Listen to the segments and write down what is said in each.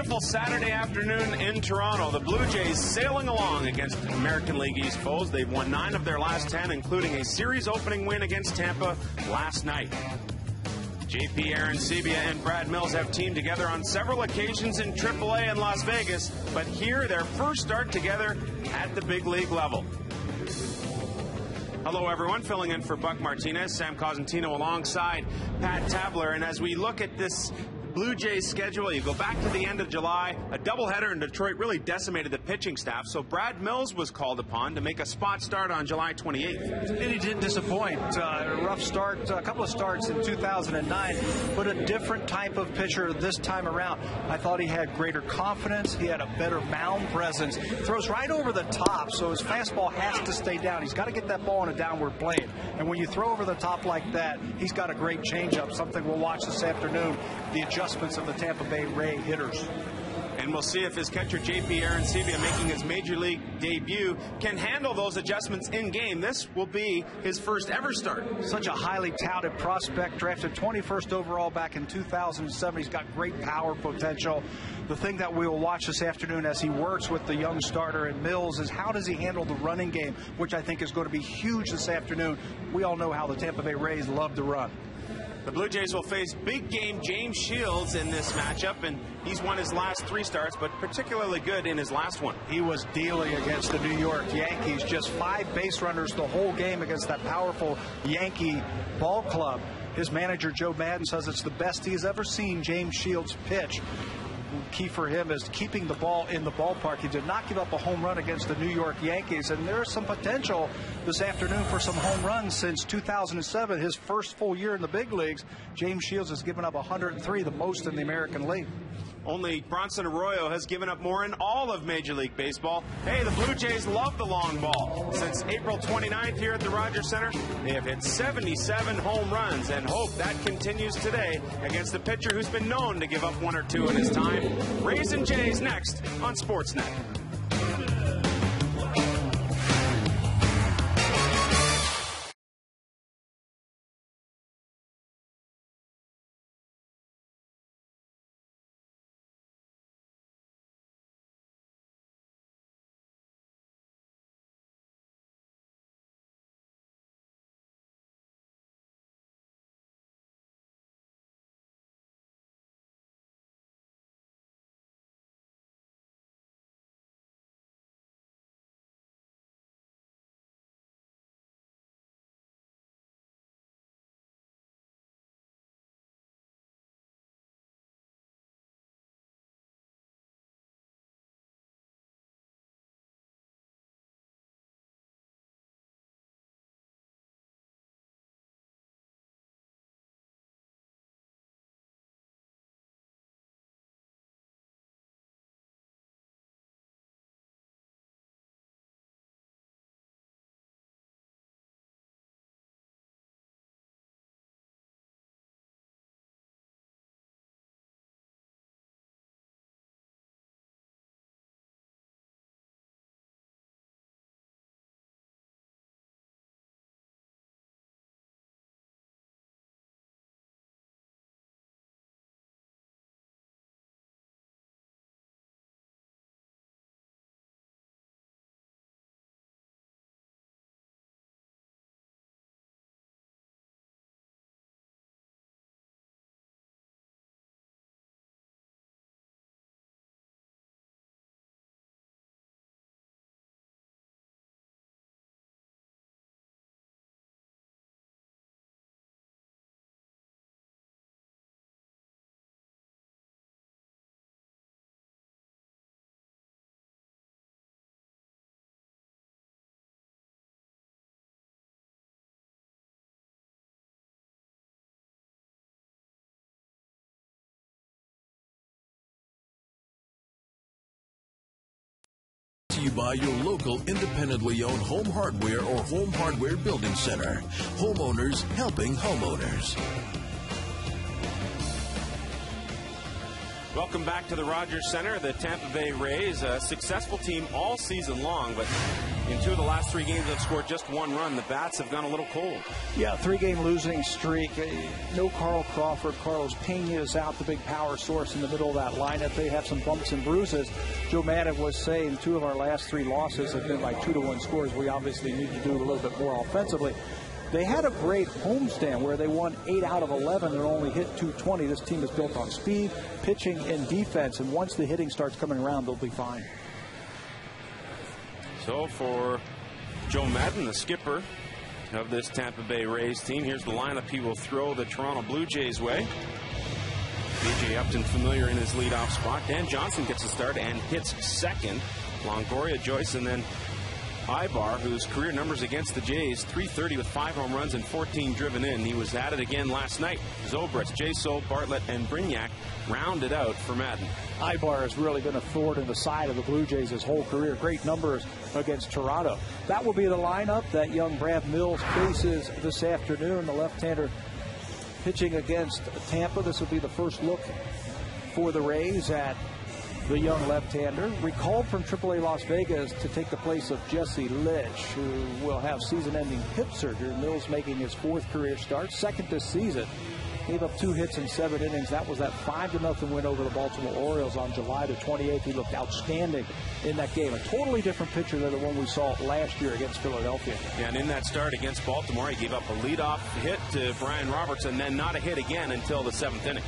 beautiful Saturday afternoon in Toronto. The Blue Jays sailing along against American League East foes. They've won 9 of their last 10, including a series opening win against Tampa last night. JP Arencibia and Brad Mills have teamed together on several occasions in AAA in Las Vegas, but here their first start together at the big league level. Hello, everyone. Filling in for Buck Martinez, Sam Cosentino alongside Pat Tabler. And as we look at this Blue Jays schedule, you go back to the end of July, a doubleheader in Detroit really decimated the pitching staff, so Brad Mills was called upon to make a spot start on July 28th. And he didn't disappoint. A rough start, a couple of starts in 2009, but a different type of pitcher this time around. I thought he had greater confidence. He had a better mound presence. Throws right over the top, so his fastball has to stay down. He's got to get that ball on a downward plane. And when you throw over the top like that, he's got a great changeup, something we'll watch this afternoon, the adjustments of the Tampa Bay Ray hitters. And we'll see if his catcher, JP Arencibia, making his major league debut, can handle those adjustments in game. This will be his first ever start. Such a highly touted prospect, drafted 21st overall back in 2007. He's got great power potential. The thing that we will watch this afternoon as he works with the young starter at Mills is how does he handle the running game, which I think is going to be huge this afternoon. We all know how the Tampa Bay Rays love to run. The Blue Jays will face big game James Shields in this matchup, and he's won his last 3 starts, but particularly good in his last one. He was dealing against the New York Yankees, just 5 base runners the whole game against that powerful Yankee ball club. His manager, Joe Madden, says it's the best he has ever seen James Shields pitch. Key for him is keeping the ball in the ballpark. He did not give up a home run against the New York Yankees, and there's some potential this afternoon for some home runs. Since 2007, his first full year in the big leagues, James Shields has given up 103, the most in the American League. Only Bronson Arroyo has given up more in all of Major League Baseball. Hey, the Blue Jays love the long ball. Since April 29th here at the Rogers Center, they have hit 77 home runs and hope that continues today against a pitcher who's been known to give up 1 or 2 in his time. Rays and Jays next on Sportsnet. To you by your local independently owned home hardware or home hardware building center. Homeowners helping homeowners. Welcome back to the Rogers Center. The Tampa Bay Rays, a successful team all season long, but in 2 of the last 3 games have scored just 1 run. The bats have gone a little cold. Yeah, 3-game losing streak. No Carl Crawford. Carlos Pena is out, the big power source in the middle of that lineup. They have some bumps and bruises. Joe Madden was saying 2 of our last 3 losses have been by 2-1 scores. We obviously need to do a little bit more offensively. They had a great homestand where they won 8 out of 11 and only hit .220. This team is built on speed, pitching, and defense, and once the hitting starts coming around, they'll be fine. So for Joe Madden, the skipper of this Tampa Bay Rays team, here's the lineup he will throw the Toronto Blue Jays way. B.J. Upton familiar in his leadoff spot. Dan Johnson gets a start and hits second. Longoria, Joyce, and then Ibar, whose career numbers against the Jays, .330 with 5 home runs and 14 driven in. He was at it again last night. Zobrist, Jaso, Bartlett, and Brignac rounded out for Madden. Ibar has really been a thorn in the side of the Blue Jays his whole career. Great numbers against Toronto. That will be the lineup that young Brad Mills faces this afternoon. The left-hander pitching against Tampa. This will be the first look for the Rays at the young left-hander, recalled from AAA Las Vegas to take the place of Jesse Litch, who will have season-ending hip surgery. Mills making his 4th career start, 2nd this season. Gave up 2 hits in 7 innings. That was that 5-0 win over the Baltimore Orioles on July the 28th. He looked outstanding in that game. A totally different pitcher than the one we saw last year against Philadelphia. Yeah, and in that start against Baltimore, he gave up a leadoff hit to Brian Roberts and then not a hit again until the 7th inning.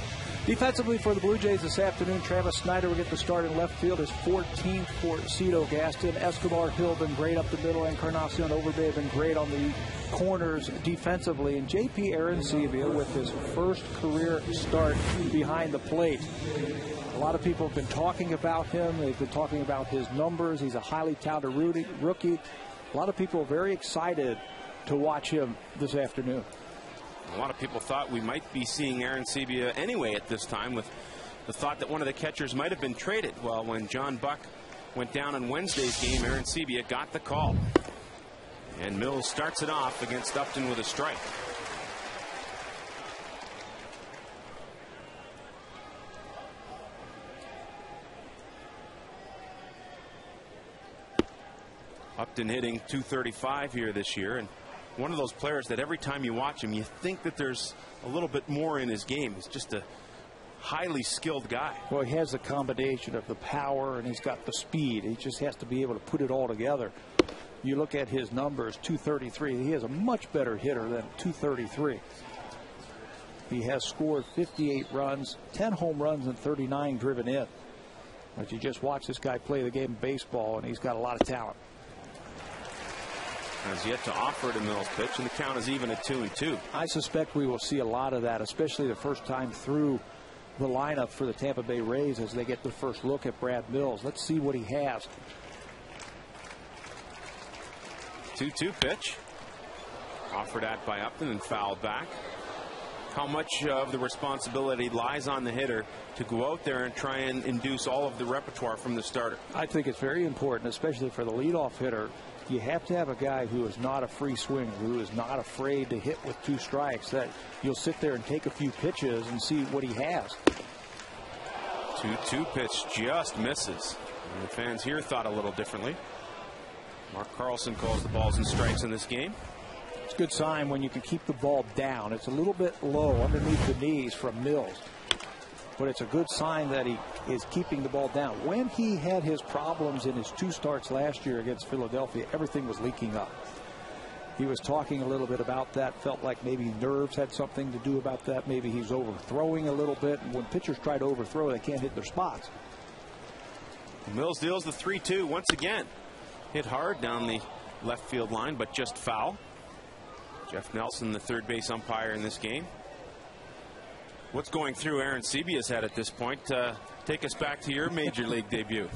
Defensively for the Blue Jays this afternoon, Travis Snyder will get the start in left field. His 14th for Cito Gaston. Escobar, Hill been great up the middle. Encarnacion, Overbay have been great on the corners defensively. And J.P. Arencibia with his first career start behind the plate. A lot of people have been talking about him. They've been talking about his numbers. He's a highly touted rookie. A lot of people are very excited to watch him this afternoon. A lot of people thought we might be seeing Arencibia anyway at this time, with the thought that one of the catchers might have been traded. Well, when John Buck went down in Wednesday's game, Arencibia got the call. And Mills starts it off against Upton with a strike. Upton hitting .235 here this year, and one of those players that every time you watch him, you think that there's a little bit more in his game. He's just a highly skilled guy. Well, he has the combination of the power and he's got the speed. He just has to be able to put it all together. You look at his numbers, .233. He is a much better hitter than .233. He has scored 58 runs, 10 home runs, and 39 driven in. But you just watch this guy play the game of baseball, and he's got a lot of talent. Has yet to offer to Mills' pitch, and the count is even at 2-2. I suspect we will see a lot of that, especially the first time through the lineup for the Tampa Bay Rays as they get the first look at Brad Mills. Let's see what he has. 2-2 pitch. Offered at by Upton and fouled back. How much of the responsibility lies on the hitter to go out there and try and induce all of the repertoire from the starter? I think it's very important, especially for the leadoff hitter. You have to have a guy who is not a free swinger, who is not afraid to hit with 2 strikes, that you'll sit there and take a few pitches and see what he has. 2-2 pitch just misses. And the fans here thought a little differently. Mark Carlson calls the balls and strikes in this game. It's a good sign when you can keep the ball down. It's a little bit low underneath the knees from Mills, but it's a good sign that he is keeping the ball down. When he had his problems in his 2 starts last year against Philadelphia, everything was leaking up. He was talking a little bit about that, felt like maybe nerves had something to do about that. Maybe he's overthrowing a little bit. And when pitchers try to overthrow, they can't hit their spots. Mills deals the 3-2 once again. Hit hard down the left field line, but just foul. Jeff Nelson, the third base umpire in this game. What's going through Arencibia's head at this point? Take us back to your major league debut.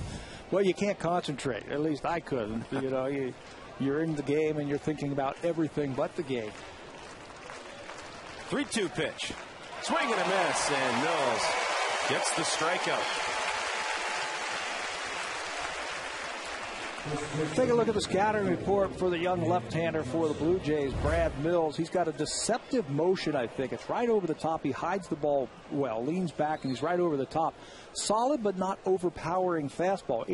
Well, you can't concentrate. At least I couldn't. You know, you're in the game and you're thinking about everything but the game. 3-2 pitch. Swing and a miss, and Mills gets the strikeout. Take a look at the scouting report for the young left-hander for the Blue Jays, Brad Mills. He's got a deceptive motion, I think. It's right over the top. He hides the ball well, leans back, and he's right over the top. Solid but not overpowering fastball,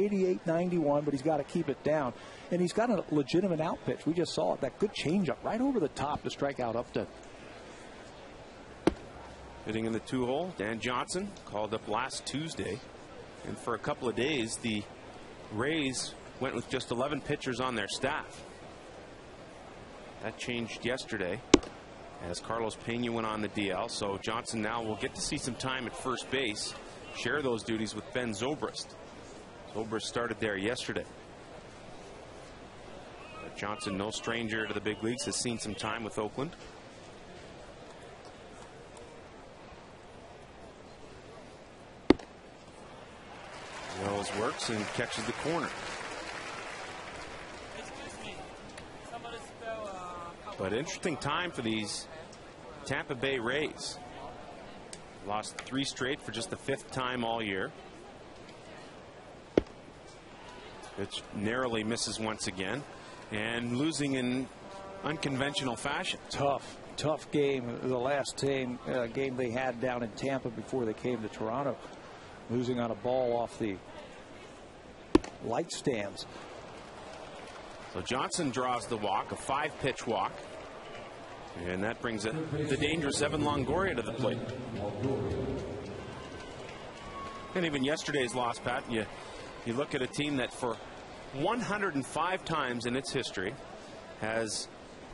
88-91, but he's got to keep it down. And he's got a legitimate out pitch. We just saw it, that good changeup right over the top to strike out Upton. Hitting in the 2-hole, Dan Johnson called up last Tuesday. And for a couple of days, the Rays went with just 11 pitchers on their staff. That changed yesterday as Carlos Pena went on the DL. So Johnson now will get to see some time at first base, share those duties with Ben Zobrist. Zobrist started there yesterday. But Johnson, no stranger to the big leagues, has seen some time with Oakland. Wells works and catches the corner. But interesting time for these Tampa Bay Rays. Lost 3 straight for just the 5th time all year. Which narrowly misses once again, and losing in unconventional fashion. Tough game. The last game they had down in Tampa before they came to Toronto, losing on a ball off the light stands. So Johnson draws the walk, a 5-pitch walk, and that brings the dangerous Evan Longoria to the plate. And even yesterday's loss, Pat, you look at a team that for 105 times in its history has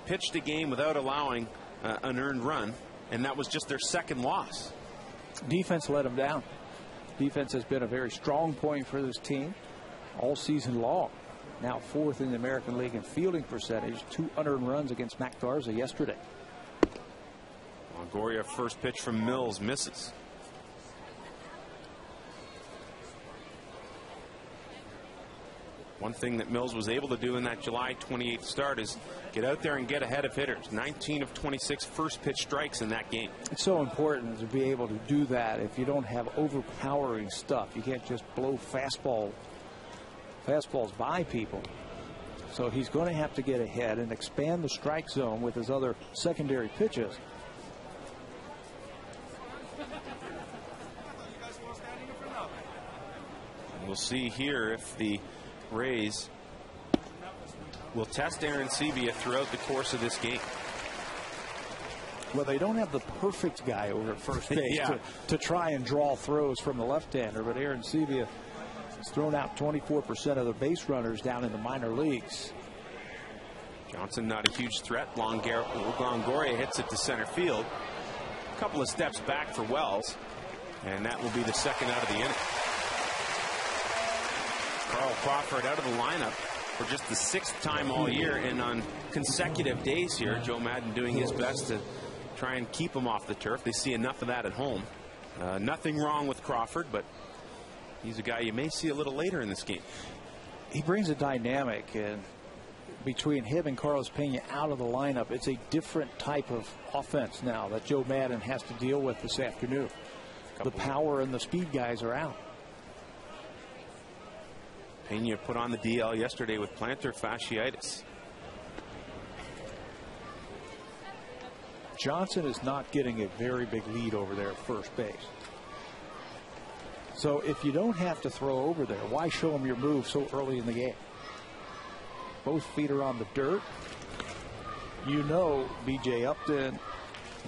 pitched a game without allowing an earned run, and that was just their 2nd loss. Defense let them down. Defense has been a very strong point for this team all season long. Now 4th in the American League in fielding percentage. 2 unearned runs against Mac Garza yesterday. Longoria, first pitch from Mills, misses. One thing that Mills was able to do in that July 28th start is get out there and get ahead of hitters. 19 of 26 first pitch strikes in that game. It's so important to be able to do that if you don't have overpowering stuff. You can't just blow fastballs by people. So he's going to have to get ahead and expand the strike zone with his other secondary pitches. We'll see here if the Rays will test Arencibia throughout the course of this game. Well, they don't have the perfect guy over at first base to try and draw throws from the left-hander, but Arencibia has thrown out 24% of the base runners down in the minor leagues. Johnson not a huge threat. Longoria hits it to center field. A couple of steps back for Wells, and that will be the 2nd out of the inning. Carl Crawford out of the lineup for just the 6th time all year, and on consecutive days here, Joe Maddon doing his best to try and keep him off the turf. They see enough of that at home. Nothing wrong with Crawford, but he's a guy you may see a little later in this game. He brings a dynamic, and between him and Carlos Pena out of the lineup, it's a different type of offense now that Joe Maddon has to deal with this afternoon. The power and the speed guys are out. Pena put on the DL yesterday with plantar fasciitis. Johnson is not getting a very big lead over there at first base. So if you don't have to throw over there, why show him your move so early in the game? Both feet are on the dirt. You know B.J. Upton,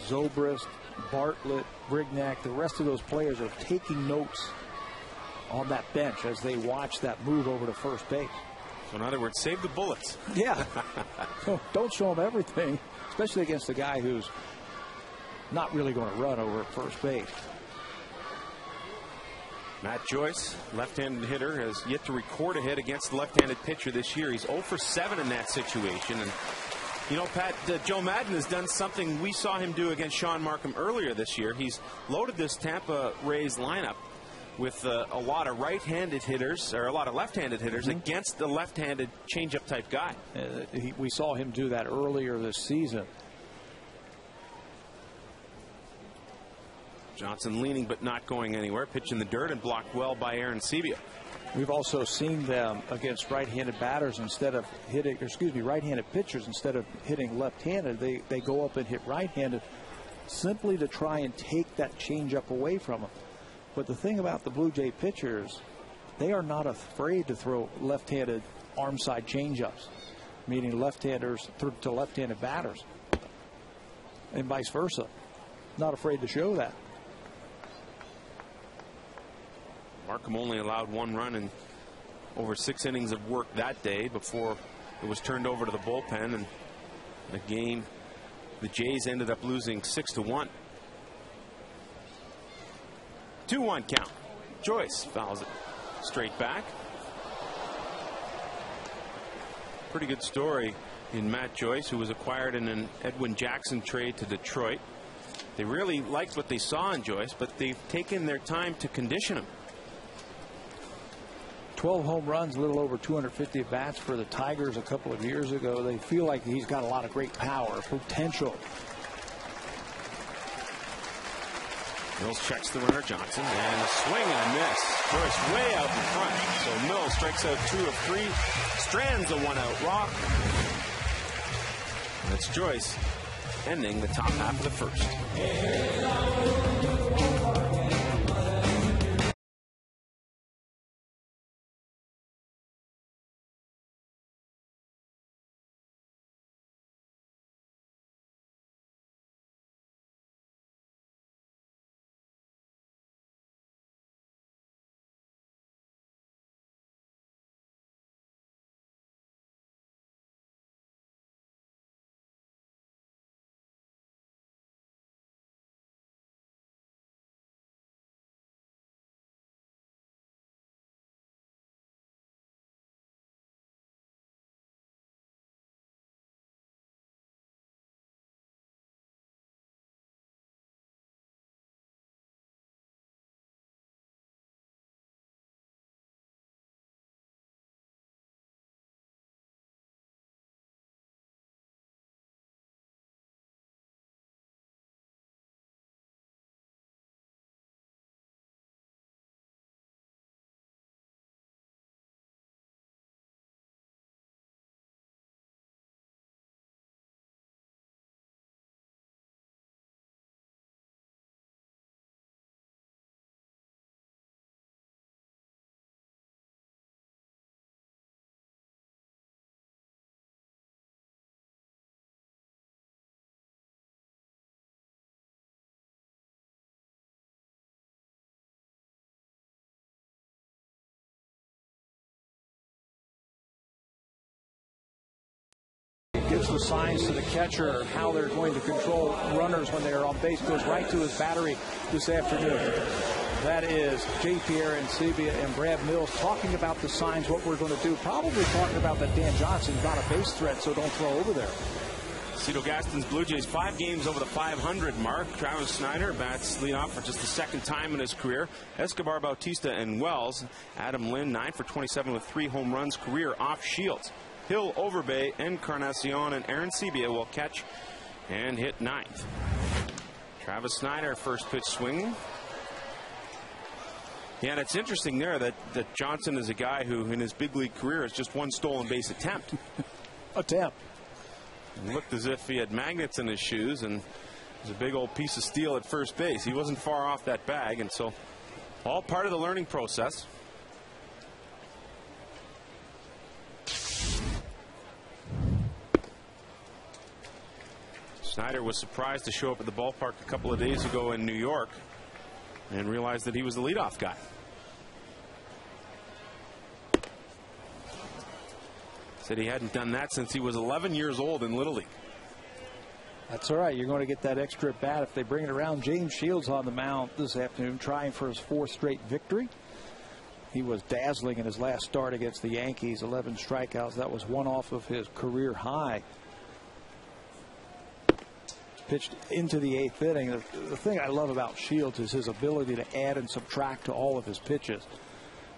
Zobrist, Bartlett, Brignac, the rest of those players are taking notes on that bench as they watch that move over to first base. So in other words, save the bullets. Yeah. Don't show him everything, especially against a guy who's not really going to run over at first base. Matt Joyce, left-handed hitter, has yet to record a hit against the left-handed pitcher this year. He's 0 for 7 in that situation. And, you know, Pat, Joe Maddon has done something we saw him do against Sean Markham earlier this year. He's loaded this Tampa Rays lineup with a lot of right-handed hitters, or a lot of left-handed hitters, against the left-handed change-up type guy. We saw him do that earlier this season. Johnson leaning but not going anywhere. Pitch in the dirt and blocked well by Arencibia. We've also seen them against right-handed batters instead of hitting, right-handed pitchers instead of hitting left-handed. They go up and hit right-handed simply to try and take that changeup away from them. But the thing about the Blue Jay pitchers, they are not afraid to throw left-handed arm side changeups, meaning left-handers to left-handed batters, and vice versa. Not afraid to show that. Markham only allowed 1 run in over 6 innings of work that day before it was turned over to the bullpen, and the game, the Jays ended up losing 6-1. 2-1 count. Joyce fouls it straight back. Pretty good story in Matt Joyce, who was acquired in an Edwin Jackson trade to Detroit. They really liked what they saw in Joyce, but they've taken their time to condition him. 12 home runs, a little over 250 at-bats for the Tigers a couple of years ago. They feel like he's got a lot of great power, potential. Mills checks the runner, Johnson, and a swing and a miss. Joyce way out in front. So Mills strikes out 2 of 3, strands a 1-out walk. That's Joyce ending the top half of the first. Gives the signs to the catcher how they're going to control runners when they are on base. Goes right to his battery this afternoon. That is J.P. Arencibia and Brad Mills talking about the signs, what we're going to do. Probably talking about that Dan Johnson's not a base threat, so don't throw over there. Cito Gaston's Blue Jays 5 games over the 500 mark. Travis Snyder bats leadoff for just the 2nd time in his career. Escobar, Bautista, and Wells. Adam Lynn 9 for 27 with 3 home runs career off Shields. Hill, Overbay, Encarnacion, and Arencibia will catch and hit 9th. Travis Snyder, first pitch swing. Yeah, and it's interesting there that Johnson is a guy who in his big league career has just 1 stolen base attempt. It looked as if he had magnets in his shoes, and there's a big old piece of steel at first base. He wasn't far off that bag, and so all part of the learning process. Snyder was surprised to show up at the ballpark a couple of days ago in New York and realized that he was the leadoff guy. Said he hadn't done that since he was 11 years old in Little League. That's all right. You're going to get that extra at bat if they bring it around. James Shields on the mound this afternoon trying for his 4th straight victory. He was dazzling in his last start against the Yankees. 11 strikeouts. That was 1 off of his career high. Pitched into the 8th inning. The thing I love about Shields is his ability to add and subtract to all of his pitches.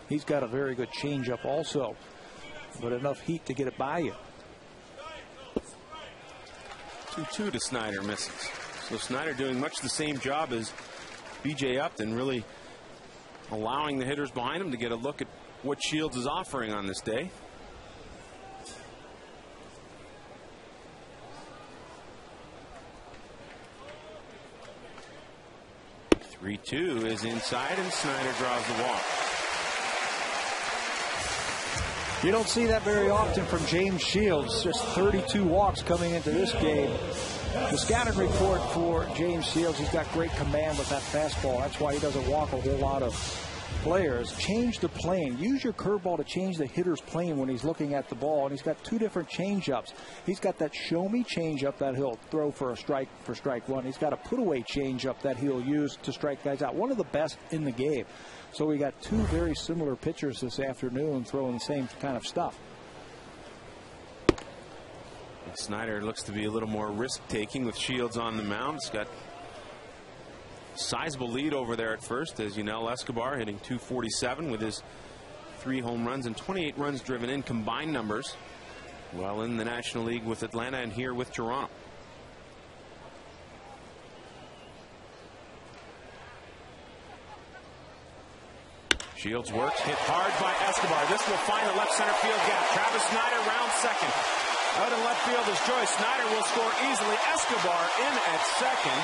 He's got a very good changeup also, but enough heat to get it by you. 2-2 to Snyder, misses. So Snyder doing much the same job as B.J. Upton really allowing the hitters behind him to get a look at what Shields is offering on this day. The 3-2 is inside, and Snyder draws the walk. You don't see that very often from James Shields. Just 32 walks coming into this game. The scouting report for James Shields, he's got great command with that fastball. That's why he doesn't walk a whole lot of players. Change the plane. Use your curveball to change the hitter's plane when he's looking at the ball. And he's got two different changeups. He's got that show-me changeup that he'll throw for a strike for strike one. He's got a put-away changeup that he'll use to strike guys out. One of the best in the game. So we got two very similar pitchers this afternoon throwing the same kind of stuff. Snyder looks to be a little more risk-taking with Shields on the mound. He's got a sizable lead over there at first, as you know. Escobar hitting .247 with his 3 home runs and 28 runs driven in combined numbers, while in the National League with Atlanta and here with Toronto. Shields works, hit hard by Escobar. This will find the left center field gap. Travis Snyder round second. Out in left field is Joyce. Snyder will score easily. Escobar in at second.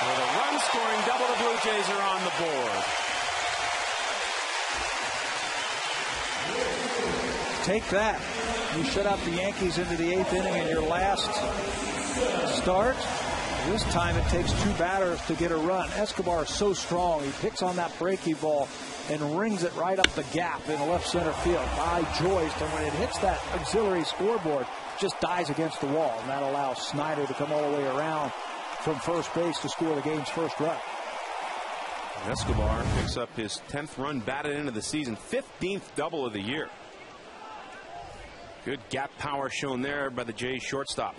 With a run-scoring double, the Blue Jays are on the board. Take that. You shut out the Yankees into the 8th inning in your last start. This time it takes 2 batters to get a run. Escobar is so strong. He picks on that breaking ball and rings it right up the gap in the left center field by Joyce. And when it hits that auxiliary scoreboard, it just dies against the wall. And that allows Snyder to come all the way around from first base to score the game's first run. Escobar picks up his 10th run batted into the season, 15th double of the year. Good gap power shown there by the Jays shortstop.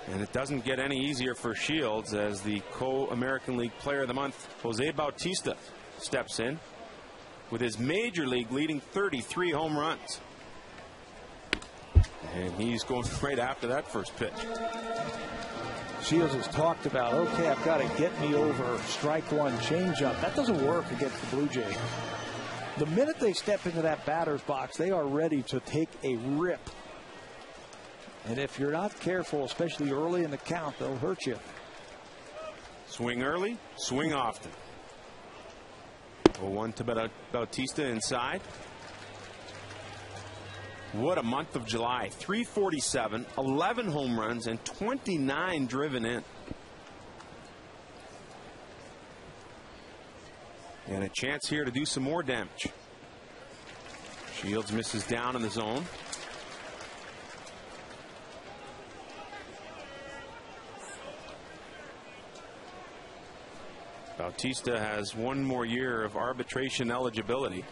And it doesn't get any easier for Shields as the co-American League Player of the Month, Jose Bautista, steps in with his Major League leading 33 home runs. And he's going right after that first pitch. Shields has talked about, okay, I've got to get me over strike one changeup. That doesn't work against the Blue Jays. The minute they step into that batter's box, they are ready to take a rip. And if you're not careful, especially early in the count, they'll hurt you. Swing early, swing often. 0-1 to Bautista inside. What a month of July. 347, 11 home runs, and 29 driven in. And a chance here to do some more damage. Shields misses down in the zone. Bautista has 1 more year of arbitration eligibility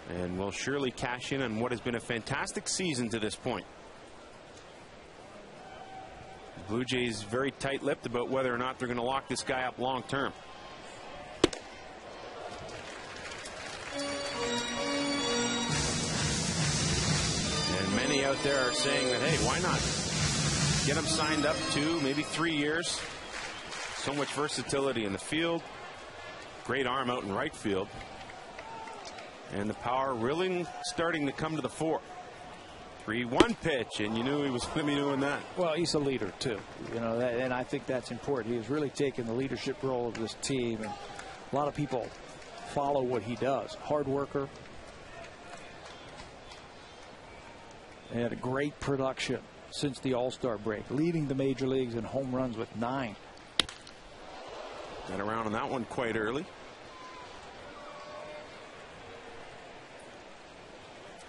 and will surely cash in on what has been a fantastic season to this point. The Blue Jays very tight-lipped about whether or not they're going to lock this guy up long term. And many out there are saying that, hey, why not get him signed up 2, maybe 3 years? So much versatility in the field. Great arm out in right field. And the power really starting to come to the fore. 3-1 pitch, and you knew he was going to be doing that. Well, he's a leader, too. You know, and I think that's important. He has really taken the leadership role of this team. And a lot of people follow what he does. Hard worker. And a great production since the All-Star break. Leading the major leagues in home runs with 9. Got around on that one quite early.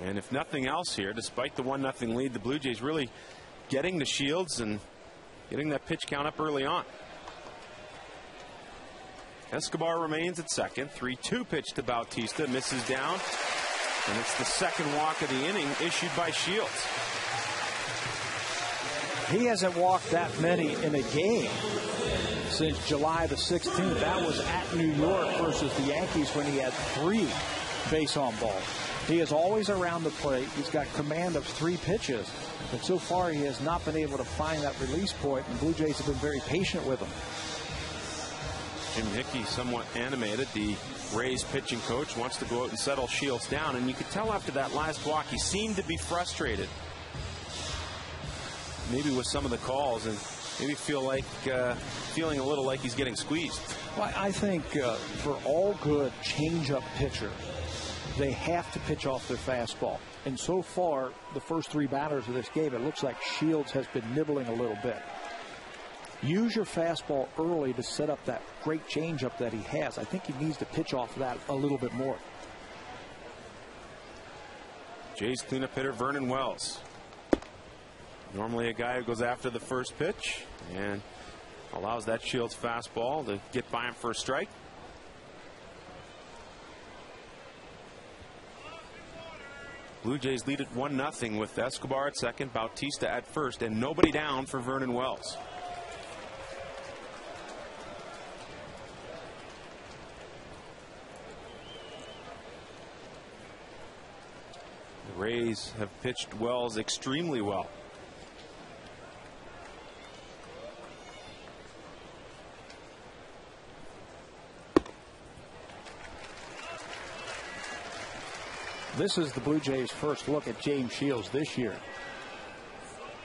And if nothing else here, despite the 1-0 lead, the Blue Jays really getting the Shields and getting that pitch count up early on. Escobar remains at second. 3-2 pitch to Bautista, misses down. And it's the second walk of the inning issued by Shields. He hasn't walked that many in a game since July the 16th. That was at New York versus the Yankees when he had 3 base on balls. He is always around the plate. He's got command of 3 pitches. But so far, he has not been able to find that release point, and the Blue Jays have been very patient with him. Jim Hickey somewhat animated. The Rays pitching coach wants to go out and settle Shields down, and you could tell after that last walk he seemed to be frustrated. Maybe with some of the calls, and maybe feeling a little like he's getting squeezed. Well, I think for all good change-up pitchers, they have to pitch off their fastball. And so far, the first 3 batters of this game, it looks like Shields has been nibbling a little bit. Use your fastball early to set up that great changeup that he has. I think he needs to pitch off that a little bit more. Jays cleanup hitter Vernon Wells. Normally a guy who goes after the first pitch and allows that Shields fastball to get by him for a strike. Blue Jays lead it 1-0 with Escobar at second, Bautista at first, and nobody down for Vernon Wells. The Rays have pitched Wells extremely well. This is the Blue Jays' first look at James Shields this year.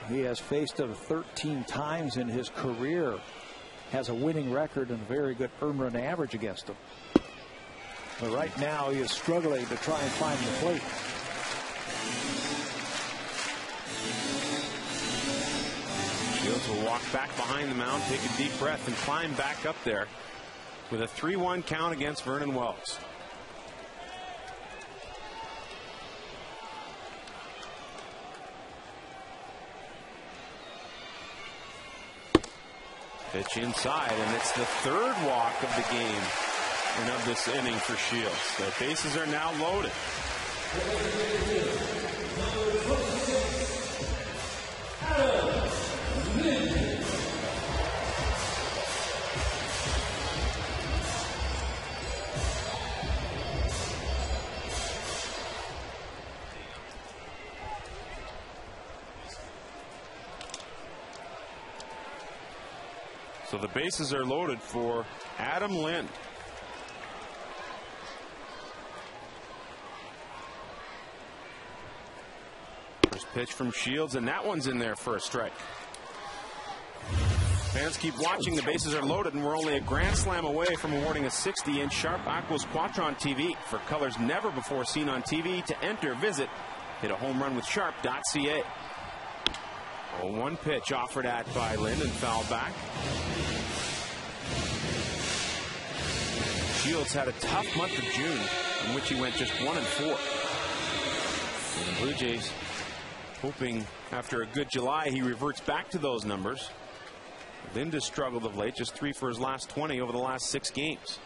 He has faced him 13 times in his career, has a winning record and a very good earned run average against him. But right now he is struggling to try and find the plate. Shields will walk back behind the mound, take a deep breath, and climb back up there with a 3-1 count against Vernon Wells. Pitch inside, and it's the 3rd walk of the game and of this inning for Shields. The bases are now loaded. So the bases are loaded for Adam Lind. First pitch from Shields, and that one's in there for a strike. Fans keep watching. The bases are loaded, and we're only a grand slam away from awarding a 60-inch Sharp Aquos Quatron TV. For colors never before seen on TV, to enter, visit hitahomerunwithsharp.ca. Oh, 1 pitch offered at by Lind and fouled back. Shields had a tough month of June in which he went just 1-4. And the Blue Jays hoping after a good July he reverts back to those numbers. Lind has struggled of late, just 3 for his last 20 over the last 6 games.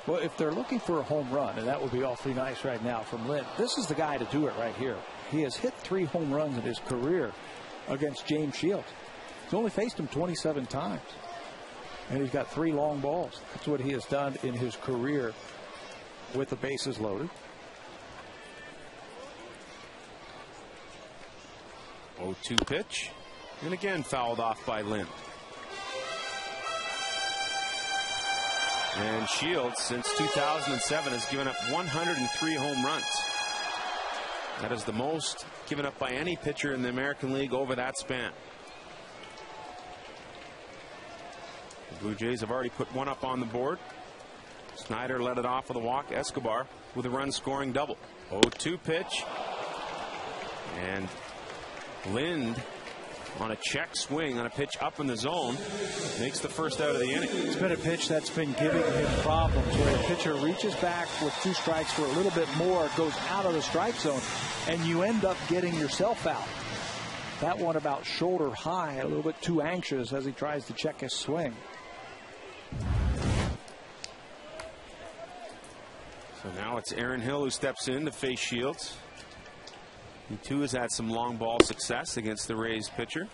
Well, if they're looking for a home run, and that would be awfully nice right now from Lind, this is the guy to do it right here. He has hit 3 home runs in his career against James Shields. He's only faced him 27 times. And he's got 3 long balls. That's what he has done in his career with the bases loaded. 0-2 pitch. And again fouled off by Lind. And Shields, since 2007, has given up 103 home runs. That is the most given up by any pitcher in the American League over that span. The Blue Jays have already put 1 up on the board. Snyder led it off with a walk. Escobar with a run-scoring double. 0-2 pitch. And Lind on a check swing on a pitch up in the zone makes the first out of the inning. It's been a pitch that's been giving him problems, where the pitcher reaches back with 2 strikes for a little bit more, goes out of the strike zone, and you end up getting yourself out. That one about shoulder high, a little bit too anxious as he tries to check his swing. So now it's Aaron Hill who steps in to face Shields. He too has had some long ball success against the Rays pitcher.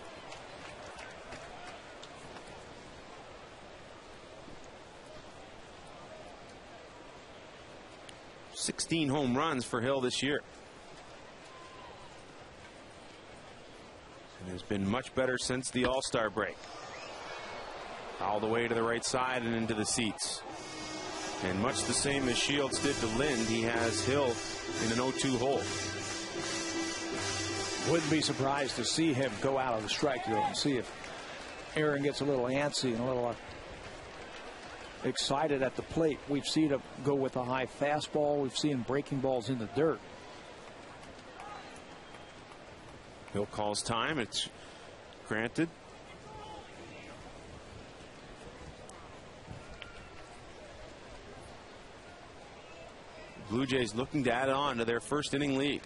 16 home runs for Hill this year. And has been much better since the All-Star break. All the way to the right side and into the seats. And much the same as Shields did to Lind, he has Hill in an 0-2 hole. Wouldn't be surprised to see him go out of the strike zone and see if Aaron gets a little antsy and a little excited at the plate. We've seen him go with a high fastball. We've seen breaking balls in the dirt. Hill calls time. It's granted. Blue Jays looking to add on to their first inning lead.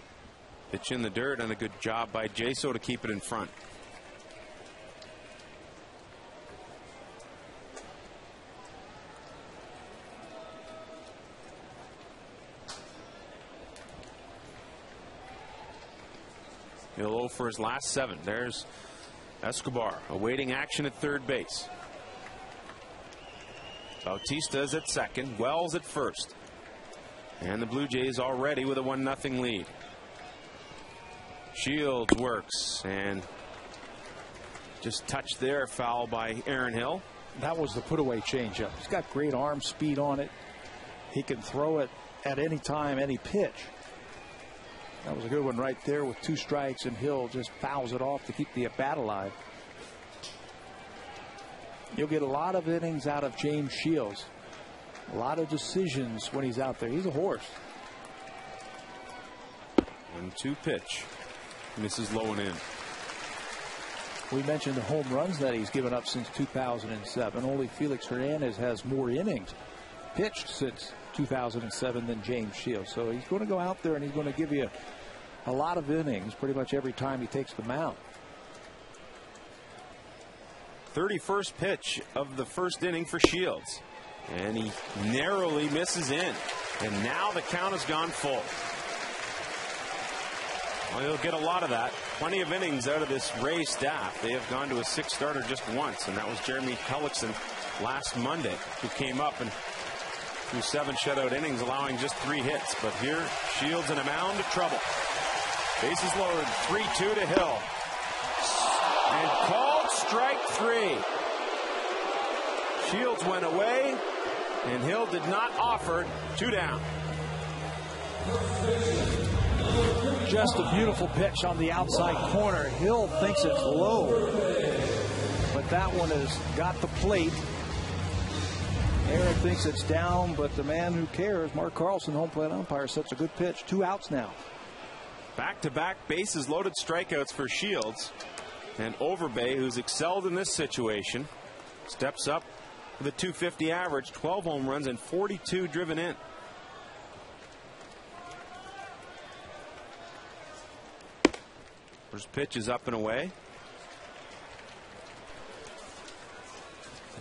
Pitch in the dirt, and a good job by Jaso to keep it in front. He'll 0 for his last 7. There's Escobar awaiting action at third base. Bautista is at second. Wells at first. And the Blue Jays already with a 1-0 lead. Shields works and just touched there, foul by Aaron Hill. That was the put-away changeup. He's got great arm speed on it. He can throw it at any time, any pitch. That was a good one right there with 2 strikes, and Hill just fouls it off to keep the at-bat alive. You'll get a lot of innings out of James Shields. A lot of decisions when he's out there. He's a horse. 1-2 pitch. Misses low and in. We mentioned the home runs that he's given up since 2007. Only Felix Hernandez has more innings pitched since 2007 than James Shields. So he's going to go out there and he's going to give you a lot of innings pretty much every time he takes the mound. 31st pitch of the first inning for Shields. And he narrowly misses in. And now the count has gone full. Well, he'll get a lot of that. Plenty of innings out of this Ray staff. They have gone to a 6th starter just once, and that was Jeremy Hellickson last Monday, who came up and threw 7 shutout innings, allowing just 3 hits. But here, Shields in a mound of trouble. Bases loaded, 3-2 to Hill. And called strike 3. Shields went away, and Hill did not offer. 2 down. Just a beautiful pitch on the outside corner. Hill thinks it's low, but that one has got the plate. Aaron thinks it's down, but the man who cares, Mark Carlson, home plate umpire, sets a good pitch. 2 outs now. Back-to-back bases loaded strikeouts for Shields. And Overbay, who's excelled in this situation, steps up with a .250 average, 12 home runs, and 42 driven in. First pitch is up and away.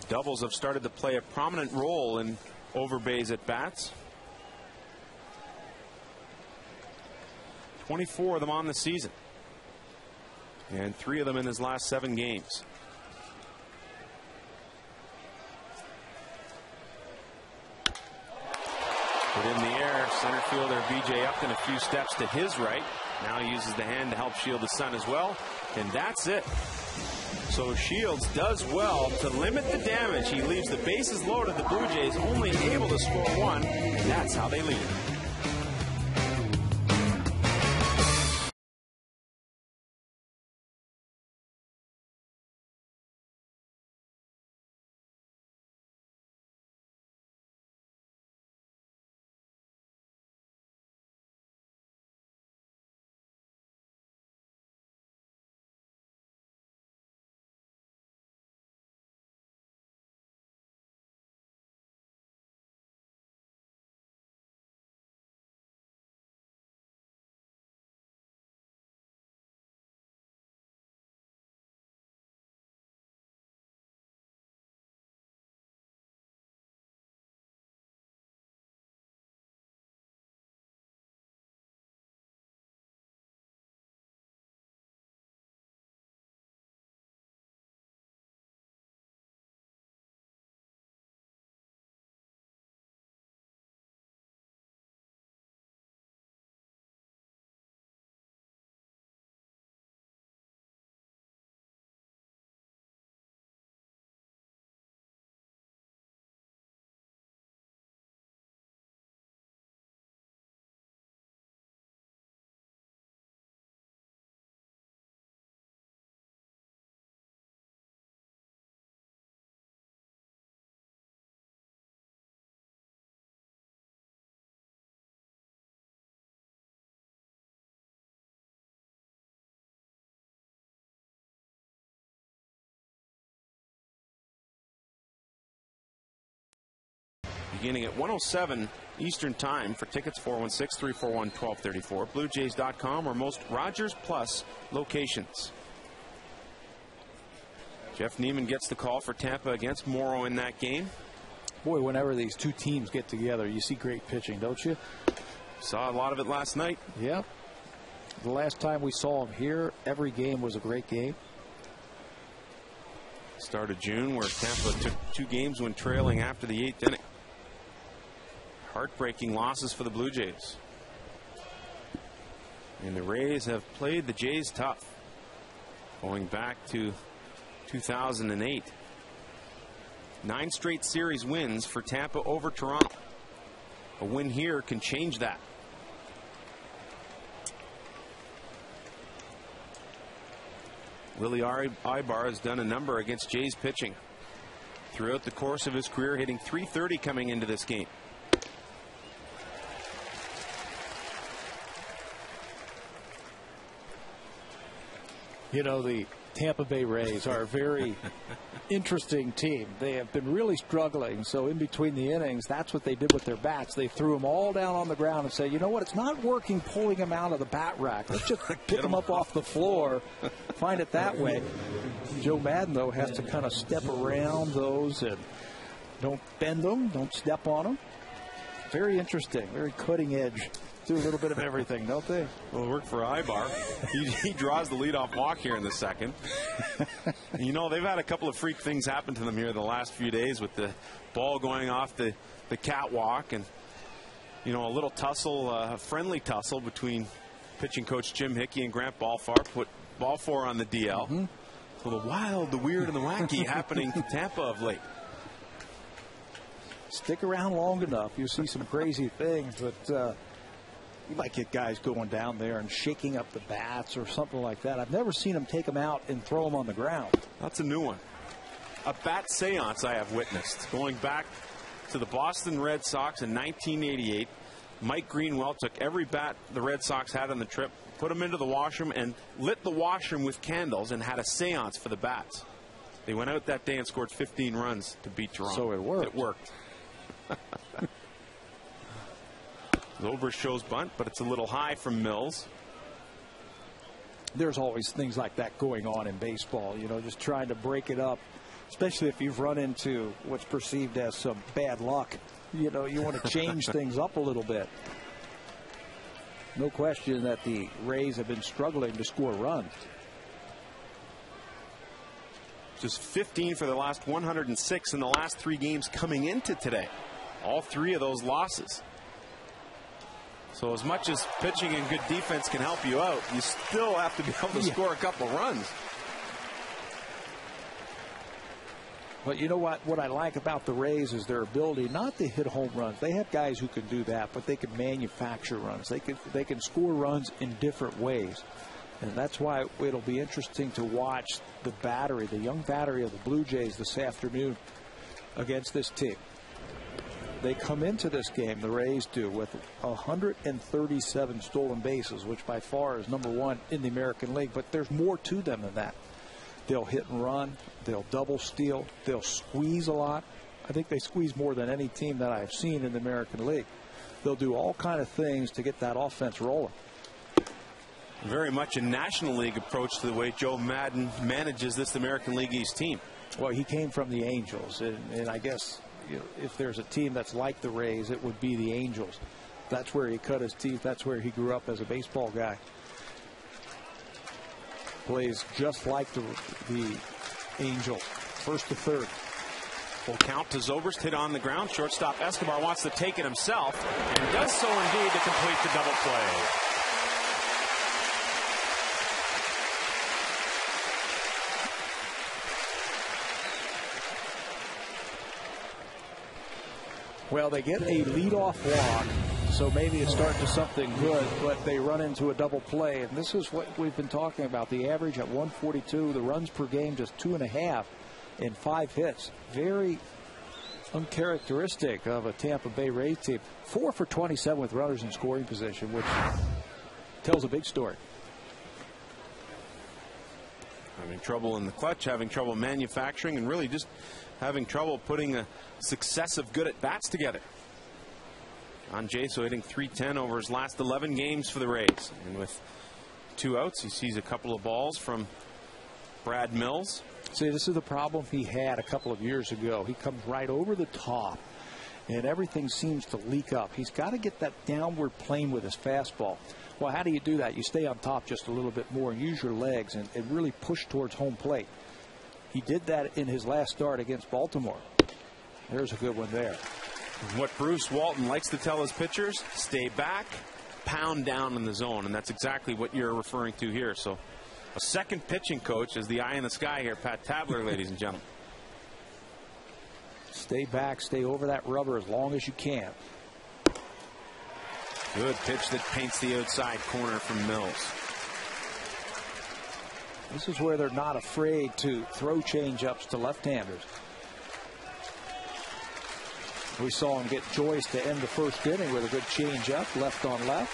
The doubles have started to play a prominent role in Overbay's at-bats. 24 of them on the season. And 3 of them in his last 7 games. Put in the air, center fielder B.J. Upton a few steps to his right. Now he uses the hand to help shield the sun as well. And that's it. So Shields does well to limit the damage. He leaves the bases loaded. The Blue Jays only able to score 1. And that's how they lead. beginning at 1:07 Eastern Time. For tickets, 416-341-1234. BlueJays.com or most Rogers Plus locations. Jeff Neiman gets the call for Tampa against Morrow in that game. Boy, whenever these two teams get together, you see great pitching, don't you? Saw a lot of it last night. Yep. The last time we saw him here, every game was a great game. Start of June, where Tampa took 2 games when trailing after the 8th inning. Heartbreaking losses for the Blue Jays. And the Rays have played the Jays tough, going back to 2008. 9 straight series wins for Tampa over Toronto. A win here can change that. Willie Ibar has done a number against Jays pitching throughout the course of his career, hitting .330 coming into this game. You know, the Tampa Bay Rays are a very interesting team. They have been really struggling. So in between the innings, that's what they did with their bats. They threw them all down on the ground and said, you know what, it's not working pulling them out of the bat rack. Let's just pick them up off the floor, find it that way. Joe Maddon, though, has to kind of step around those and don't bend them, don't step on them. Very interesting, very cutting edge. Do a little bit of everything, don't they? Well, it worked for Ibar. He draws the leadoff walk here in the second. You know, they've had a couple of freak things happen to them here the last few days, with the ball going off the catwalk, and, you know, a little tussle, a friendly tussle between pitching coach Jim Hickey and Grant Balfour. Put Balfour on the DL. Mm-hmm. So the wild, the weird, and the wacky happening to Tampa of late. Stick around long enough, you see some crazy things, but you might get guys going down there and shaking up the bats or something like that. I've never seen them take them out and throw them on the ground. That's a new one. A bat seance I have witnessed. Going back to the Boston Red Sox in 1988, Mike Greenwell took every bat the Red Sox had on the trip, put them into the washroom, and lit the washroom with candles and had a seance for the bats. They went out that day and scored 15 runs to beat Toronto. So it worked. It worked. Over shows bunt, but it's a little high from Mills. There's always things like that going on in baseball, you know, just trying to break it up, especially if you've run into what's perceived as some bad luck. You know, you want to change things up a little bit. No question that the Rays have been struggling to score runs. Just 15 for the last 106 in the last 3 games coming into today. All 3 of those losses. So as much as pitching and good defense can help you out, you still have to be able to score a couple runs. But you know what? What I like about the Rays is their ability not to hit home runs. They have guys who can do that, but they can manufacture runs. They can score runs in different ways. And that's why it'll be interesting to watch the battery, the young battery of the Blue Jays this afternoon against this team. They come into this game, the Rays do, with 137 stolen bases, which by far is #1 in the American League. But there's more to them than that. They'll hit and run. They'll double steal. They'll squeeze a lot. I think they squeeze more than any team that I've seen in the American League. They'll do all kind of things to get that offense rolling. Very much a National League approach to the way Joe Maddon manages this American League East team. Well, he came from the Angels, and I guess, you know, if there's a team that's like the Rays, it would be the Angels. That's where he cut his teeth. That's where he grew up as a baseball guy. Plays just like the Angels. First to third. Full count to Zobrist, hit on the ground. Shortstop Escobar wants to take it himself, and does so indeed to complete the double play. Well, they get a leadoff walk, so maybe it's starting to something good, but they run into a double play. And this is what we've been talking about. The average at 142, the runs per game just 2.5 in 5 hits. Very uncharacteristic of a Tampa Bay Rays team. 4 for 27 with runners in scoring position, which tells a big story. Having trouble in the clutch, having trouble manufacturing, and really just having trouble putting a successive good at bats together. John Jaso hitting .310 over his last 11 games for the Rays. And with 2 outs, he sees a couple of balls from Brad Mills. See, this is the problem he had a couple of years ago. He comes right over the top, and everything seems to leak up. He's got to get that downward plane with his fastball. Well, how do you do that? You stay on top just a little bit more and use your legs and really push towards home plate. He did that in his last start against Baltimore. There's a good one there. What Bruce Walton likes to tell his pitchers, stay back, pound down in the zone, and that's exactly what you're referring to here. So a second pitching coach is the eye in the sky here, Pat Tabler, ladies and gentlemen. Stay back, stay over that rubber as long as you can. Good pitch that paints the outside corner from Mills. This is where they're not afraid to throw change-ups to left-handers. We saw him get Joyce to end the first inning with a good change-up, left on left.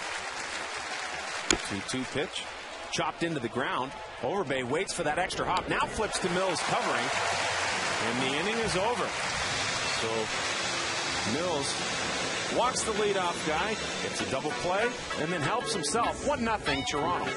2-2 pitch. Chopped into the ground. Overbay waits for that extra hop. Now flips to Mills covering. And the inning is over. So Mills walks the leadoff guy, gets a double play, and then helps himself. 1-0 Toronto.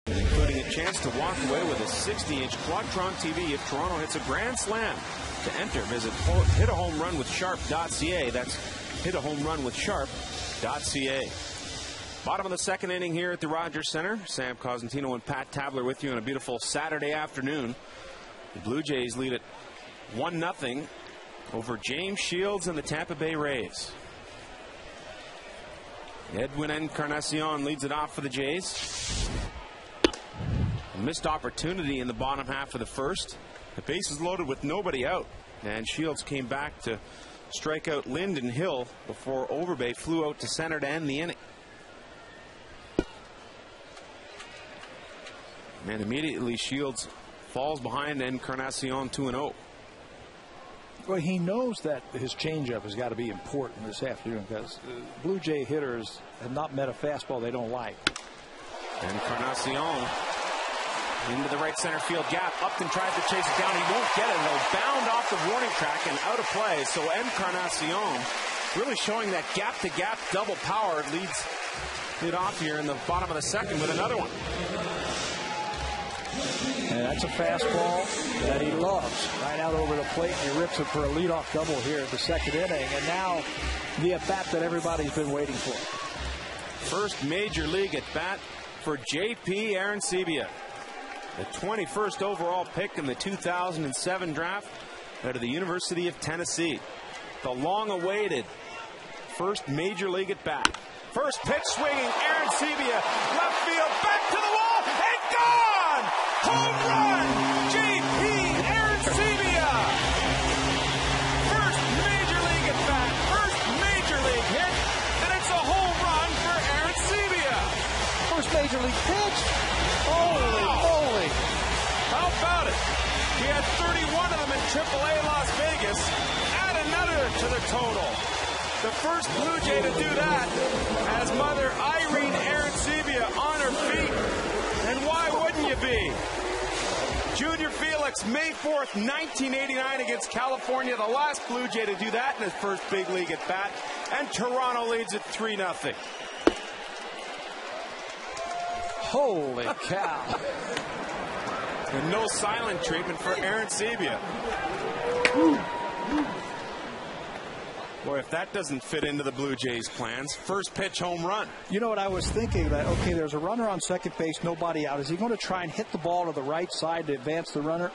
Including a chance to walk away with a 60-inch Quadtron TV if Toronto hits a grand slam. To enter, visit hitahomerunwithsharp.ca. That's hitahomerunwithsharp.ca. Bottom of the second inning here at the Rogers Center. Sam Cosentino and Pat Tabler with you on a beautiful Saturday afternoon. The Blue Jays lead it 1-0 over James Shields and the Tampa Bay Rays. Edwin Encarnacion leads it off for the Jays. A missed opportunity in the bottom half of the first. The bases loaded with nobody out, and Shields came back to strike out Lind and Hill before Overbay flew out to center to end the inning. And immediately Shields falls behind Encarnacion 2-0. Well, he knows that his changeup has got to be important this afternoon because Blue Jay hitters have not met a fastball they don't like. Encarnacion into the right center field gap. Upton tries to chase it down. He won't get it. He'll bound off the warning track and out of play. So Encarnacion really showing that gap-to-gap double power. Leads it off here in the bottom of the second with another one. And that's a fastball that he loves. Right out over the plate, and he rips it for a leadoff double here at the second inning. And now the at-bat that everybody's been waiting for. First major league at-bat for J.P. Arencibia. The 21st overall pick in the 2007 draft out of the University of Tennessee. The long-awaited first major league at-bat. First pitch swinging, Arencibia, left field, back to the wall, and gone! Home run, J.P. Arencibia! First major league at-bat, first total. The first Blue Jay to do that as mother Irene Arencibia on her feet. And why wouldn't you be? Junior Felix, May 4th, 1989 against California. The last Blue Jay to do that in his first big league at bat. And Toronto leads it 3-0. Holy cow. And no silent treatment for Arencibia. Boy, if that doesn't fit into the Blue Jays' plans, first pitch home run. You know what I was thinking? That, okay, there's a runner on second base, nobody out. Is he going to try and hit the ball to the right side to advance the runner?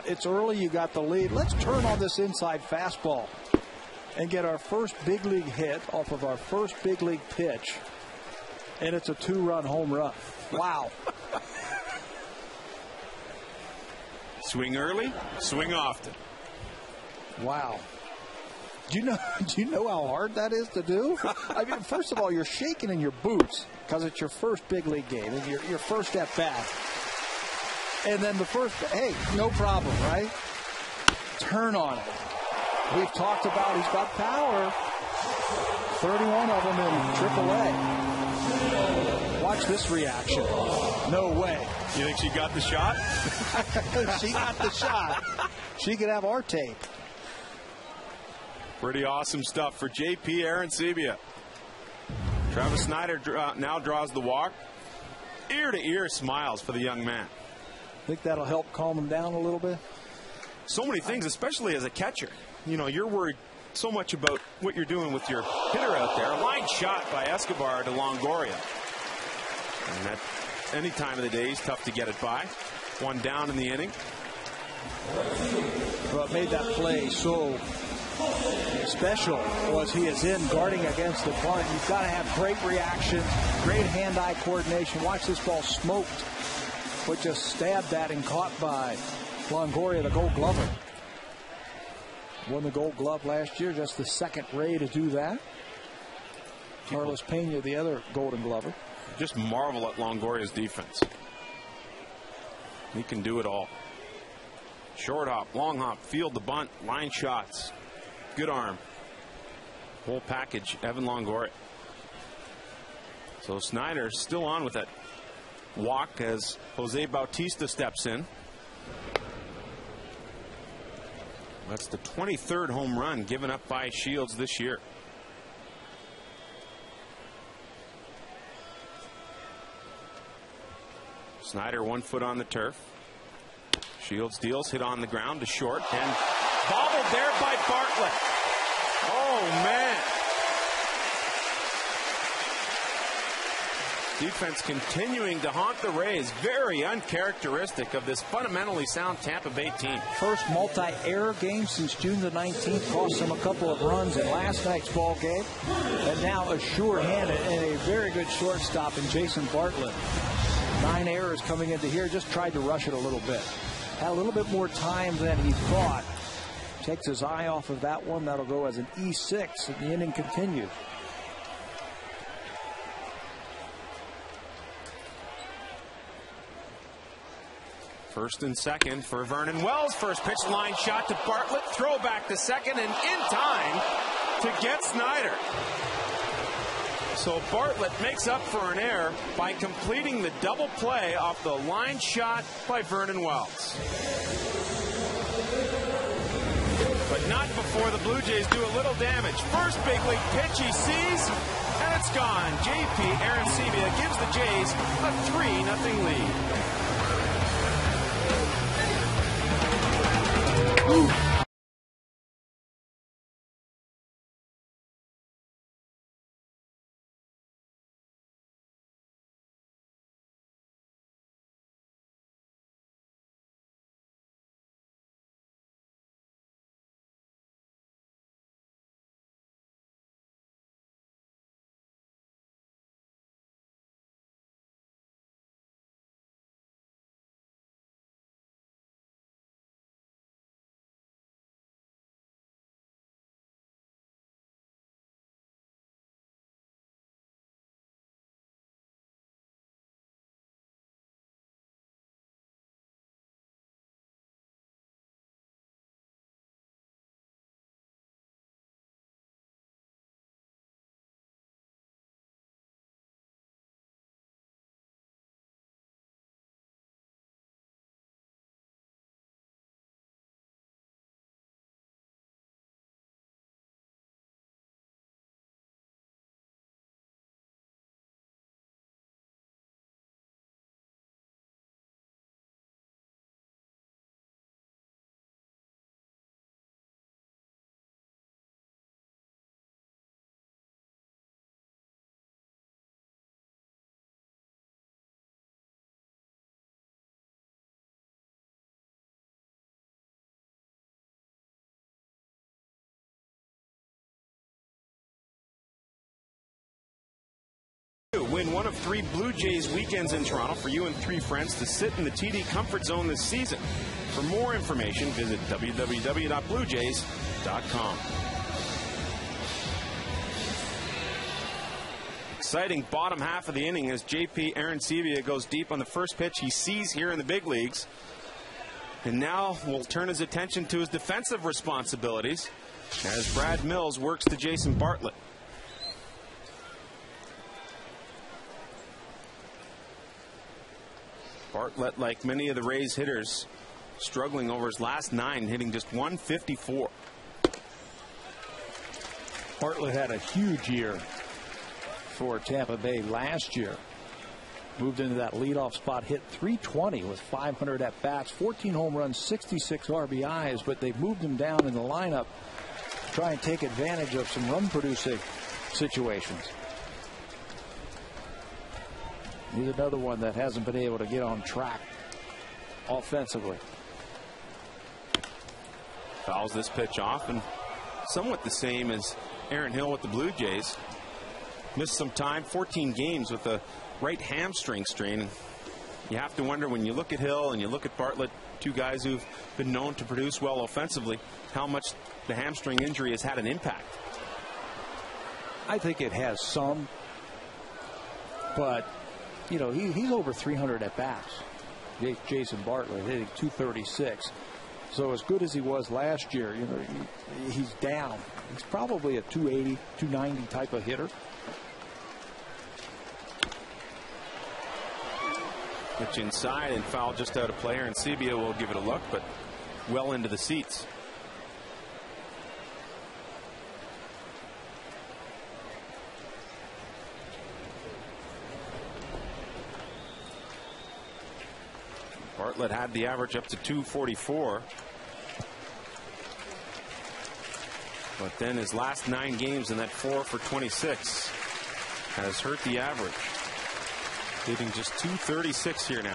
It's early, you got the lead. Let's turn on this inside fastball and get our first big league hit off of our first big league pitch. And it's a 2-run home run. Wow. Swing early, swing often. Wow. Do you know how hard that is to do? I mean, first of all, you're shaking in your boots because it's your first big league game and your first at bat. And then the first, hey, no problem, right? Turn on it. We've talked about he's got power. 31 of them in AAA. Watch this reaction. No way. You think she got the shot? She got the shot. She could have our tape. Pretty awesome stuff for J.P. Arencibia. Travis Snyder now draws the walk. Ear-to-ear smiles for the young man. Think that'll help calm him down a little bit? So many things, especially as a catcher. You know, you're worried so much about what you're doing with your hitter out there. A line shot by Escobar to Longoria. And at any time of the day, he's tough to get it by. One down in the inning. Well, it made that play so special was he is in guarding against the bunt. You've got to have great reaction, great hand-eye coordination. Watch this ball smoked, but just stabbed that and caught by Longoria, the Gold Glover. Won the Gold Glove last year, just the second Ray to do that. Carlos Pena, the other Golden Glover. Just marvel at Longoria's defense. He can do it all. Short hop, long hop, field the bunt, line shots. Good arm. Whole package, Evan Longoria. So Snyder still on with that walk as Jose Bautista steps in. That's the 23rd home run given up by Shields this year. Snyder 1 foot on the turf. Shields deals, hit on the ground to short, and bobbled there by Bartlett. Oh, man. Defense continuing to haunt the Rays. Very uncharacteristic of this fundamentally sound Tampa Bay team. First multi-error game since June the 19th. Cost them a couple of runs in last night's ball game. And now a sure-handed and a very good shortstop in Jason Bartlett. 9 errors coming into here. Just tried to rush it a little bit. Had a little bit more time than he thought. Takes his eye off of that one. That'll go as an E6, and the inning continues. First and second for Vernon Wells. First pitch line shot to Bartlett. Throw back to second and in time to get Snyder. So Bartlett makes up for an error by completing the double play off the line shot by Vernon Wells. But not before the Blue Jays do a little damage. First big league pitch he sees, and it's gone. J.P. Arencibia gives the Jays a 3-0 lead. win one of 3 Blue Jays weekends in Toronto for you and 3 friends to sit in the TD Comfort Zone this season. For more information, visit www.bluejays.com. Exciting bottom half of the inning as JP Arencibia goes deep on the first pitch he sees here in the big leagues. And now will turn his attention to his defensive responsibilities as Brad Mills works to Jason Bartlett. Bartlett, like many of the Rays hitters, struggling over his last 9, hitting just .154. Bartlett had a huge year for Tampa Bay last year. Moved into that leadoff spot, hit .320 with 500 at bats, 14 home runs, 66 RBIs, but they've moved him down in the lineup to try and take advantage of some run producing situations. He's another one that hasn't been able to get on track offensively. Fouls this pitch off, and somewhat the same as Aaron Hill with the Blue Jays. Missed some time, 14 games with a right hamstring strain. You have to wonder, when you look at Hill and you look at Bartlett, 2 guys who've been known to produce well offensively, how much the hamstring injury has had an impact. I think it has some, but you know, he's over 300 at bats. Jason Bartlett hitting .236. So as good as he was last year, you know, he's down. He's probably a .280, .290 type of hitter. Pitch inside and foul just out of play. Arencibia will give it a look, but well into the seats. Bartlett had the average up to .244. But then his last 9 games in that 4 for 26 has hurt the average. Hitting just .236 here now.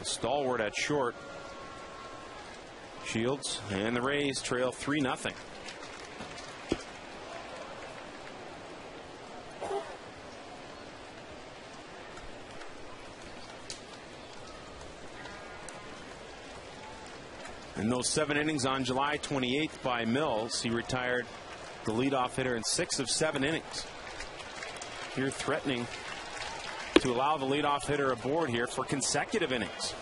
A stalwart at short. Shields and the Rays trail 3-0. In those 7 innings on July 28th by Mills, he retired the leadoff hitter in 6 of 7 innings. Here threatening to allow the leadoff hitter aboard here for consecutive innings.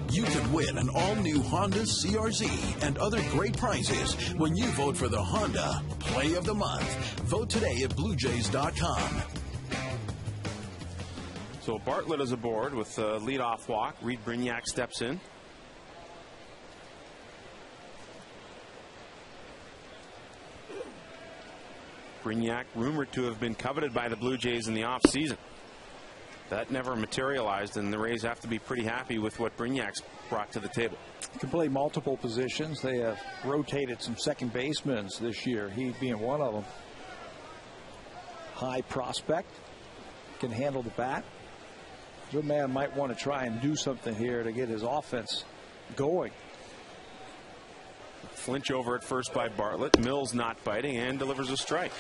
You can win an all-new Honda CRZ and other great prizes when you vote for the Honda Play of the Month. Vote today at BlueJays.com. So Bartlett is aboard with a leadoff walk. Reed Brignac steps in. Brignac rumored to have been coveted by the Blue Jays in the offseason. That never materialized, and the Rays have to be pretty happy with what Brignac's brought to the table. He can play multiple positions. They have rotated some second basemen this year, he being one of them. High prospect, can handle the bat. Joe Mann might want to try and do something here to get his offense going. Flinch over at first by Bartlett. Mills not biting and delivers a strike.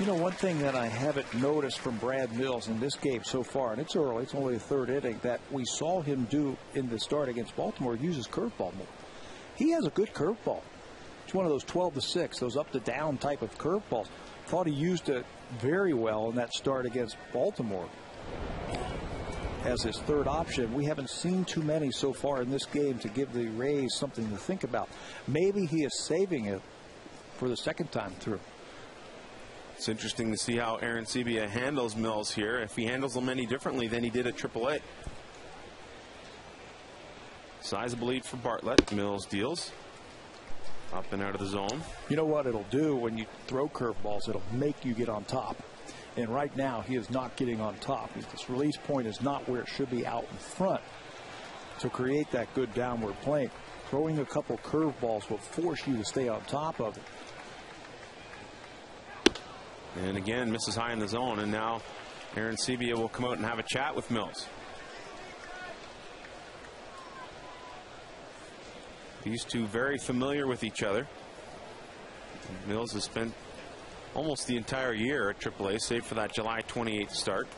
You know, one thing that I haven't noticed from Brad Mills in this game so far, and it's early, it's only the 3rd inning, that we saw him do in the start against Baltimore, uses curveball more. He has a good curveball. It's one of those 12-6, those up-to-down type of curveballs. Thought he used it very well in that start against Baltimore as his 3rd option. We haven't seen too many so far in this game to give the Rays something to think about. Maybe he is saving it for the 2nd time through. It's interesting to see how Arencibia handles Mills here. If he handles them any differently than he did at AAA. Sizable lead for Bartlett. Mills deals. Up and out of the zone. You know what it'll do when you throw curveballs? It'll make you get on top. And right now, he is not getting on top. This release point is not where it should be out in front to create that good downward plane. Throwing a couple curveballs will force you to stay on top of it. And again, misses high in the zone. And now Arencibia will come out and have a chat with Mills. These two very familiar with each other. Mills has spent almost the entire year at AAA, save for that July 28th start.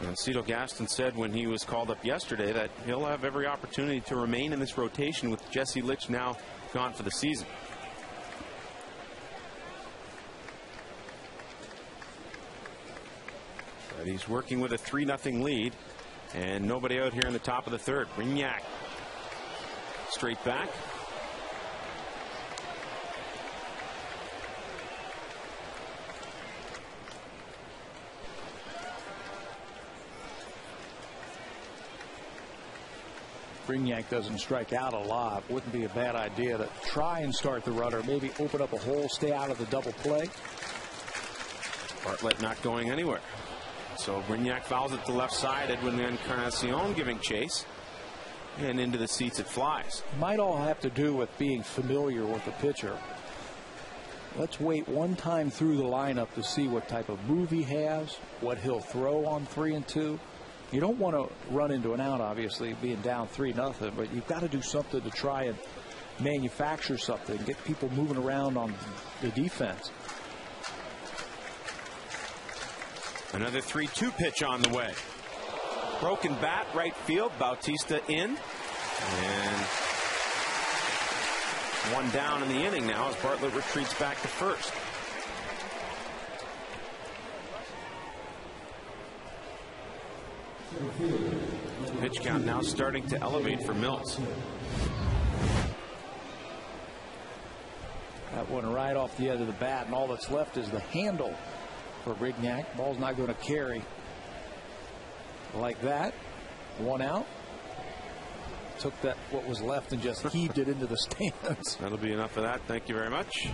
And Cito Gaston said when he was called up yesterday that he'll have every opportunity to remain in this rotation with Jesse Litch now gone for the season. But he's working with a 3-0 lead and nobody out here in the top of the third. Brignac straight back. Brignac doesn't strike out a lot. Wouldn't be a bad idea to try and start the runner. Maybe open up a hole, stay out of the double play. Bartlett not going anywhere. So Brignac fouls it to left side. Edwin Encarnacion giving chase. And into the seats it flies. Might all have to do with being familiar with the pitcher. Let's wait one time through the lineup to see what type of move he has, what he'll throw on 3 and 2. You don't want to run into an out, obviously, being down 3-0, but you've got to do something to try and manufacture something, get people moving around on the defense. Another 3-2 pitch on the way. Broken bat, right field. Bautista in. And one down in the inning now as Bartlett retreats back to first. Pitch count now starting to elevate for Mills. That one right off the end of the bat, and all that's left is the handle for Brignac. Ball's not going to carry like that. One out. Took that what was left and just heaved it into the stands. That'll be enough of that. Thank you very much.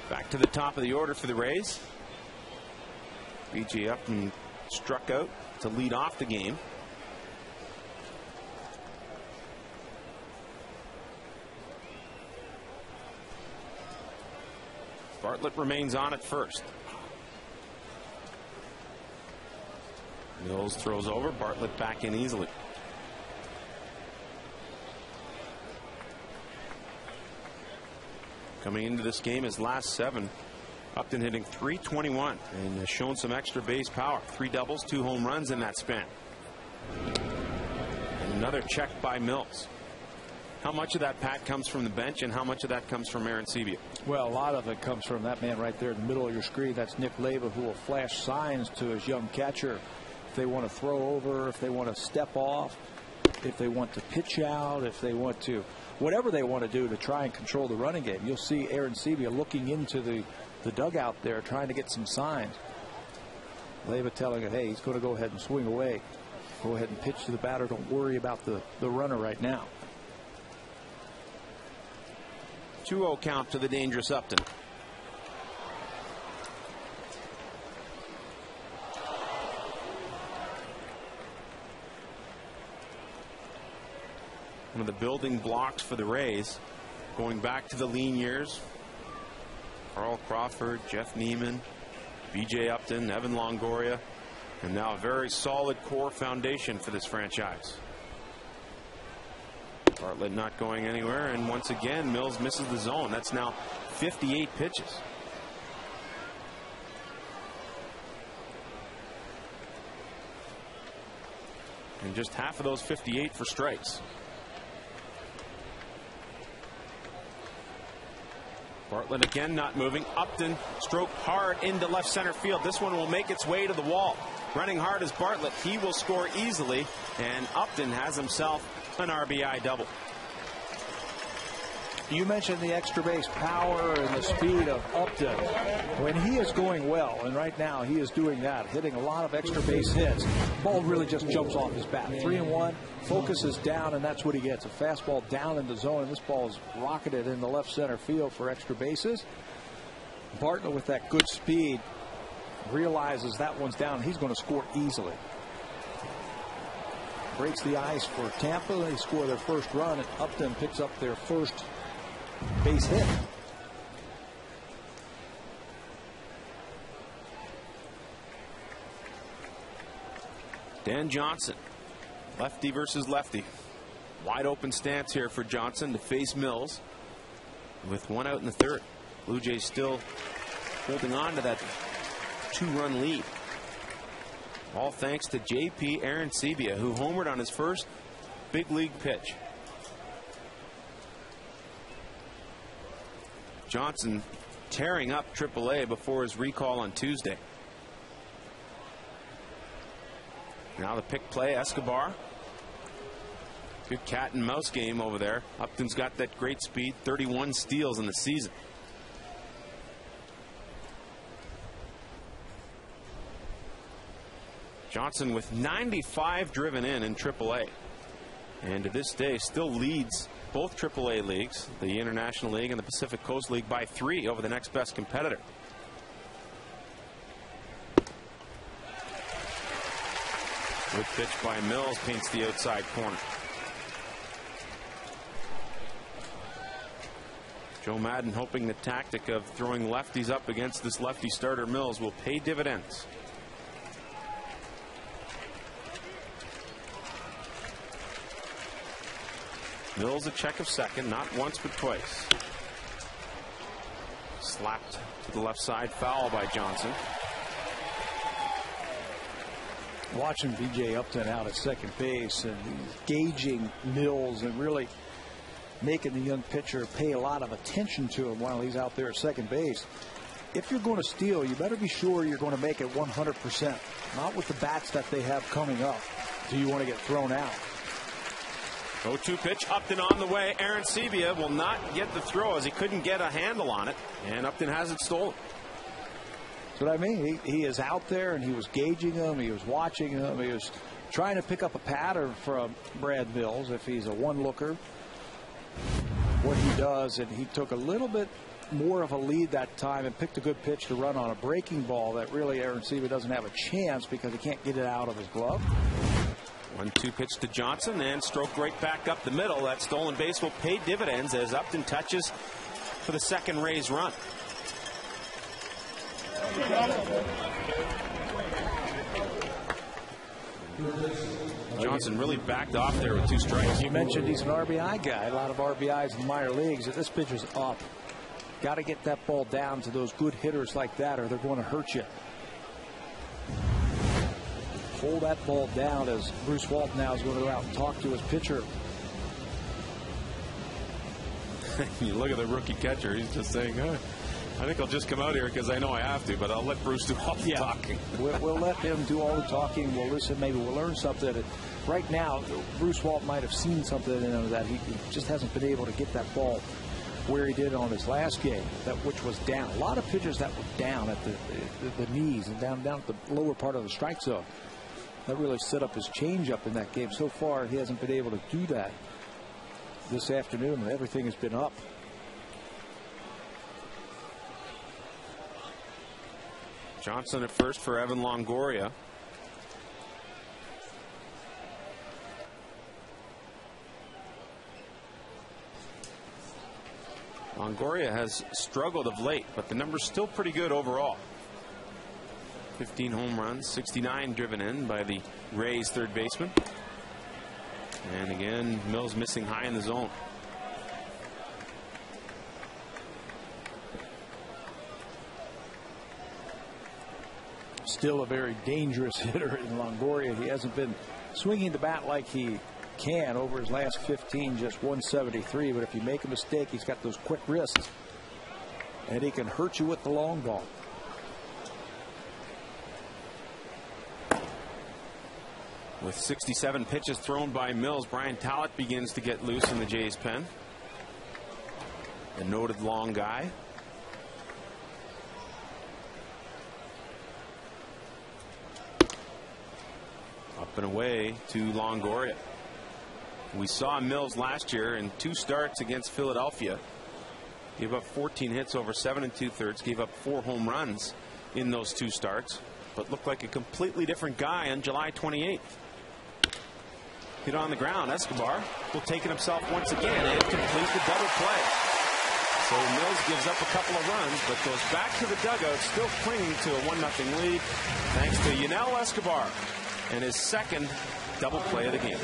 Back to the top of the order for the Rays. B.J. Upton struck out to lead off the game. Bartlett remains on at first. Mills throws over. Bartlett back in easily. Coming into this game, his last 7. Upton hitting .321 and has shown some extra base power. 3 doubles, 2 home runs in that span. And another check by Mills. How much of that, Pat, comes from the bench and how much of that comes from Arencibia? Well, a lot of it comes from that man right there in the middle of your screen. That's Nick Leyva, who will flash signs to his young catcher if they want to throw over, if they want to step off, if they want to pitch out, if they want to, whatever they want to do to try and control the running game. You'll see Arencibia looking into the dugout there, trying to get some signs. Leyva telling him, hey, he's going to go ahead and swing away. Go ahead and pitch to the batter. Don't worry about the runner right now. 2-0 count to the dangerous Upton. One of the building blocks for the Rays, going back to the lean years. Carl Crawford, Jeff Neiman, B.J. Upton, Evan Longoria, and now a very solid core foundation for this franchise. Bartlett not going anywhere, and once again Mills misses the zone. That's now 58 pitches. And just half of those 58 for strikes. Bartlett again not moving. Upton stroked hard into left center field. This one will make its way to the wall. Running hard is Bartlett. He will score easily, and Upton has himself an RBI double. You mentioned the extra base power and the speed of Upton. When he is going well, and right now he is doing that, hitting a lot of extra base hits, ball really just jumps off his bat. 3-1, focuses down, and that's what he gets. A fastball down in the zone, and this ball is rocketed in the left center field for extra bases. Bartlett with that good speed realizes that one's down. He's going to score easily. Breaks the ice for Tampa. They score their first run, and Upton picks up their first base hit. Dan Johnson, lefty versus lefty. Wide open stance here for Johnson to face Mills with 1 out in the 3rd. Blue Jays still holding on to that 2-run lead. All thanks to J.P. Arencibia, who homered on his first big league pitch. Johnson tearing up AAA before his recall on Tuesday. Now the pick play, Escobar. Good cat and mouse game over there. Upton's got that great speed, 31 steals in the season. Johnson with 95 driven in AAA. And to this day still leads both AAA leagues, the International League and the Pacific Coast League, by 3 over the next best competitor. Good pitch by Mills, paints the outside corner. Joe Madden hoping the tactic of throwing lefties up against this lefty starter Mills will pay dividends. Mills a check of second, not once but twice. Slapped to the left side, foul by Johnson. Watching B.J. Upton out at second base and gauging Mills and really making the young pitcher pay a lot of attention to him while he's out there at second base. If you're going to steal, you better be sure you're going to make it 100%. Not with the bats that they have coming up. Do you want to get thrown out? 0-2 pitch, Upton on the way. Arencibia will not get the throw as he couldn't get a handle on it, and Upton has it stolen. That's what I mean. He is out there and he was gauging him. He was watching him. He was trying to pick up a pattern from Brad Mills if he's a one-looker. What he does, and he took a little bit more of a lead that time and picked a good pitch to run on a breaking ball that really Arencibia doesn't have a chance because he can't get it out of his glove. 1-2 pitch to Johnson and stroke right back up the middle. That stolen base will pay dividends as Upton touches for the second Rays run. Johnson really backed off there with 2 strikes. You mentioned he's an RBI guy. A lot of RBIs in the minor leagues. If this pitch is up, got to get that ball down to those good hitters like that or they're going to hurt you. Hold that ball down as Bruce Walton now is going to go out and talk to his pitcher. You look at the rookie catcher, he's just saying, I think I'll just come out here because I know I have to, but I'll let Bruce do all the talking. We'll let him do all the talking. We'll listen. Maybe we'll learn something. Right now, Bruce Walton might have seen something in him that he just hasn't been able to get that ball where he did on his last game, which was down. A lot of pitchers that were down at the knees and down at the lower part of the strike zone. That really set up his changeup in that game. So far, he hasn't been able to do that this afternoon. Everything has been up. Johnson at first for Evan Longoria. Longoria has struggled of late, but the number's still pretty good overall. 15 home runs, 69 driven in by the Rays third baseman. And again, Mills missing high in the zone. Still a very dangerous hitter in Longoria. He hasn't been swinging the bat like he can over his last 15, just 173. But if you make a mistake, he's got those quick wrists, and he can hurt you with the long ball. With 67 pitches thrown by Mills, Brian Talbot begins to get loose in the Jays' pen. A noted long guy. Up and away to Longoria. We saw Mills last year in 2 starts against Philadelphia. Gave up 14 hits over 7 2/3. Gave up 4 home runs in those 2 starts. But looked like a completely different guy on July 28th. Hit on the ground. Escobar will take it himself once again and complete the double play. So Mills gives up a couple of runs, but goes back to the dugout, still clinging to a 1-0 lead, thanks to Yunel Escobar. and his second double play of the game.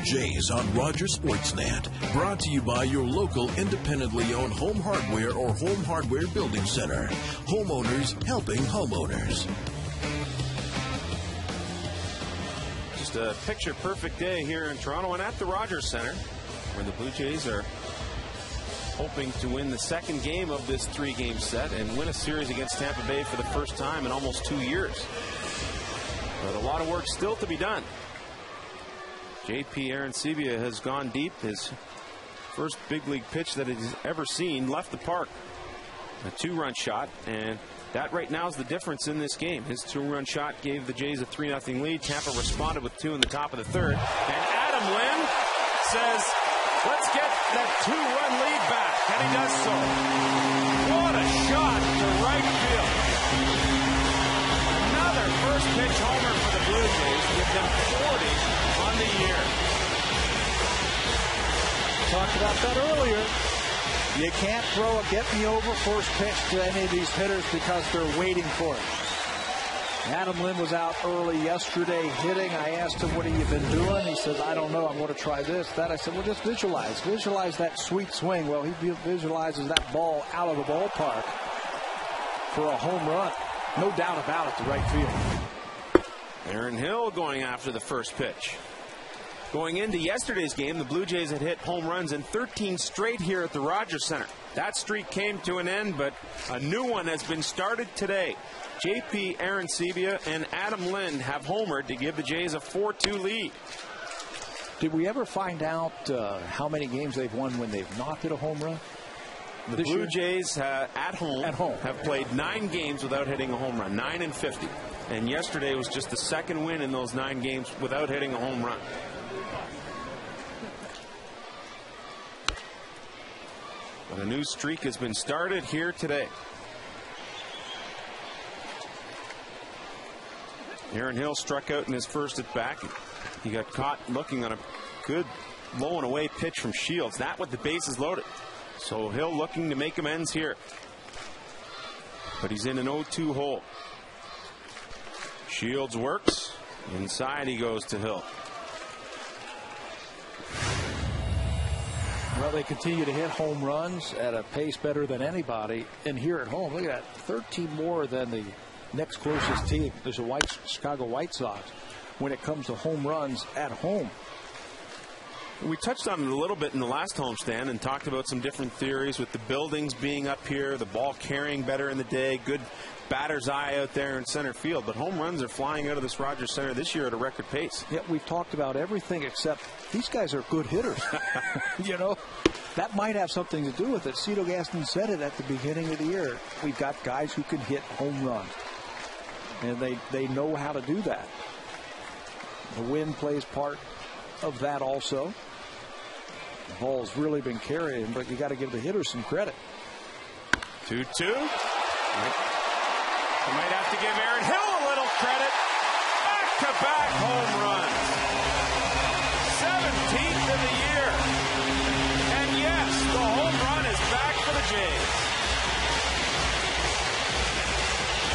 Jays on Rogers Sportsnet. Brought to you by your local independently owned home hardware or home hardware building center. Homeowners helping homeowners. Just a picture-perfect day here in Toronto and at the Rogers Center, where the Blue Jays are hoping to win the second game of this three-game set and win a series against Tampa Bay for the first time in almost 2 years. But a lot of work still to be done. JP Arencibia has gone deep. His first big league pitch that he's ever seen left the park. A two-run shot, and that right now is the difference in this game. His two-run shot gave the Jays a 3-0 lead. Tampa responded with two in the top of the third. And Adam Lind says, let's get that two-run lead back. And he does so. What a shot to right field. Another first pitch homer for the Blue Jays. Give them 40 on the year. Talked about that earlier. You can't throw a get-me-over first pitch to any of these hitters because they're waiting for it. Adam Lind was out early yesterday hitting. I asked him, what have you been doing? He says, I don't know. I'm going to try this, that. I said, well, just visualize. Visualize that sweet swing. Well, he visualizes that ball out of the ballpark for a home run. No doubt about it to right field. Aaron Hill going after the first pitch. Going into yesterday's game, the Blue Jays had hit home runs in 13 straight here at the Rogers Center. That streak came to an end, but a new one has been started today. JP Arencibia and Adam Lind have homered to give the Jays a 4-2 lead. Did we ever find out how many games they've won when they've not hit a home run? The Blue Jays at home have played 9 games without hitting a home run, 9-50. And yesterday was just the second win in those 9 games without hitting a home run. But a new streak has been started here today. Aaron Hill struck out in his first at bat. He got caught looking on a good low and away pitch from Shields. That with the bases loaded. So Hill looking to make amends here. But he's in an 0-2 hole. Shields works. Inside he goes to Hill. Well, they continue to hit home runs at a pace better than anybody. And here at home, look at that, 13 more than the next closest team. There's a Chicago White Sox when it comes to home runs at home. We touched on it a little bit in the last homestand and talked about some different theories with the buildings being up here, the ball carrying better in the day, good batter's eye out there in center field. But home runs are flying out of this Rogers Center this year at a record pace. Yeah, we've talked about everything except these guys are good hitters. You know, that might have something to do with it. Cito Gaston said it at the beginning of the year. We've got guys who can hit home runs. And they know how to do that. The wind plays part of that also. The ball's really been carrying, but you got to give the hitters some credit. 2-2. You might have to give Aaron Hill a little credit. Back-to-back home runs. 17th of the year. And yes, the home run is back for the Jays.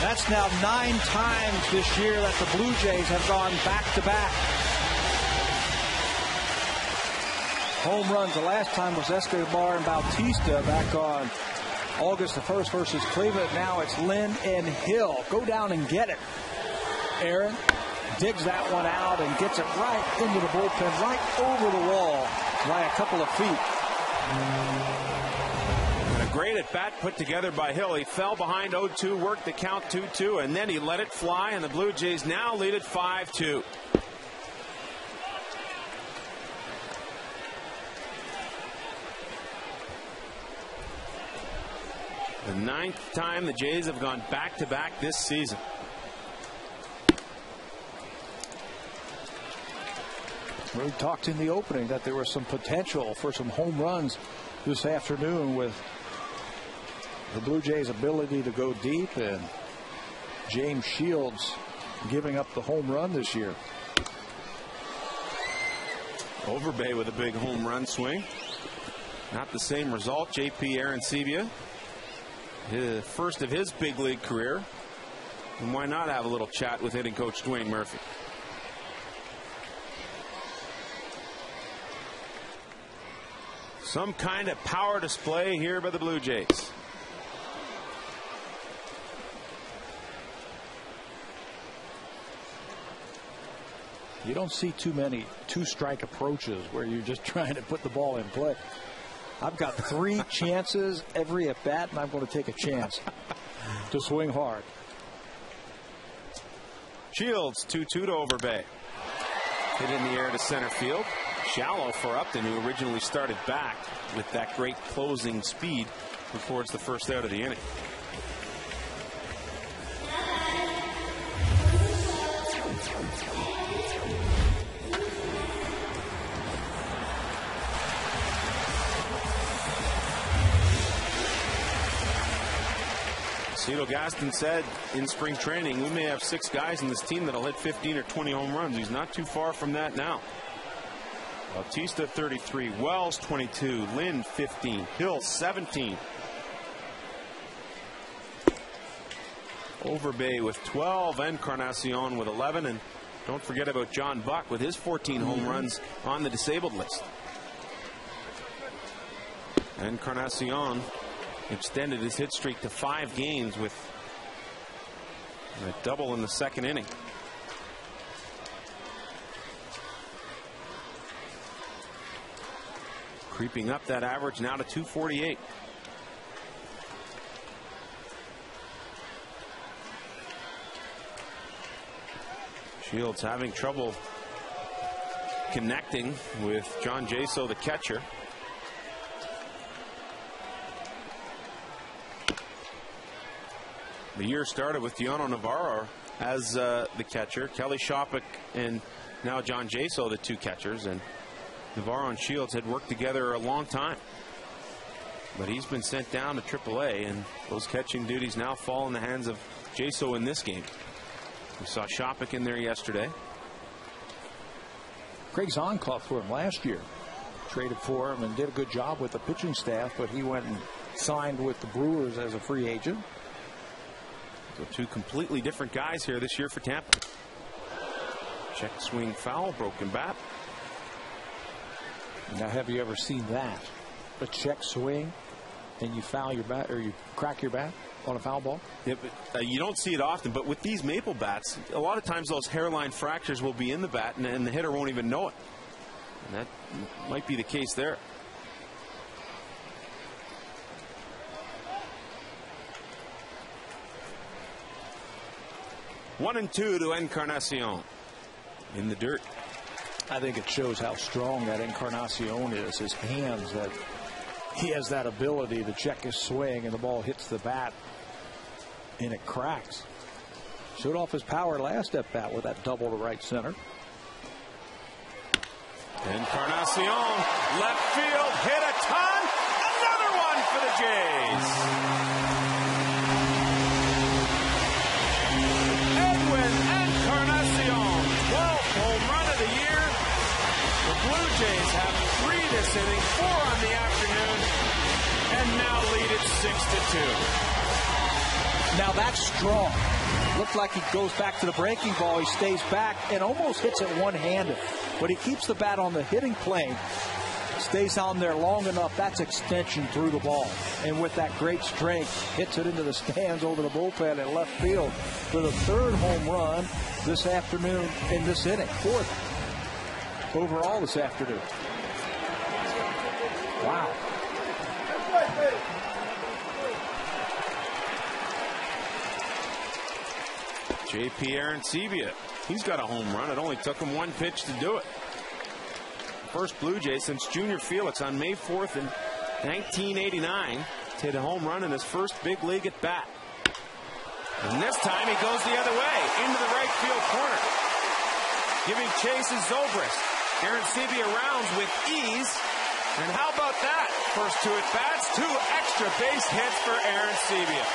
That's now 9 times this year that the Blue Jays have gone back-to-back. Home runs. The last time was Escobar and Bautista back on August the 1st versus Cleveland. Now it's Lynn and Hill. Go down and get it. Aaron digs that one out and gets it right into the bullpen, right over the wall by a couple of feet. And a great at bat put together by Hill. He fell behind 0-2, worked the count 2-2, and then he let it fly, and the Blue Jays now lead it 5-2. The 9th time the Jays have gone back-to-back this season. We talked in the opening that there was some potential for some home runs this afternoon with the Blue Jays' ability to go deep and James Shields giving up the home run this year. Overbay with a big home run swing. Not the same result. JP Arencibia, the first of his big league career. And why not have a little chat with hitting coach Dwayne Murphy? Some kind of power display here by the Blue Jays. You don't see too many two-strike approaches where you're just trying to put the ball in play. I've got 3 chances every at bat, and I'm going to take a chance to swing hard. Shields 2-2 to Overbay. Hit in the air to center field. Shallow for Upton, who originally started back with that great closing speed, records the first out of the inning. Cito Gaston said in spring training, we may have 6 guys in this team that'll hit 15 or 20 home runs. He's not too far from that now. Bautista 33, Wells 22, Lynn 15, Hill 17. Overbay with 12, Encarnacion with 11, and don't forget about John Buck with his 14 home runs on the disabled list. Encarnacion extended his hit streak to 5 games with a double in the second inning. Creeping up that average now to 248. Shields having trouble connecting with John Jaso, the catcher. The year started with Diano Navarro as the catcher. Kelly Shopik and now John Jaso, the 2 catchers. And Navarro and Shields had worked together a long time. But he's been sent down to AAA, and those catching duties now fall in the hands of Jaso in this game. We saw Shopik in there yesterday. Craig Zonkloff for him last year. Traded for him and did a good job with the pitching staff, but he went and signed with the Brewers as a free agent. So 2 completely different guys here this year for Tampa. Check swing foul, broken bat. Now, have you ever seen that? A check swing and you foul your bat, or you crack your bat on a foul ball? Yeah, but, you don't see it often, but with these maple bats, a lot of times those hairline fractures will be in the bat, and the hitter won't even know it. And that might be the case there. One and 2 to Encarnacion in the dirt. I think it shows how strong that Encarnacion is. His hands, that he has that ability to check his swing, and the ball hits the bat and it cracks. Showed off his power last at bat with that double to right center. Encarnacion, left field, hit a ton. Another one for the Jays. Edwin Encarnacion, 12th home run of the year. The Blue Jays have 3 this inning, 4 on the afternoon, and now lead it 6-2. Now that's strong. Looked like he goes back to the breaking ball. He stays back and almost hits it one-handed. But he keeps the bat on the hitting plane. Stays on there long enough. That's extension through the ball. And with that great strength, hits it into the stands over the bullpen at left field for the 3rd home run this afternoon in this inning. 4th overall this afternoon. Wow. J.P. Arencibia, he's got a home run. It only took him 1 pitch to do it. First Blue Jay since Junior Felix on May 4th in 1989 to hit a home run in his first big league at bat. And this time he goes the other way into the right field corner. Giving chase is Zobrist. Arencibia rounds with ease. And how about that? First 2 at-bats, 2 extra base hits for Arencibia.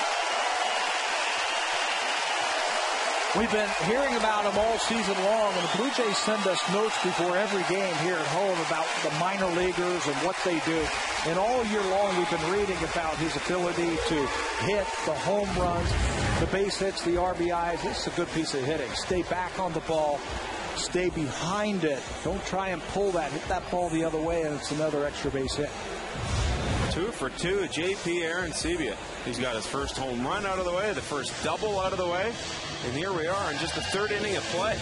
We've been hearing about him all season long, and the Blue Jays send us notes before every game here at home about the minor leaguers and what they do. And all year long, we've been reading about his ability to hit the home runs, the base hits, the RBIs. This is a good piece of hitting. Stay back on the ball. Stay behind it. Don't try and pull that. Hit that ball the other way, and it's another extra base hit. 2 for 2, J.P. Arencibia. He's got his first home run out of the way, the first double out of the way. And here we are in just the 3rd inning of play.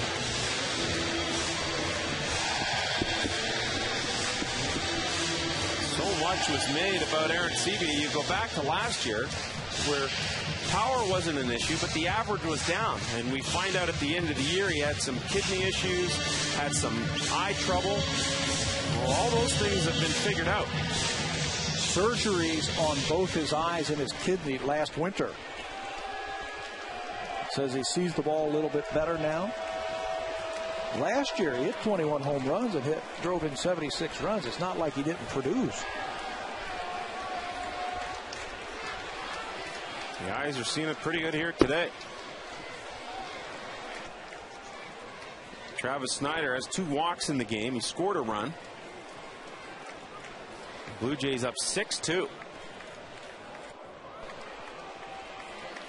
So much was made about Arencibia. You go back to last year where power wasn't an issue, but the average was down. And we find out at the end of the year he had some kidney issues, had some eye trouble. Well, all those things have been figured out. Surgeries on both his eyes and his kidney last winter. Says he sees the ball a little bit better now. Last year he hit 21 home runs and drove in 76 runs. It's not like he didn't produce. The eyes are seeing it pretty good here today. Travis Snyder has 2 walks in the game. He scored a run. Blue Jays up 6-2.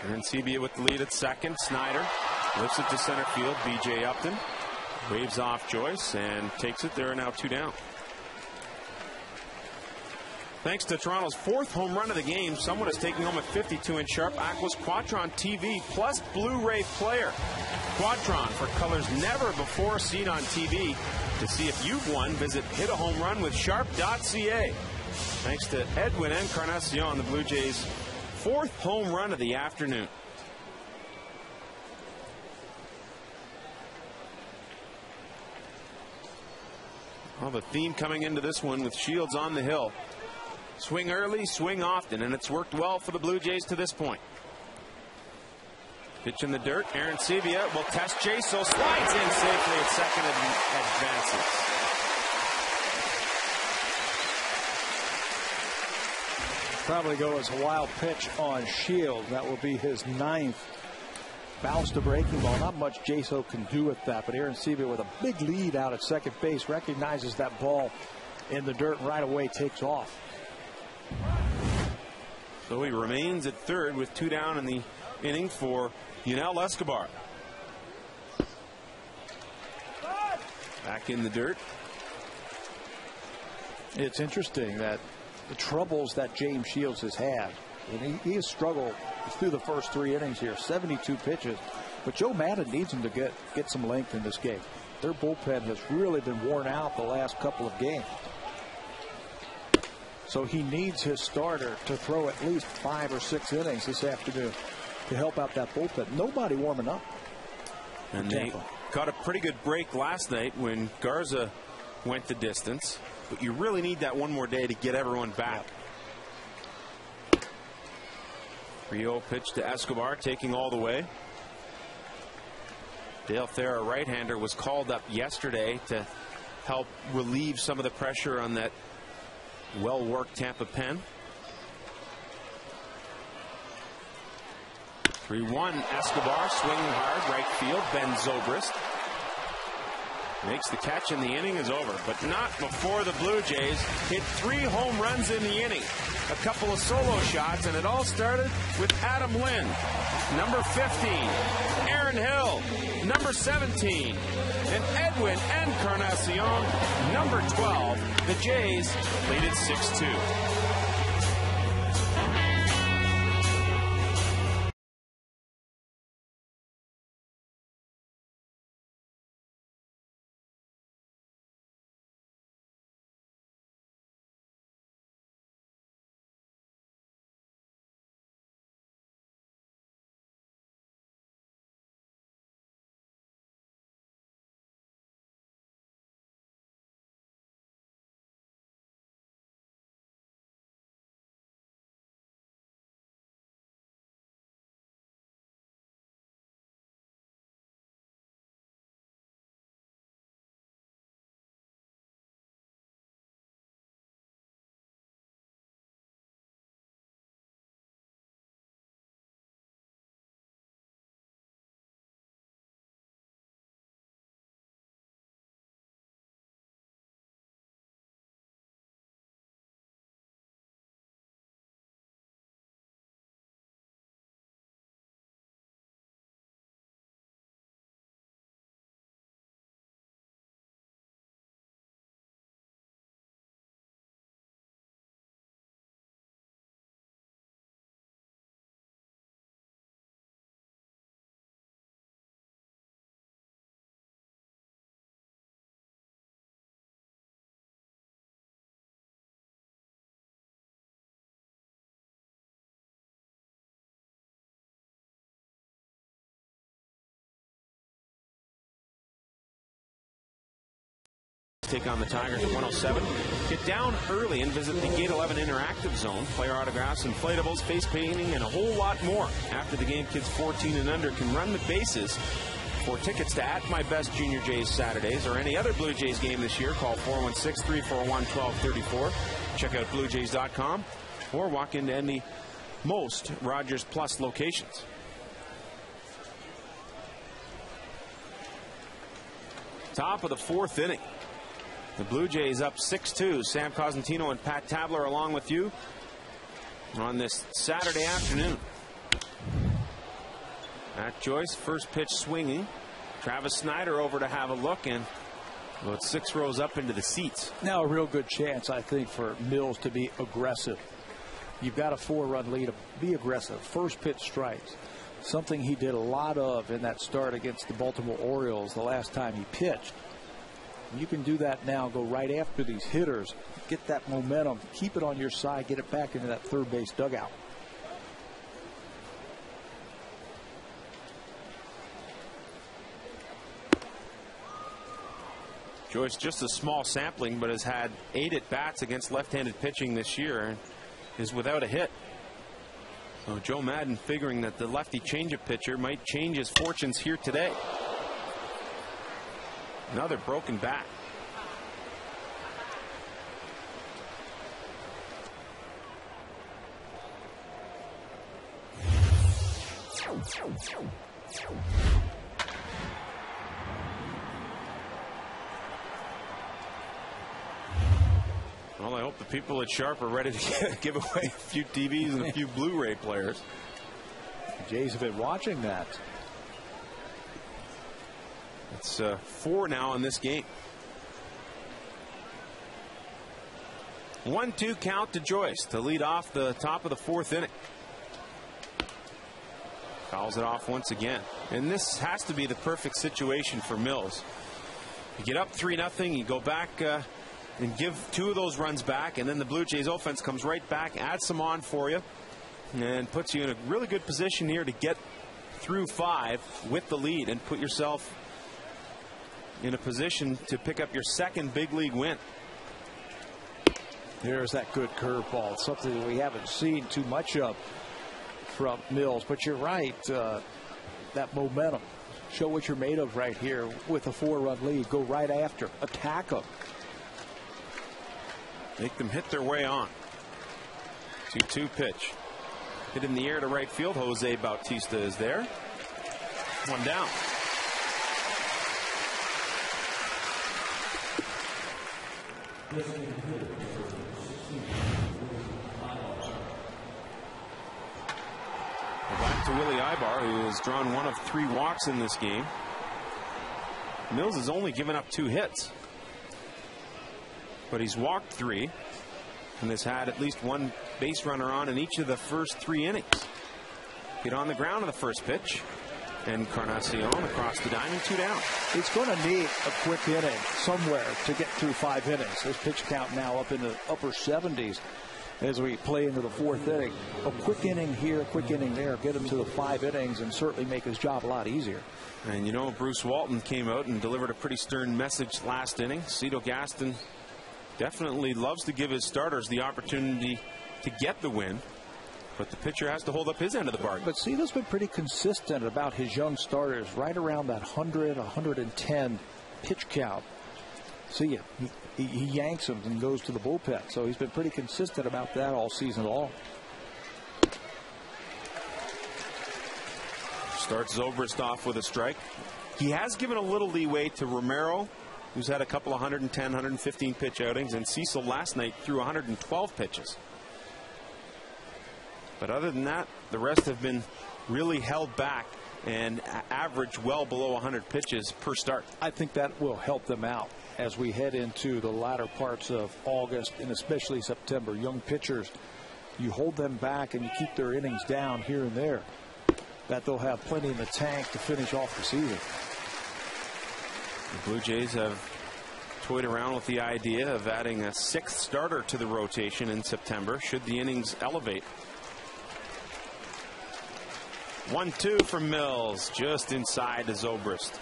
Arencibia with the lead at second. Snyder lifts it to center field. B.J. Upton waves off Joyce and takes it. There are now 2 down. Thanks to Toronto's 4th home run of the game, someone is taking home a 52-inch Sharp Aquos Quadron TV plus Blu-ray player. Quadron for colors never before seen on TV. To see if you've won, visit hitahomerunwithsharp.ca. Thanks to Edwin Encarnacion, the Blue Jays' 4th home run of the afternoon. Well, the theme coming into this one with Shields on the hill. Swing early, swing often, and it's worked well for the Blue Jays to this point. Pitch in the dirt. Arencibia will test Jaso, slides in safely at second and advances. Probably go as a wild pitch on Shields. That will be his 9th. Bounce to breaking ball. Not much Jaso can do with that, but Arencibia with a big lead out at second base recognizes that ball in the dirt and right away takes off. So he remains at third with 2 down in the inning for Yunel Escobar. Back in the dirt. It's interesting that the troubles that James Shields has had, and he has struggled through the first 3 innings here, 72 pitches, but Joe Maddon needs him to get some length in this game. Their bullpen has really been worn out the last couple of games. So he needs his starter to throw at least 5 or 6 innings this afternoon to help out that bullpen. Nobody warming up. And they got a pretty good break last night when Garza went the distance. But you really need that one more day to get everyone back. 3-0 pitch to Escobar, taking all the way. Dale Thayer, a right-hander, was called up yesterday to help relieve some of the pressure on that well-worked Tampa pen. 3-1, Escobar swinging hard, right field. Ben Zobrist makes the catch and the inning is over, but not before the Blue Jays hit 3 home runs in the inning. A couple of solo shots, and it all started with Adam Lynn. Number 15, Aaron Hill. Number 17, and Edwin Encarnacion. Number 12, the Jays lead it 6-2. Take on the Tigers at 107. Get down early and visit the Gate 11 Interactive Zone. Player autographs, inflatables, face painting, and a whole lot more. After the game, kids 14 and under can run the bases. For tickets to At My Best Junior Jays Saturdays or any other Blue Jays game this year, call 416-341-1234. Check out BlueJays.com or walk into any most Rogers Plus locations. Top of the 4th inning. The Blue Jays up 6-2. Sam Cosentino and Pat Tabler along with you on this Saturday afternoon. Matt Joyce, first pitch swinging. Travis Snyder over to have a look, and about 6 rows up into the seats. Now a real good chance, I think, for Mills to be aggressive. You've got a 4-run lead. Be aggressive. First pitch strikes. Something he did a lot of in that start against the Baltimore Orioles the last time he pitched. You can do that now. Go right after these hitters. Get that momentum. Keep it on your side. Get it back into that third base dugout. Joyce, just a small sampling, but has had 8 at-bats against left-handed pitching this year and is without a hit. So Joe Madden figuring that the lefty changeup pitcher might change his fortunes here today. Another broken bat. Well, I hope the people at Sharp are ready to give away a few TVs and a few Blu-ray players. The Jays have been watching that. It's 4 now in this game. 1-2 count to Joyce to lead off the top of the 4th inning. Fouls it off once again. And this has to be the perfect situation for Mills. You get up 3-0, you go back and give 2 of those runs back, and then the Blue Jays offense comes right back, adds some on for you, and puts you in a really good position here to get through 5 with the lead and put yourself in a position to pick up your 2nd big league win. There's that good curveball, something that we haven't seen too much of from Mills. But you're right, that momentum. Show what you're made of right here with a 4-run lead. Go right after. Attack them. Make them hit their way on. 2-2 pitch. Hit in the air to right field. Jose Bautista is there. One down. Back to Willie Ibar, who has drawn 1 of 3 walks in this game. Mills has only given up 2 hits, but he's walked 3 and has had at least 1 base runner on in each of the first 3 innings. Hit on the ground in the first pitch, and Encarnacion across the diamond, 2 down. He's going to need a quick inning somewhere to get through 5 innings. His pitch count now up in the upper 70s as we play into the 4th inning. A quick inning here, a quick inning there, get him to the 5 innings and certainly make his job a lot easier. And you know, Bruce Walton came out and delivered a pretty stern message last inning. Cito Gaston definitely loves to give his starters the opportunity to get the win, but the pitcher has to hold up his end of the bargain. But Cito's been pretty consistent about his young starters, right around that 100, 110 pitch count. See, he yanks them and goes to the bullpen. So he's been pretty consistent about that all season long. Starts Zobrist off with a strike. He has given a little leeway to Romero, who's had a couple of 110, 115 pitch outings, and Cecil last night threw 112 pitches. But other than that, the rest have been really held back and average well below 100 pitches per start. I think that will help them out as we head into the latter parts of August and especially September. Young pitchers, you hold them back and you keep their innings down here and there, that they'll have plenty in the tank to finish off the season. The Blue Jays have toyed around with the idea of adding a 6th starter to the rotation in September should the innings elevate. 1-2 from Mills, just inside to Zobrist.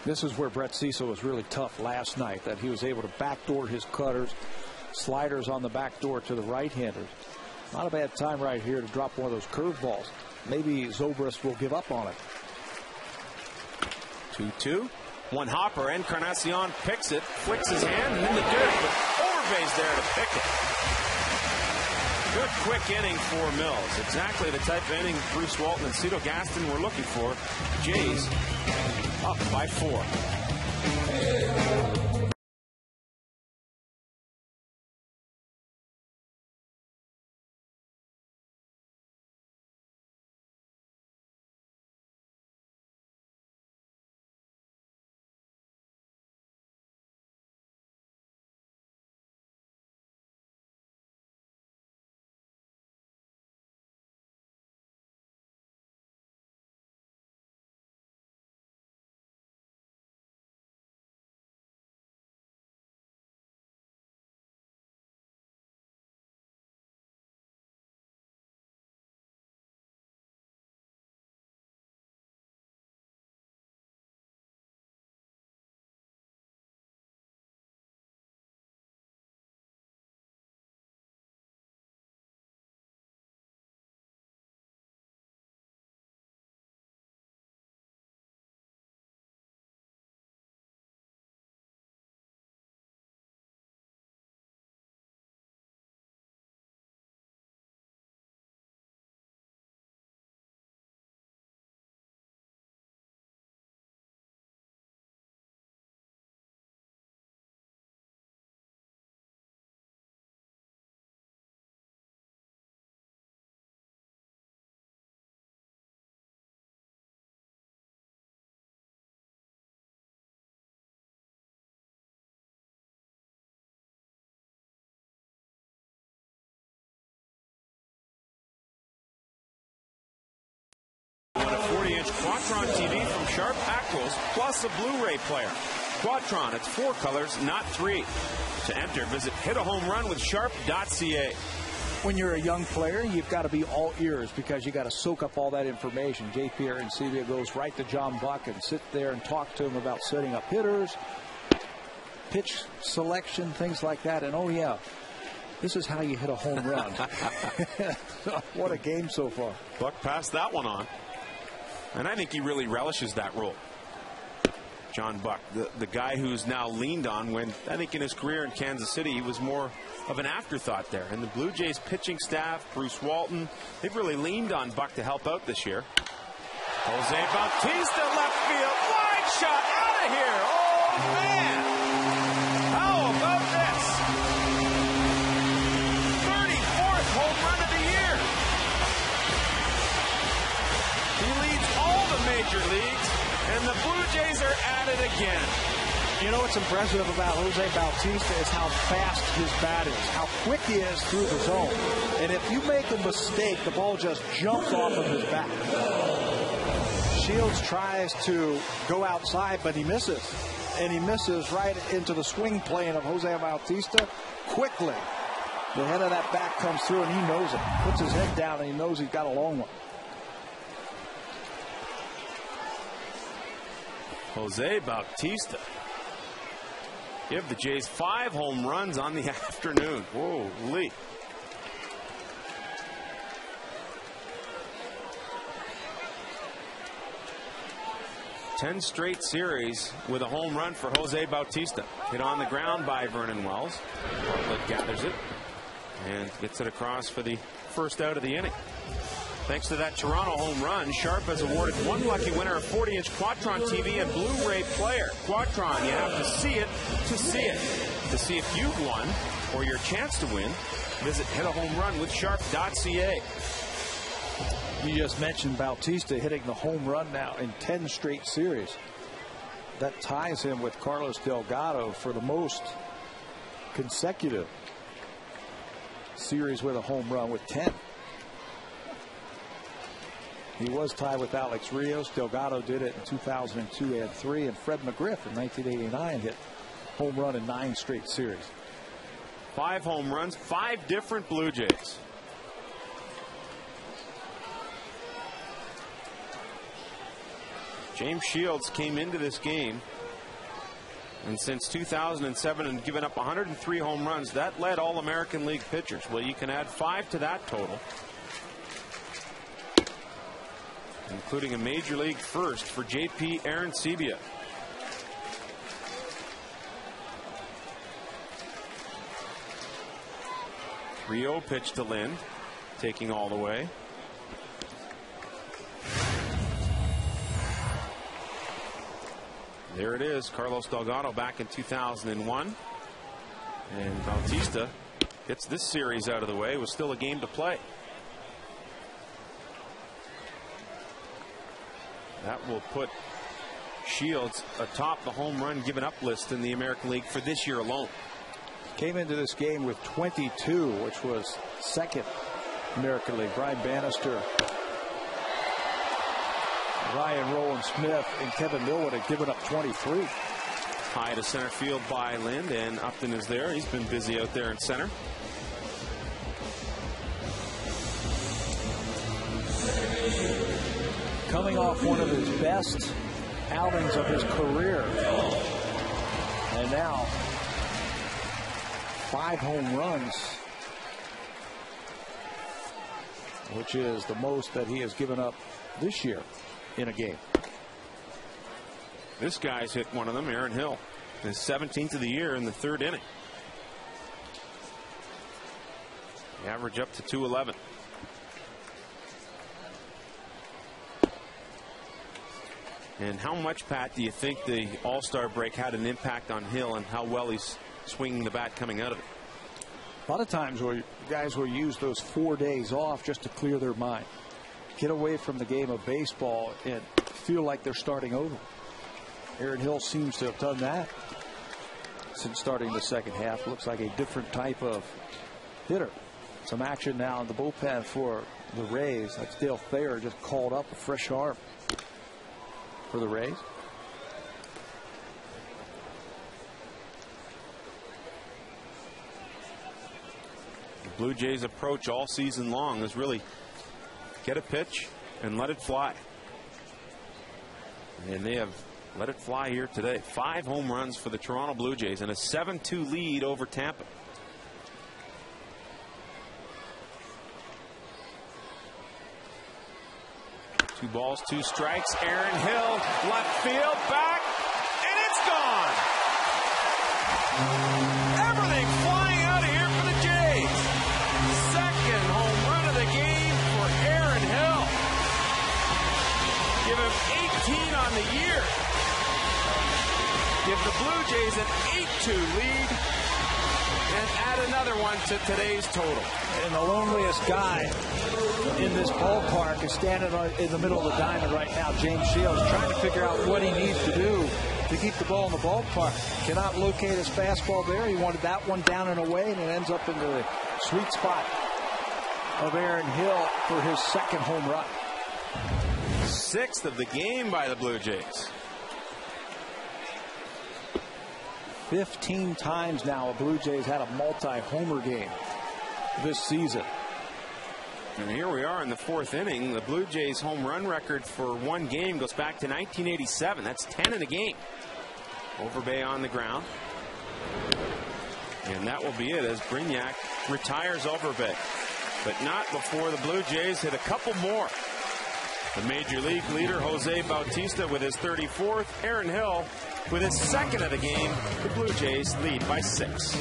This is where Brett Cecil was really tough last night, that he was able to backdoor his cutters, sliders on the back door to the right-handers. Not a bad time right here to drop one of those curveballs. Maybe Zobrist will give up on it. 2-2. One hopper. Encarnacion picks it, flicks his hand, and in the dirt. But Overbay's there to pick it. Good quick inning for Mills. Exactly the type of inning Bruce Walton and Cito Gaston were looking for. Jays up by 4. On a 40-inch Quadtron TV from Sharp Actuals, plus a Blu-ray player. Quadtron, it's 4 colors, not 3. To enter, visit hitahomerunwithsharp.ca. When you're a young player, you've got to be all ears because you got to soak up all that information. JP Arencibia goes right to John Buck and sit there and talk to him about setting up hitters, pitch selection, things like that. And oh yeah, this is how you hit a home run. What a game so far. Buck passed that one on. And I think he really relishes that role. John Buck, the guy who's now leaned on, when I think in his career in Kansas City he was more of an afterthought there. And the Blue Jays pitching staff, Bruce Walton, they've really leaned on Buck to help out this year. Jose Bautista, left field, line shot, out of here. Oh man, how about this? 34th home run of the year. He leads all the major leagues, and the Blue Jays are at it again. You know what's impressive about Jose Bautista is how fast his bat is, how quick he is through the zone. And if you make a mistake, the ball just jumps off of his bat. Shields tries to go outside, but he misses. And he misses right into the swing plane of Jose Bautista quickly. The head of that bat comes through, and he knows it. Puts his head down, and he knows he's got a long one. Jose Bautista give the Jays 5 home runs on the afternoon. Holy. Ten straight series with a home run for Jose Bautista. Hit on the ground by Vernon Wells. Bartlett gathers it and gets it across for the first out of the inning. Thanks to that Toronto home run, Sharp has awarded one lucky winner a 40-inch Quadtron TV and Blu-ray player. Quadtron, you have to see it to see it. To see if you've won or your chance to win, visit hitahomerunwithsharp.ca. You just mentioned Bautista hitting the home run now in 10 straight series. That ties him with Carlos Delgado for the most consecutive series with a home run with 10. He was tied with Alex Rios. Delgado did it in 2002 and 3, and Fred McGriff in 1989 hit home run in 9 straight series. 5 home runs, 5 different Blue Jays. James Shields came into this game, and since 2007 and given up 103 home runs. That led all American League pitchers. Well, you can add 5 to that total, including a major league first for JP Arencibia. Rio pitch to Lind, taking all the way. There it is, Carlos Delgado back in 2001. And Bautista gets this series out of the way. It was still a game to play. That will put Shields atop the home run given up list in the American League for this year alone. Came into this game with 22, which was second American League. Brian Bannister, Ryan Rowland-Smith, and Kevin Millwood had given up 23. High to center field by Lind, and Upton is there. He's been busy out there in center. Coming off one of his best outings of his career. And now 5 home runs, which is the most that he has given up this year in a game. This guy's hit one of them, Aaron Hill, his 17th of the year in the 3rd inning. The average up to 211. And how much, Pat, do you think the All-Star break had an impact on Hill and how well he's swinging the bat coming out of it? A lot of times where guys will use those 4 days off just to clear their mind, get away from the game of baseball and feel like they're starting over. Aaron Hill seems to have done that since starting the second half. Looks like a different type of hitter. Some action now in the bullpen for the Rays. That's Dale Thayer just called up a fresh arm for the Rays. The Blue Jays' approach all season long is really get a pitch and let it fly. And they have let it fly here today. 5 home runs for the Toronto Blue Jays and a 7-2 lead over Tampa. 2 balls, 2 strikes. Aaron Hill, left field, back, and it's gone. Everything flying out of here for the Jays. Second home run of the game for Aaron Hill. Give him 18 on the year. Give the Blue Jays an 8-2 lead and add another one to today's total. And the loneliest guy in this ballpark is standing in the middle of the diamond right now, James Shields, trying to figure out what he needs to do to keep the ball in the ballpark. Cannot locate his fastball there. He wanted that one down and away, and it ends up in the sweet spot of Aaron Hill for his second home run. 6th of the game by the Blue Jays. 15 times now a Blue Jays had a multi-homer game this season. And here we are in the 4th inning. The Blue Jays home run record for one game goes back to 1987. That's 10 in a game. Overbay on the ground. And that will be it as Brignac retires Overbay. But not before the Blue Jays hit a couple more. The Major League leader, Jose Bautista, with his 34th. Aaron Hill with his 2nd of the game. The Blue Jays lead by 6.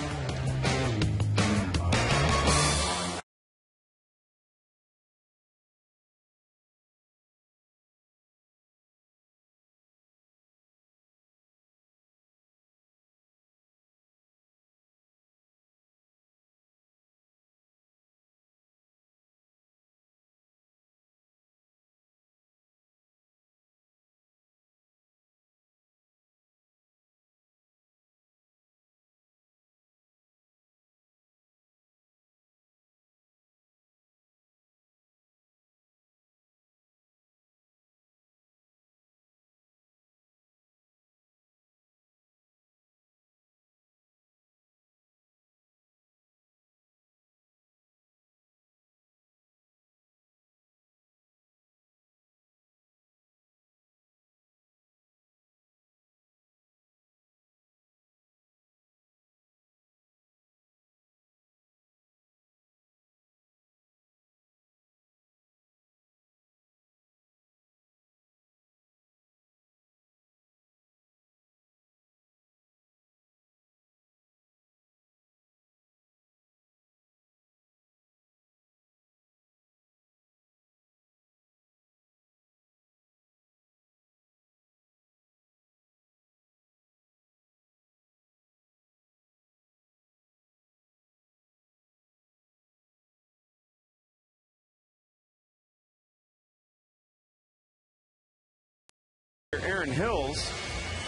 Aaron Hills,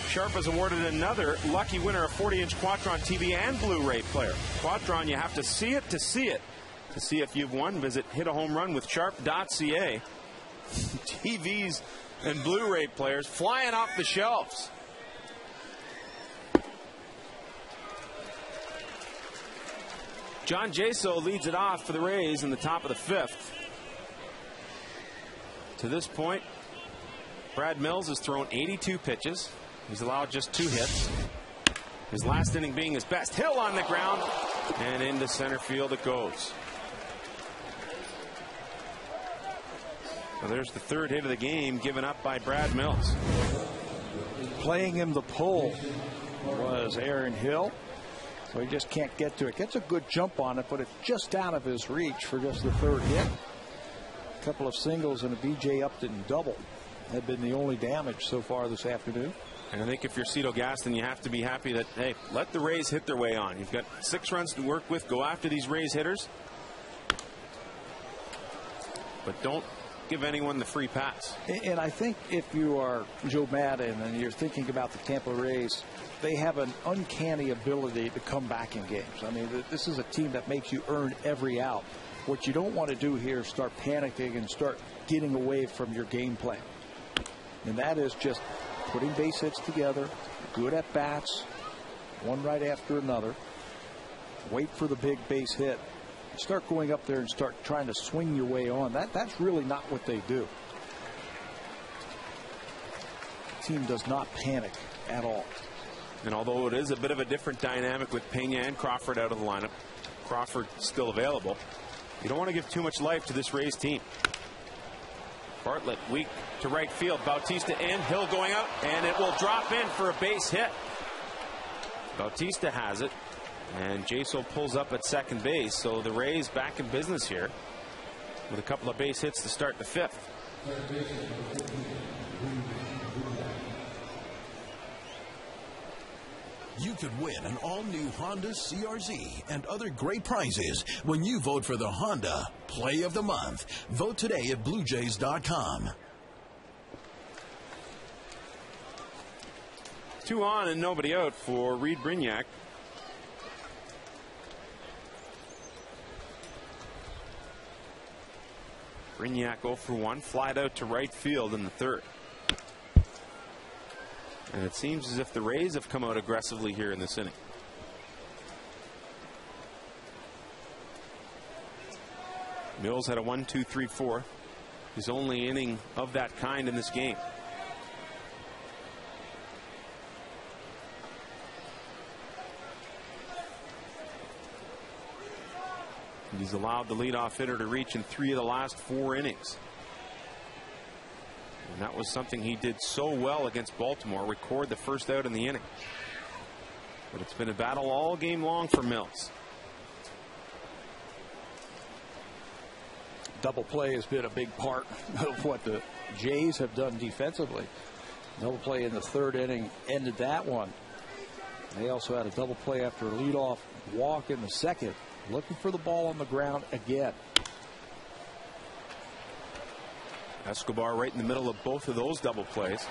Sharp has awarded another lucky winner, a 40-inch Quadron TV and Blu-ray player. Quadron, you have to see it. To see if you've won, visit hitahomerunwithsharp.ca. TVs and Blu-ray players flying off the shelves. John Jaso leads it off for the Rays in the top of the 5th. To this point, Brad Mills has thrown 82 pitches. He's allowed just 2 hits. His last inning being his best. Hill on the ground, and into center field it goes. So there's the 3rd hit of the game given up by Brad Mills. Playing him the pull was Aaron Hill. So he just can't get to it. Gets a good jump on it, but it's just out of his reach for just the 3rd hit. A couple of singles and a BJ Upton double have been the only damage so far this afternoon. And I think if you're Cito Gaston, you have to be happy that, hey, let the Rays hit their way on. You've got 6 runs to work with. Go after these Rays hitters. But don't give anyone the free pass. And I think if you are Joe Madden and you're thinking about the Tampa Rays, they have an uncanny ability to come back in games. I mean, this is a team that makes you earn every out. What you don't want to do here is start panicking and start getting away from your game plan. And that is just putting base hits together, good at bats, one right after another. Wait for the big base hit. Start going up there and start trying to swing your way on. That's really not what they do. The team does not panic at all. And although it is a bit of a different dynamic with Pena and Crawford out of the lineup, Crawford still available, you don't want to give too much life to this Rays team. Bartlett weak to right field. Bautista in, Hill going out, and it will drop in for a base hit. Bautista has it, and Jaso pulls up at second base, so the Rays back in business here with a couple of base hits to start the fifth. You could win an all-new Honda CRZ and other great prizes when you vote for the Honda Play of the Month. Vote today at BlueJays.com. 2 on and nobody out for Reed Brignac. Brignac 0 for 1, flied out to right field in the third. And it seems as if the Rays have come out aggressively here in this inning. Mills had a 1-2-3-4. His only inning of that kind in this game. He's allowed the leadoff hitter to reach in 3 of the last 4 innings. And that was something he did so well against Baltimore, record the first out in the inning. But it's been a battle all game long for Mills. Double play has been a big part of what the Jays have done defensively. Double play in the third inning ended that one. They also had a double play after a leadoff walk in the second. Looking for the ball on the ground again. Escobar right in the middle of both of those double plays.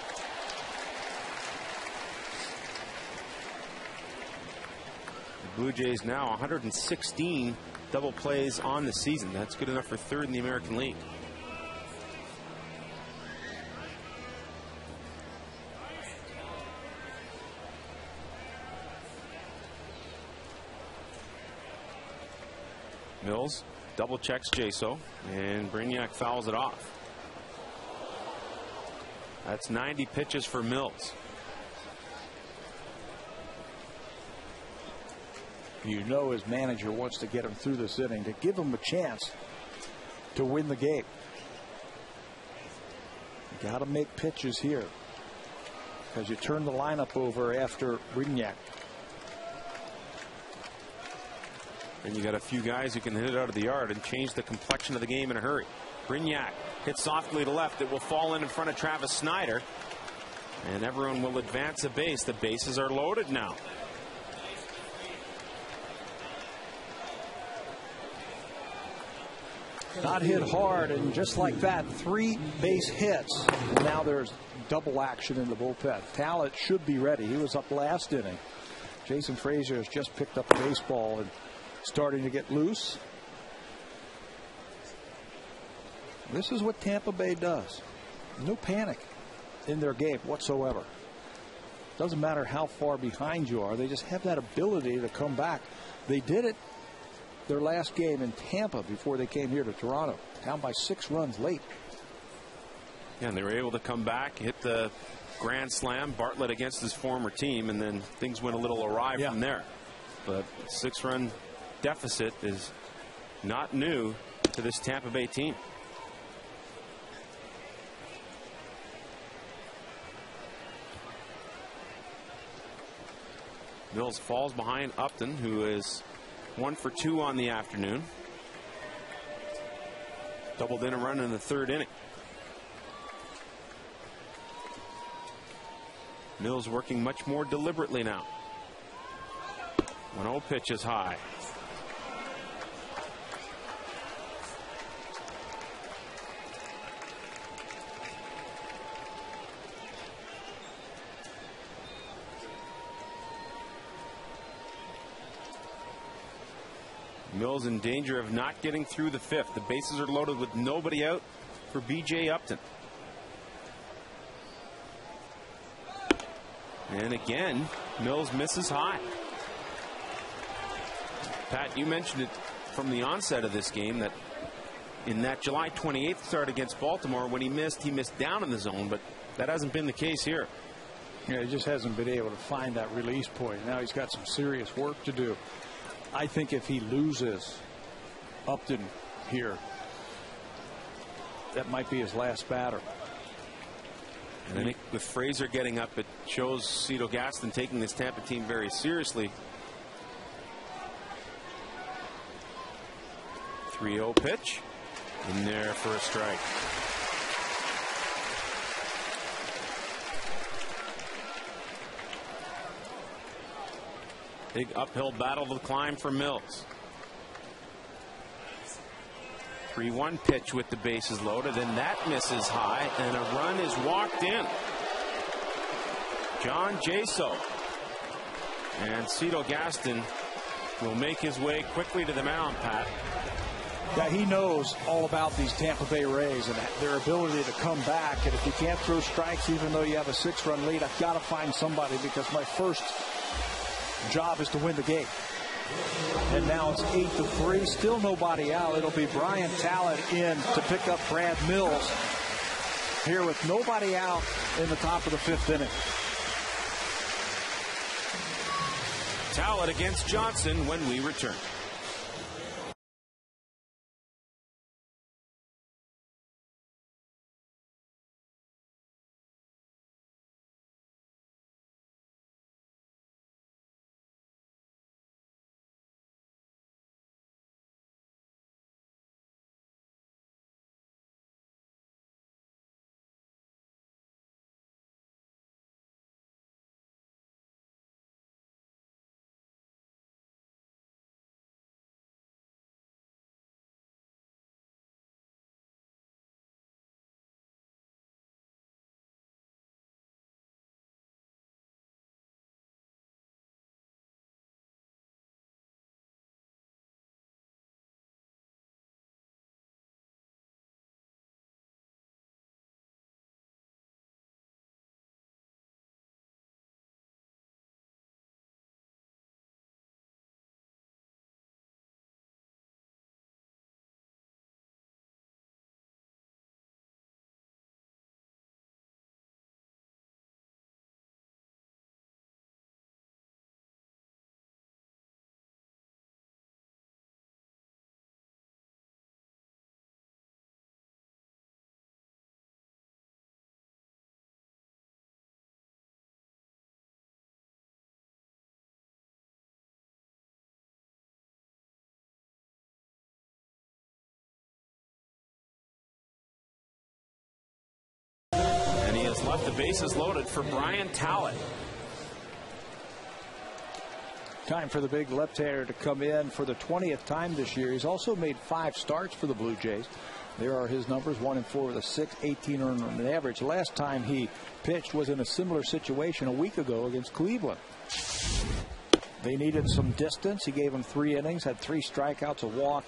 The Blue Jays now 116 double plays on the season. That's good enough for third in the American League. Mills double checks Jaso, and Brignac fouls it off. That's 90 pitches for Mills. You know his manager wants to get him through this inning to give him a chance to win the game. You got to make pitches here because you turn the lineup over after Brignac. And you got a few guys who can hit it out of the yard and change the complexion of the game in a hurry. Brignac hits softly to left. It will fall in front of Travis Snyder. And everyone will advance a base. The bases are loaded now. Not hit hard, and just like that, 3 base hits. Now there's double action in the bullpen. Talent should be ready. He was up last inning. Jason Frazier has just picked up a baseball and starting to get loose. This is what Tampa Bay does. No panic in their game whatsoever. Doesn't matter how far behind you are. They just have that ability to come back. They did it their last game in Tampa before they came here to Toronto. Down by 6 runs late. Yeah, and they were able to come back, hit the grand slam, Bartlett against his former team, and then things went a little awry from there. But 6-run deficit is not new to this Tampa Bay team. Mills falls behind Upton, who is 1 for 2 on the afternoon. Doubled in a run in the third inning. Mills working much more deliberately now. 1-0 pitch is high. Mills in danger of not getting through the fifth. The bases are loaded with nobody out for B.J. Upton. And again, Mills misses high. Pat, you mentioned it from the onset of this game that in that July 28th start against Baltimore, when he missed down in the zone, but that hasn't been the case here. Yeah, he just hasn't been able to find that release point. Now he's got some serious work to do. I think if he loses Upton here, that might be his last batter. And I think with Fraser getting up, it shows Cito Gaston taking this Tampa team very seriously. 3-0 pitch in there for a strike. Big uphill battle to climb for Mills. 3-1 pitch with the bases loaded, and that misses high, and a run is walked in. John Jaso. And Cito Gaston will make his way quickly to the mound, Pat. Yeah, he knows all about these Tampa Bay Rays and their ability to come back. And if you can't throw strikes, even though you have a 6-run lead, I've got to find somebody because my first job is to win the game. And now it's 8-3, still nobody out. It'll be Brian Talent in to pick up Brad Mills here with nobody out in the top of the 5th inning. Talent against Johnson when we return. Left the bases loaded for Brian Talent. Time for the big left-hander to come in for the 20th time this year. He's also made 5 starts for the Blue Jays. There are his numbers, 1-4 with a 6.18 earned run average. Last time he pitched was in a similar situation a week ago against Cleveland. They needed some distance. He gave them 3 innings, had 3 strikeouts, a walk,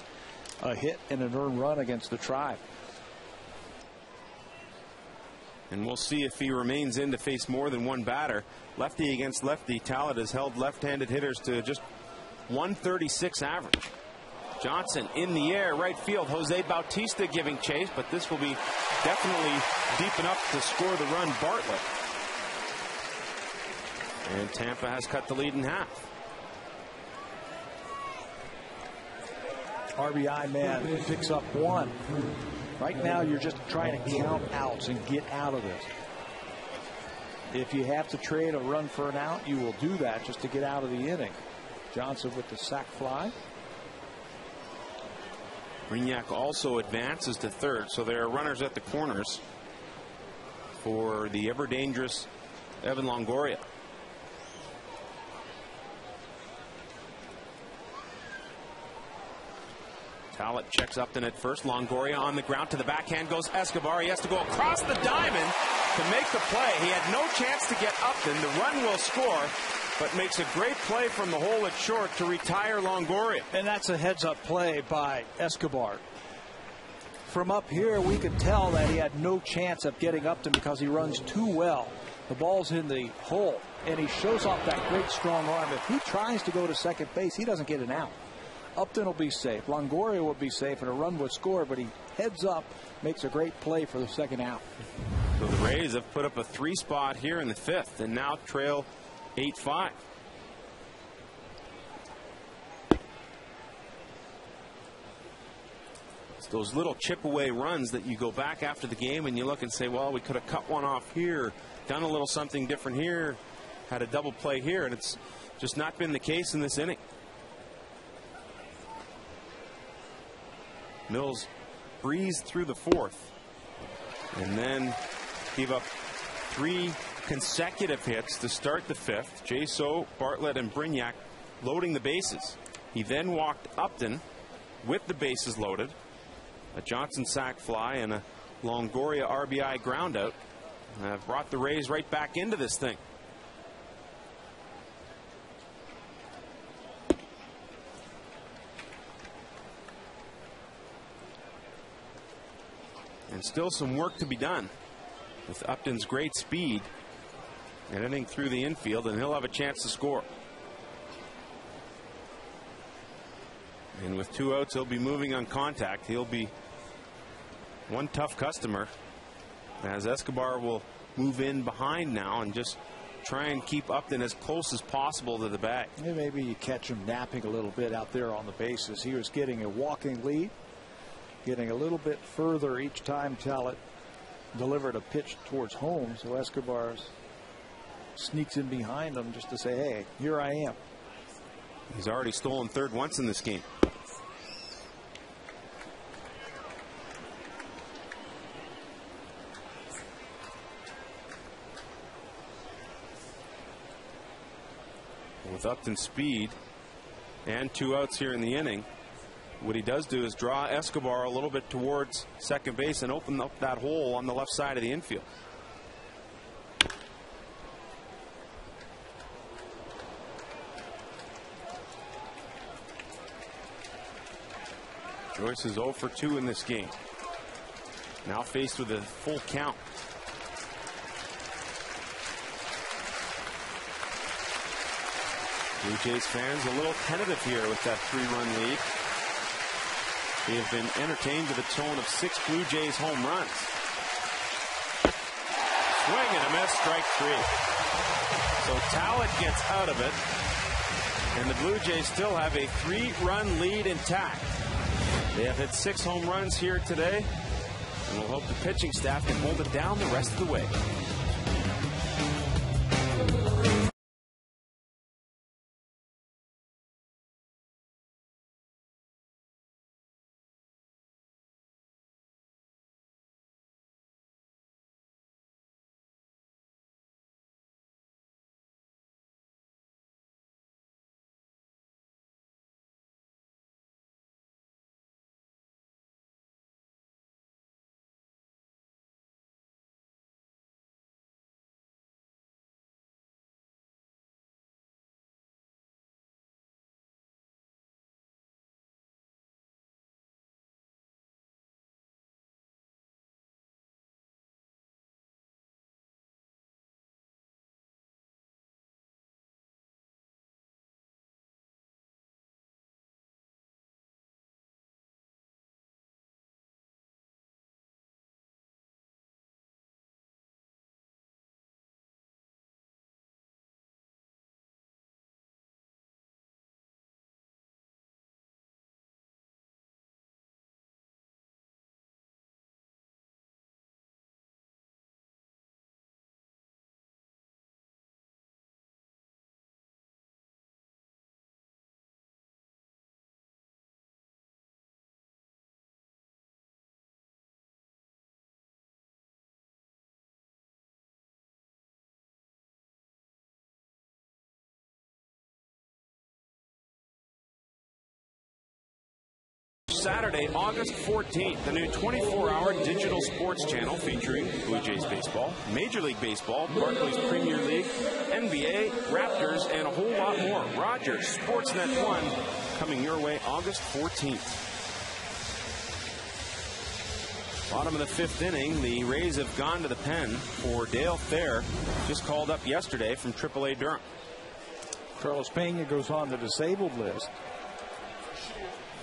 a hit, and an earned run against the Tribe. And we'll see if he remains in to face more than one batter. Lefty against lefty, Talent has held left-handed hitters to just 136 average. Johnson in the air, right field. Jose Bautista giving chase, but this will be definitely deep enough to score the run, Bartlett. And Tampa has cut the lead in half. RBI man picks up 1. Right now, you're just trying to count outs and get out of this. If you have to trade a run for an out, you will do that just to get out of the inning. Johnson with the sac fly. Rignac also advances to third, so there are runners at the corners for the ever-dangerous Evan Longoria. Talent checks Upton at first. Longoria on the ground to the backhand goes Escobar. He has to go across the diamond to make the play. He had no chance to get Upton. The run will score, but makes a great play from the hole at short to retire Longoria. And that's a heads-up play by Escobar. From up here, we could tell that he had no chance of getting Upton because he runs too well. The ball's in the hole, and he shows off that great strong arm. If he tries to go to second base, he doesn't get an out. Upton will be safe. Longoria will be safe, and a run would score, but he heads up, makes a great play for the second out. So the Rays have put up a 3 spot here in the 5th and now trail 8-5. those little chip away runs that you go back after the game and you look and say, well, we could have cut one off here, done a little something different here, had a double play here, and it's just not been the case in this inning. Mills breezed through the fourth and then gave up 3 consecutive hits to start the fifth. Jaso, Bartlett, and Brignac loading the bases. He then walked Upton with the bases loaded. A Johnson sac fly and a Longoria RBI groundout brought the Rays right back into this thing. And still some work to be done with Upton's great speed and inning through the infield, and he'll have a chance to score. And with 2 outs, he'll be moving on contact. He'll be one tough customer as Escobar will move in behind now and just try and keep Upton as close as possible to the bag. Yeah, maybe you catch him napping a little bit out there on the bases. He was getting a walking lead, getting a little bit further each time Talent delivered a pitch towards home. So Escobar sneaks in behind him just to say, hey, here I am. He's already stolen third once in this game. With Upton's speed and 2 outs here in the inning, what he does do is draw Escobar a little bit towards second base and open up that hole on the left side of the infield. Joyce is 0 for 2 in this game. Now faced with a full count. Blue Jays fans a little tentative here with that 3-run lead. They have been entertained to the tone of 6 Blue Jays home runs. Swing and a miss, strike 3. So Talent gets out of it, and the Blue Jays still have a 3-run lead intact. They have hit 6 home runs here today, and we'll hope the pitching staff can hold it down the rest of the way. Saturday, August 14th, the new 24-hour digital sports channel featuring Blue Jays baseball, Major League Baseball, Barclays Premier League, NBA, Raptors, and a whole lot more. Rogers Sportsnet 1 coming your way August 14th. Bottom of the 5th inning, the Rays have gone to the pen for Dale Thayer, just called up yesterday from AAA Durham. Carlos Pena goes on the disabled list.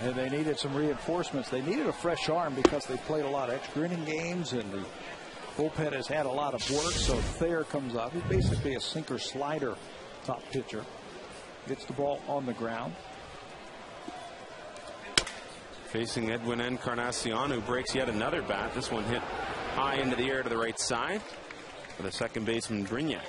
And they needed some reinforcements. They needed a fresh arm because they played a lot of extra inning games, and the bullpen has had a lot of work. So Thayer comes up. He's basically a sinker slider top pitcher. Gets the ball on the ground. Facing Edwin Encarnacion, who breaks yet another bat. This one hit high into the air to the right side for the second baseman, Brignac.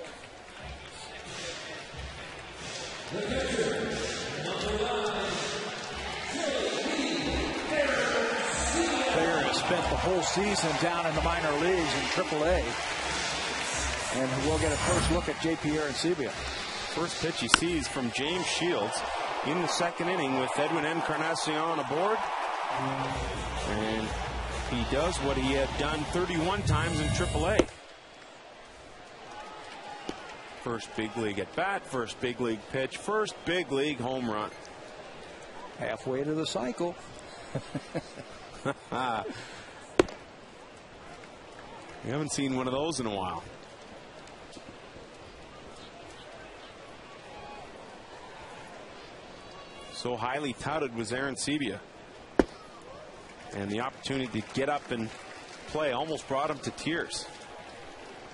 Player has spent the whole season down in the minor leagues in AAA. And we'll get a first look at JP Arencibia. First pitch he sees from James Shields in the second inning with Edwin Encarnacion aboard. And he does what he had done 31 times in AAA. First big league at bat, first big league pitch, first big league home run. Halfway to the cycle. We haven't seen one of those in a while. So highly touted was Arencibia. And the opportunity to get up and play almost brought him to tears.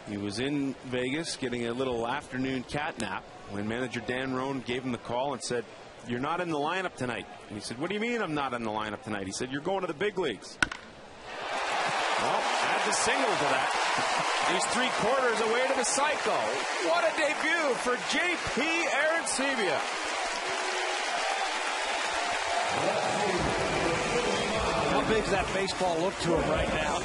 He was in Vegas getting a little afternoon cat nap when manager Dan Roan gave him the call and said, "You're not in the lineup tonight." And he said, "What do you mean I'm not in the lineup tonight?" He said, "You're going to the big leagues." Well, adds a single to that. He's 3/4 away to the cycle. What a debut for JP Arencibia. How big's that baseball look to him right now?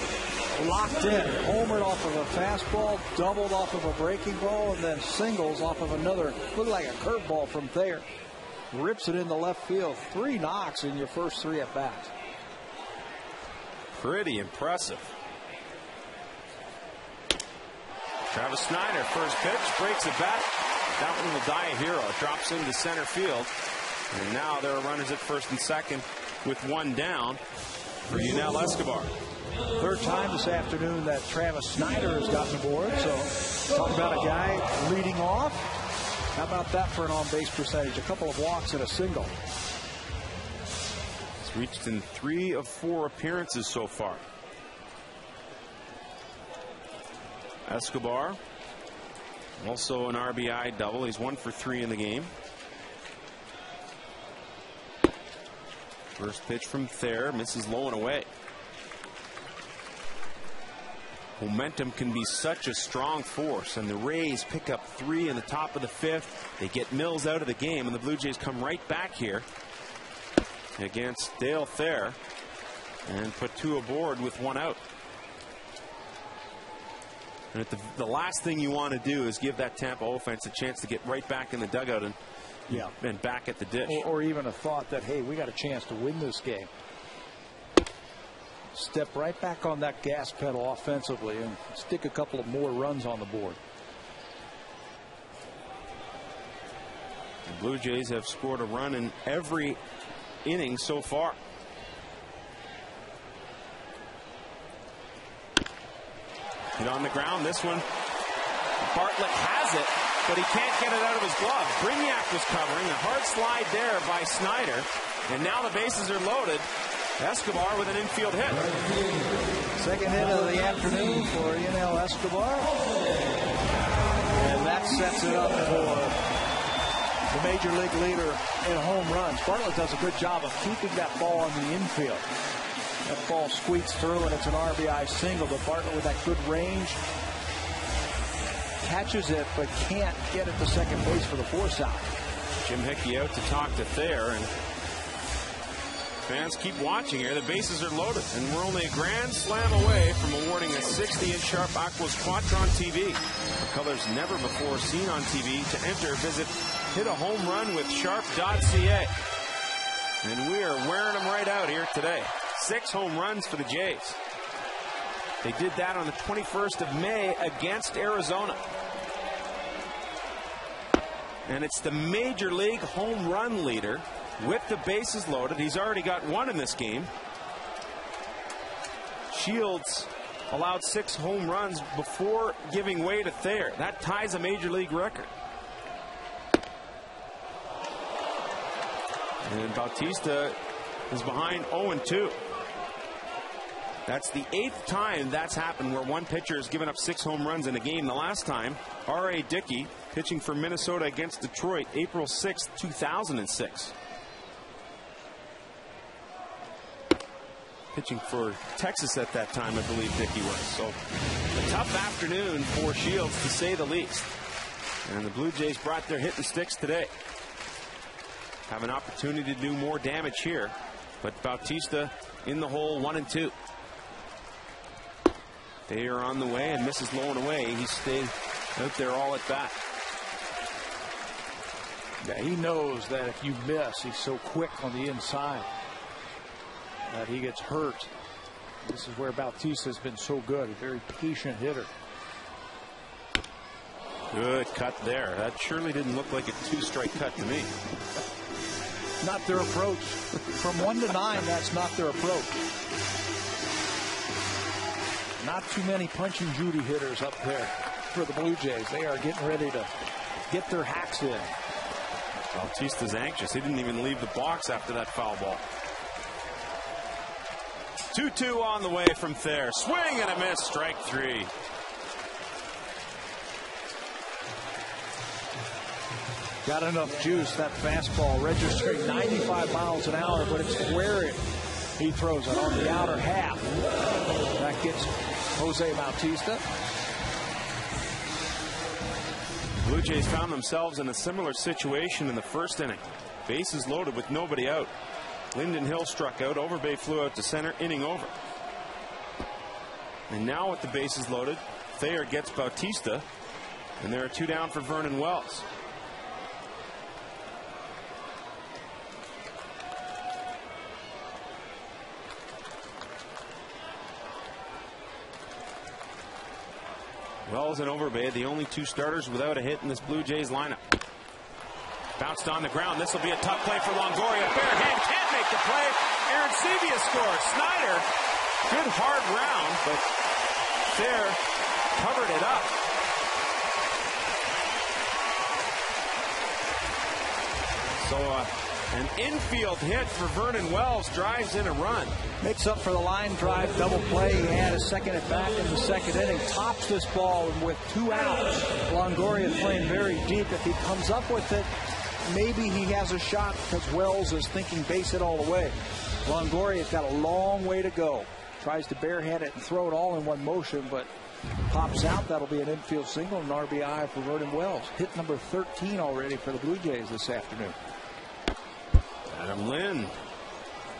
Locked in, homered off of a fastball, doubled off of a breaking ball, and then singles off of another, looked like a curveball from Thayer. Rips it in the left field. 3 knocks in your first 3 at bats. Pretty impressive. Travis Snyder, first pitch, breaks a bat. That one will die a hero. It drops into center field. And now there are runners at first and second with 1 down for Yunel Escobar. Third time this afternoon that Travis Snyder has gotten aboard. So talk about a guy leading off. How about that for an on-base percentage? A couple of walks and a single. He's reached in 3 of 4 appearances so far. Escobar, also an RBI double. He's 1 for 3 in the game. First pitch from Thayer, misses low and away. Momentum can be such a strong force, and the Rays pick up 3 in the top of the 5th. They get Mills out of the game, and the Blue Jays come right back here against Dale Thayer and put 2 aboard with 1 out. And the last thing you want to do is give that Tampa offense a chance to get right back in the dugout and back at the dish. Or even a thought that, hey, we got a chance to win this game. Step right back on that gas pedal offensively and stick a couple of more runs on the board. The Blue Jays have scored a run in every inning so far. Hit on the ground. This one, Bartlett has it, but he can't get it out of his glove. Brignac was covering. A hard slide there by Snyder. And now the bases are loaded. Escobar with an infield hit. Second hit of the afternoon for Yunel Escobar. And that sets it up for the major league leader in home runs. Bartlett does a good job of keeping that ball on the infield. That ball squeaks through and it's an RBI single, but Bartlett with that good range catches it but can't get it to second base for the force out. Jim Hickey out to talk to Thayer, and fans keep watching here. The bases are loaded, and we're only a grand slam away from awarding a 60-inch Sharp Aquos Quatron TV. The colors never before seen on TV. To enter, visit hitahomerunwithsharp.ca. And we are wearing them right out here today. 6 home runs for the Jays. They did that on the 21st of May against Arizona. And it's the major league home run leader with the bases loaded. He's already got 1 in this game. Shields allowed 6 home runs before giving way to Thayer. That ties a major league record. And Bautista is behind 0-2. That's the 8th time that's happened where one pitcher has given up 6 home runs in a game. The last time, R.A. Dickey, pitching for Minnesota against Detroit, April 6, 2006. pitching for Texas at that time, I believe Dickey was. So a tough afternoon for Shields, to say the least. And the Blue Jays brought their hitting sticks today. Have an opportunity to do more damage here. But Bautista in the hole, 1-2. They are on the way and misses low and away. He stayed out there all at bat. Yeah, he knows that if you miss, he's so quick on the inside that he gets hurt. This is where Bautista has been so good, a very patient hitter. Good cut there. That surely didn't look like a two-strike cut to me. Not their approach. From 1 to 9, that's not their approach. Not too many punch and Judy hitters up there for the Blue Jays. They are getting ready to get their hacks in. Bautista's anxious. He didn't even leave the box after that foul ball. 2-2 on the way from Thayer. Swing and a miss. Strike 3. Got enough juice. That fastball registering 95 miles an hour, but it's where he throws it on the outer half. That gets Jose Bautista. Blue Jays found themselves in a similar situation in the first inning. Bases loaded with nobody out. Linden Hill struck out. Overbay flew out to center. Inning over. And now with the bases loaded, Thayer gets Bautista. And there are 2 down for Vernon Wells. Wells and Overbay, the only 2 starters without a hit in this Blue Jays lineup. Bounced on the ground. This will be a tough play for Longoria. Bare hand can't make the play. Arencibia scores. Snyder, good hard round, but Thayer covered it up. So an infield hit for Vernon Wells drives in a run. Makes up for the line drive double play. He had a second at bat in the second inning. Tops this ball with 2 outs. Longoria playing very deep. If he comes up with it, maybe he has a shot because Wells is thinking base it all the way. Longoria's got a long way to go. Tries to barehand it and throw it all in one motion, but pops out. That'll be an infield single and an RBI for Vernon Wells. Hit number 13 already for the Blue Jays this afternoon. Adam Lind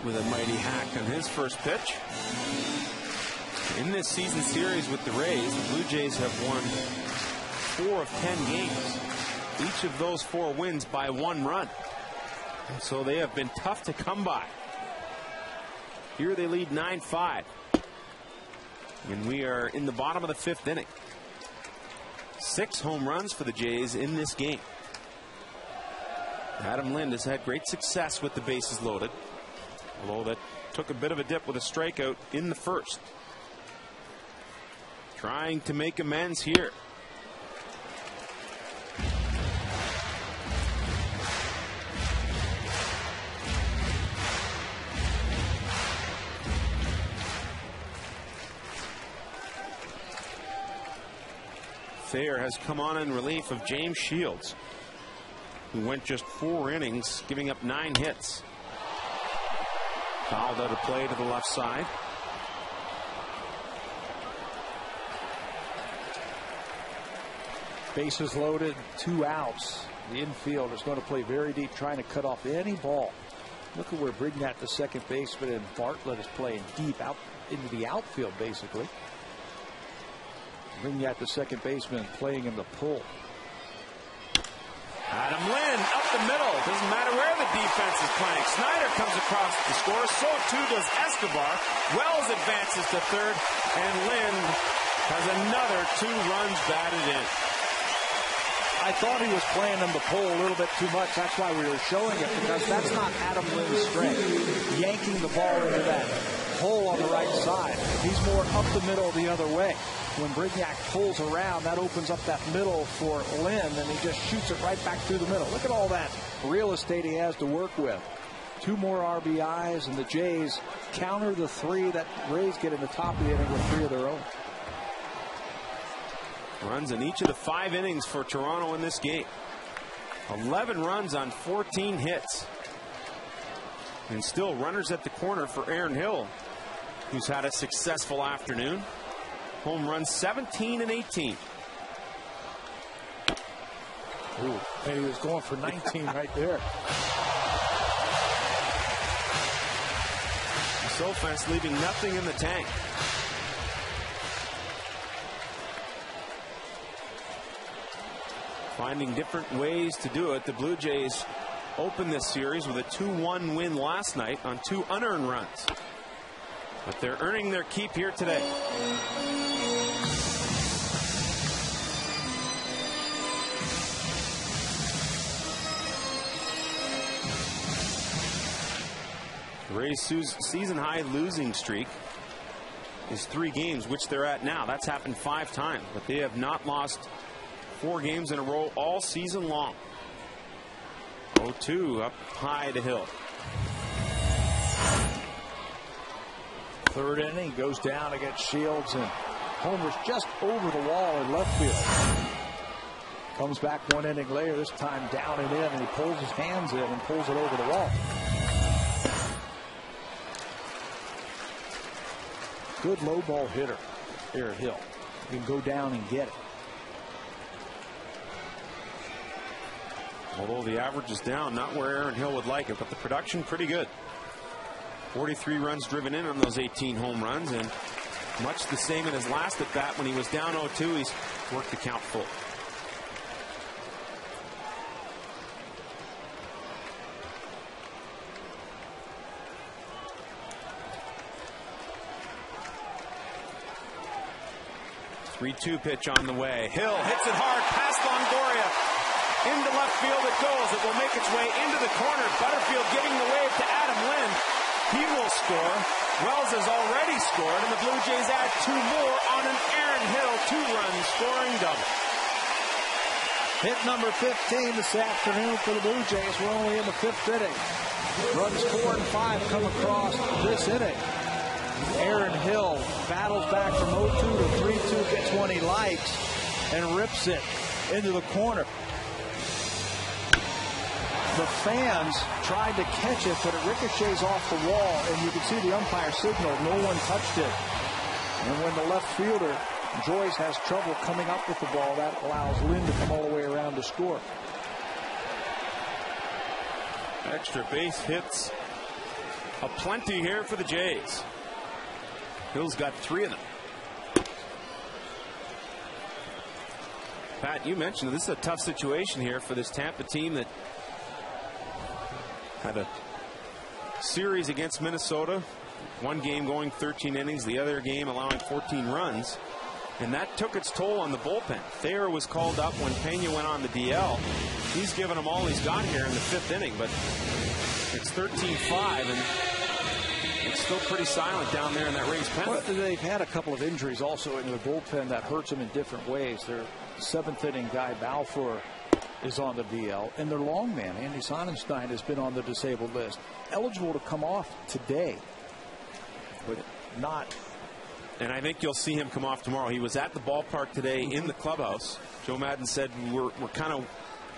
with a mighty hack on his first pitch. In this season series with the Rays, the Blue Jays have won 4 of 10 games. Each of those 4 wins by 1 run. And so they have been tough to come by. Here they lead 9-5. And we are in the bottom of the 5th inning. 6 home runs for the Jays in this game. Adam Lind has had great success with the bases loaded, although that took a bit of a dip with a strikeout in the first. Trying to make amends here. Thayer has come on in relief of James Shields, who went just 4 innings, giving up 9 hits. Fouled out of play to the left side. Bases loaded, 2 outs. The infield is going to play very deep, trying to cut off any ball. Look at where Brignat, the second baseman, and Bartlett is playing deep out into the outfield, basically. Brignat, the second baseman, playing in the pull. Adam Lind up the middle. Doesn't matter where the defense is playing. Snyder comes across to score. So too does Escobar. Wells advances to third. And Lind has another 2 runs batted in. I thought he was playing in the pole a little bit too much. That's why we were showing it, because that's not Adam Lind's strength. Yanking the ball into that hole on the right side. He's more up the middle the other way. When Brignac pulls around, that opens up that middle for Lind, and he just shoots it right back through the middle. Look at all that real estate he has to work with. 2 more RBIs, and the Jays counter the 3 that Rays get in the top of the inning with 3 of their own. Runs in each of the 5 innings for Toronto in this game. 11 runs on 14 hits. And still runners at the corner for Aaron Hill who's had a successful afternoon. Home runs 17 and 18. Ooh, and he was going for 19 right there. This offense leaving nothing in the tank. Finding different ways to do it. The Blue Jays opened this series with a 2-1 win last night on 2 unearned runs. But they're earning their keep here today. The Rays' season-high losing streak is 3 games, which they're at now. That's happened 5 times, but they have not lost 4 games in a row all season long. 0-2 up high to Hill. Third inning, goes down against Shields, and homers just over the wall in left field. Comes back 1 inning later, this time down and in, and he pulls his hands in and pulls it over the wall. Good low ball hitter here at Hill. He can go down and get it. Although the average is down, not where Aaron Hill would like it, but the production pretty good. 43 runs driven in on those 18 home runs, and much the same in his last at bat when he was down 0-2. He's worked the count full. Three-two pitch on the way. Hill hits it hard past Longoria. Into left field it goes. It will make its way into the corner. Butterfield giving the wave to Adam Lind. He will score. Wells has already scored, and the Blue Jays add 2 more on an Aaron Hill 2-run scoring double. Hit number 15 this afternoon for the Blue Jays. We're only in the 5th inning. Runs 4 and 5 come across this inning. Aaron Hill battles back from 0-2 to 3-2, gets one he likes, and rips it into the corner. The fans tried to catch it, but it ricochets off the wall, and you can see the umpire signal, no one touched it. And when the left fielder, Joyce, has trouble coming up with the ball, that allows Lynn to come all the way around to score. Extra base hits aplenty here for the Jays. Hill's got 3 of them. Pat, you mentioned this is a tough situation here for this Tampa team that had a series against Minnesota. 1 game going 13 innings, the other game allowing 14 runs. And that took its toll on the bullpen. Thayer was called up when Pena went on the DL. He's given them all he's got here in the 5th inning, but it's 13-5, and it's still pretty silent down there in that Rays pen. Well, they've had a couple of injuries also in the bullpen that hurts them in different ways. Their 7th inning guy, Balfour, is on the DL, and their long man, Andy Sonnenstein, has been on the disabled list. Eligible to come off today, but not. And I think you'll see him come off tomorrow. He was at the ballpark today in the clubhouse. Joe Madden said we're kind of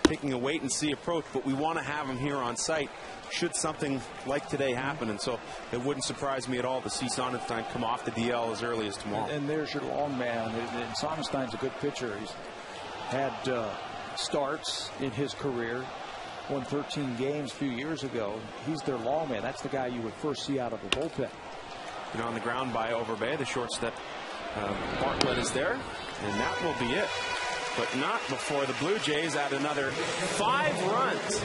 taking a wait-and-see approach, but we want to have him here on site should something like today happen. And so it wouldn't surprise me at all to see Sonnenstein come off the DL as early as tomorrow. And there's your long man. And Sonnenstein's a good pitcher. He's had starts in his career, won 13 games a few years ago. He's their long man. That's the guy you would first see out of the bullpen. And on the ground by Overbay, the shortstop Bartlett is there, and that will be it. But not before the Blue Jays add another 5 runs.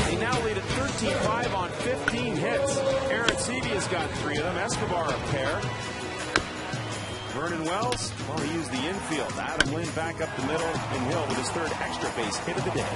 They now lead at 13-5 on 15 hits. Arencibia's got 3 of them. Escobar a pair. Vernon Wells, well, he used the infield. Adam Lind back up the middle, and Hill with his 3rd extra base hit of the day.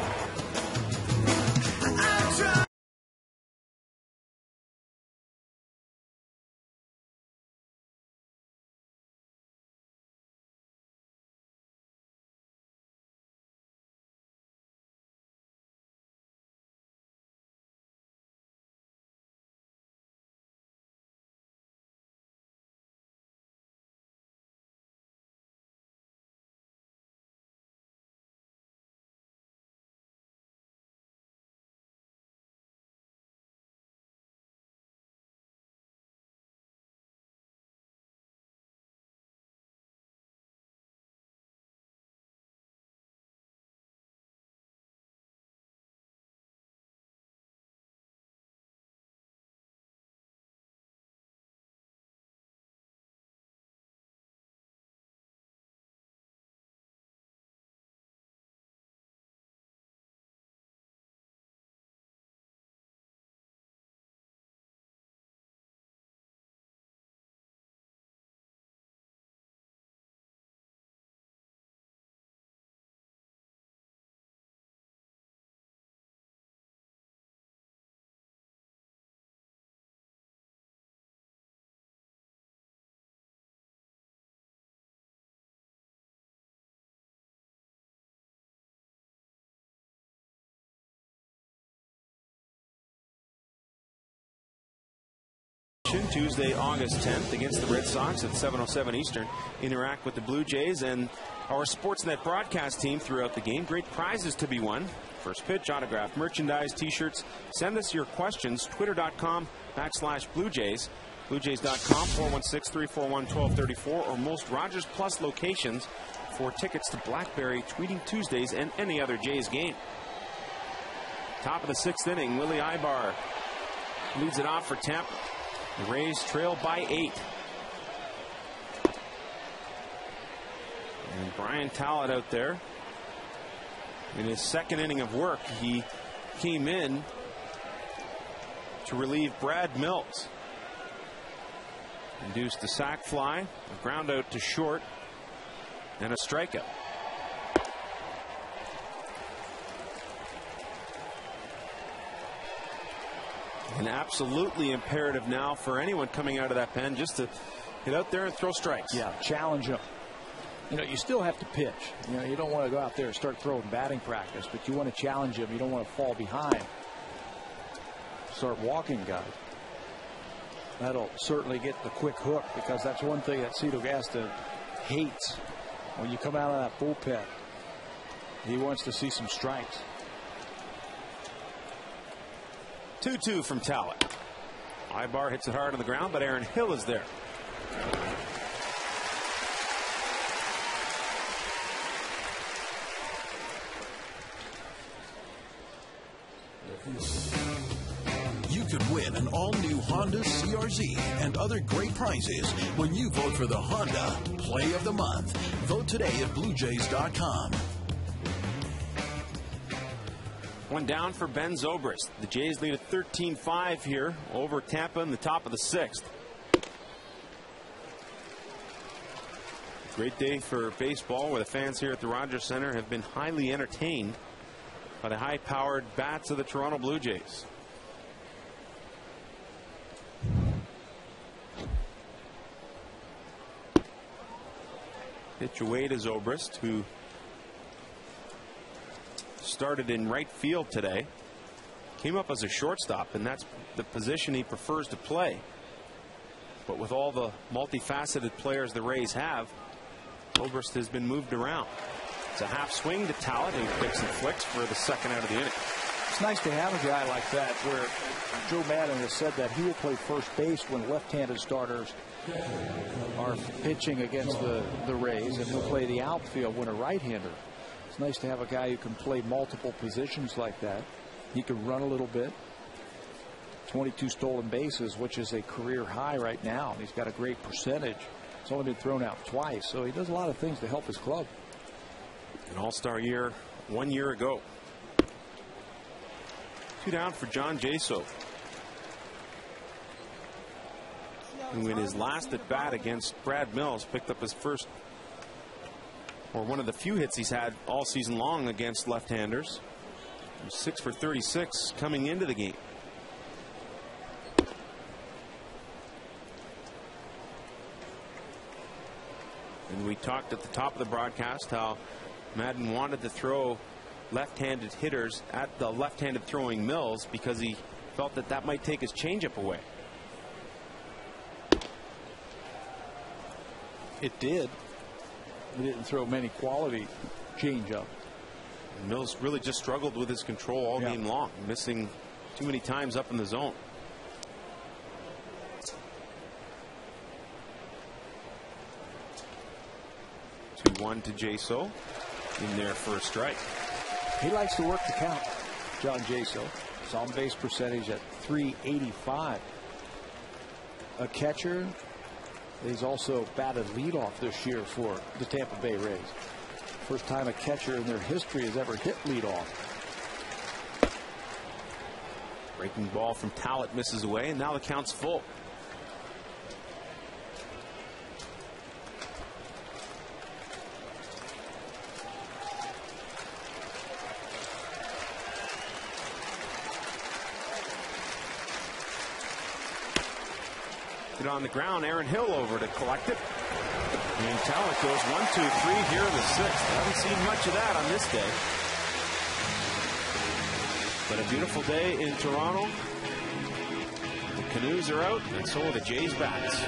action Tuesday, August 10th against the Red Sox at 7:07 Eastern. Interact with the Blue Jays and our Sportsnet broadcast team throughout the game. Great prizes to be won. First pitch, autograph, merchandise, T-shirts. Send us your questions. Twitter.com/Blue Jays. BlueJays.com, 416-341-1234, or most Rogers Plus locations for tickets to Blackberry Tweeting Tuesdays and any other Jays game. Top of the 6th inning, Willie Ibar leads it off for Tampa. The Rays trail by 8. And Brian Talbot out there in his 2nd inning of work. He came in to relieve Brad Mills. Induced a sac fly, a ground out to short, and a strikeout. And absolutely imperative now for anyone coming out of that pen just to get out there and throw strikes. Yeah, challenge them. You know, you still have to pitch. You know, you don't want to go out there and start throwing batting practice, but you want to challenge them. You don't want to fall behind. Start walking guys. That'll certainly get the quick hook, because that's one thing that Cito Gasta hates when you come out of that bullpen. He wants to see some strikes. 2-2 from Talbot. Ibar hits it hard on the ground, but Aaron Hill is there. You could win an all-new Honda CRZ and other great prizes when you vote for the Honda Play of the Month. Vote today at BlueJays.com. One down for Ben Zobrist. The Jays lead at 13-5 here over Tampa in the top of the 6th. Great day for baseball, where the fans here at the Rogers Center have been highly entertained by the high-powered bats of the Toronto Blue Jays. Pitch away to Zobrist, who started in right field today. Came up as a shortstop, and that's the position he prefers to play. But with all the multifaceted players the Rays have, Zobrist has been moved around. It's a half swing to Talbot, and he picks and flicks for the 2nd out of the inning. It's nice to have a guy like that, where Joe Maddon has said that he will play first base when left-handed starters are pitching against the Rays, and he'll play the outfield when a right-hander. It's nice to have a guy who can play multiple positions like that. He can run a little bit. 22 stolen bases, which is a career high right now. He's got a great percentage. It's only been thrown out twice, so he does a lot of things to help his club. An all-star year 1 year ago. 2 down for John Jaso, who in his last at bat against Brad Mills picked up his first, or one of the few hits he's had all season long against left-handers. 6 for 36 coming into the game. And we talked at the top of the broadcast how Maddon wanted to throw left-handed hitters at the left-handed throwing Mills because he felt that that might take his changeup away. It did. He didn't throw many quality changeup. Mills really just struggled with his control all game long, missing too many times up in the zone. One to Jaso, in there for a strike. He likes to work the count, John Jaso. His on base percentage at .385. A catcher. He's also batted leadoff this year for the Tampa Bay Rays. First time a catcher in their history has ever hit leadoff. Breaking ball from Talbot misses away, and now the count's full. On the ground, Aaron Hill over to collect it. And Talbot goes 1, 2, 3 here in the 6th. Haven't seen much of that on this day. But a beautiful day in Toronto. The Canoes are out, and so are the Jays bats.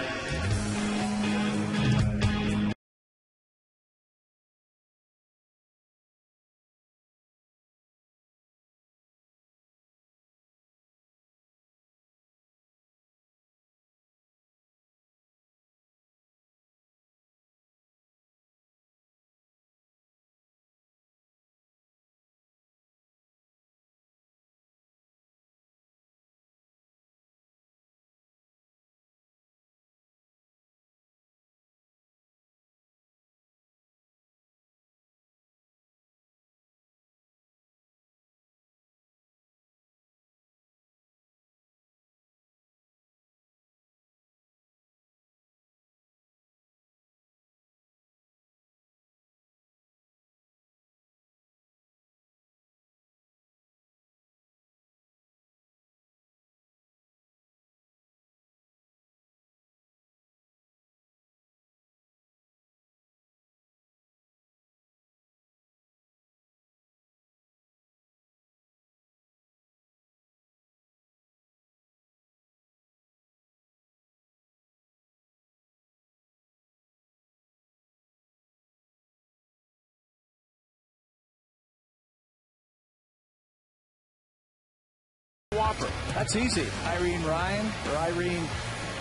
Whopper. That's easy. Irene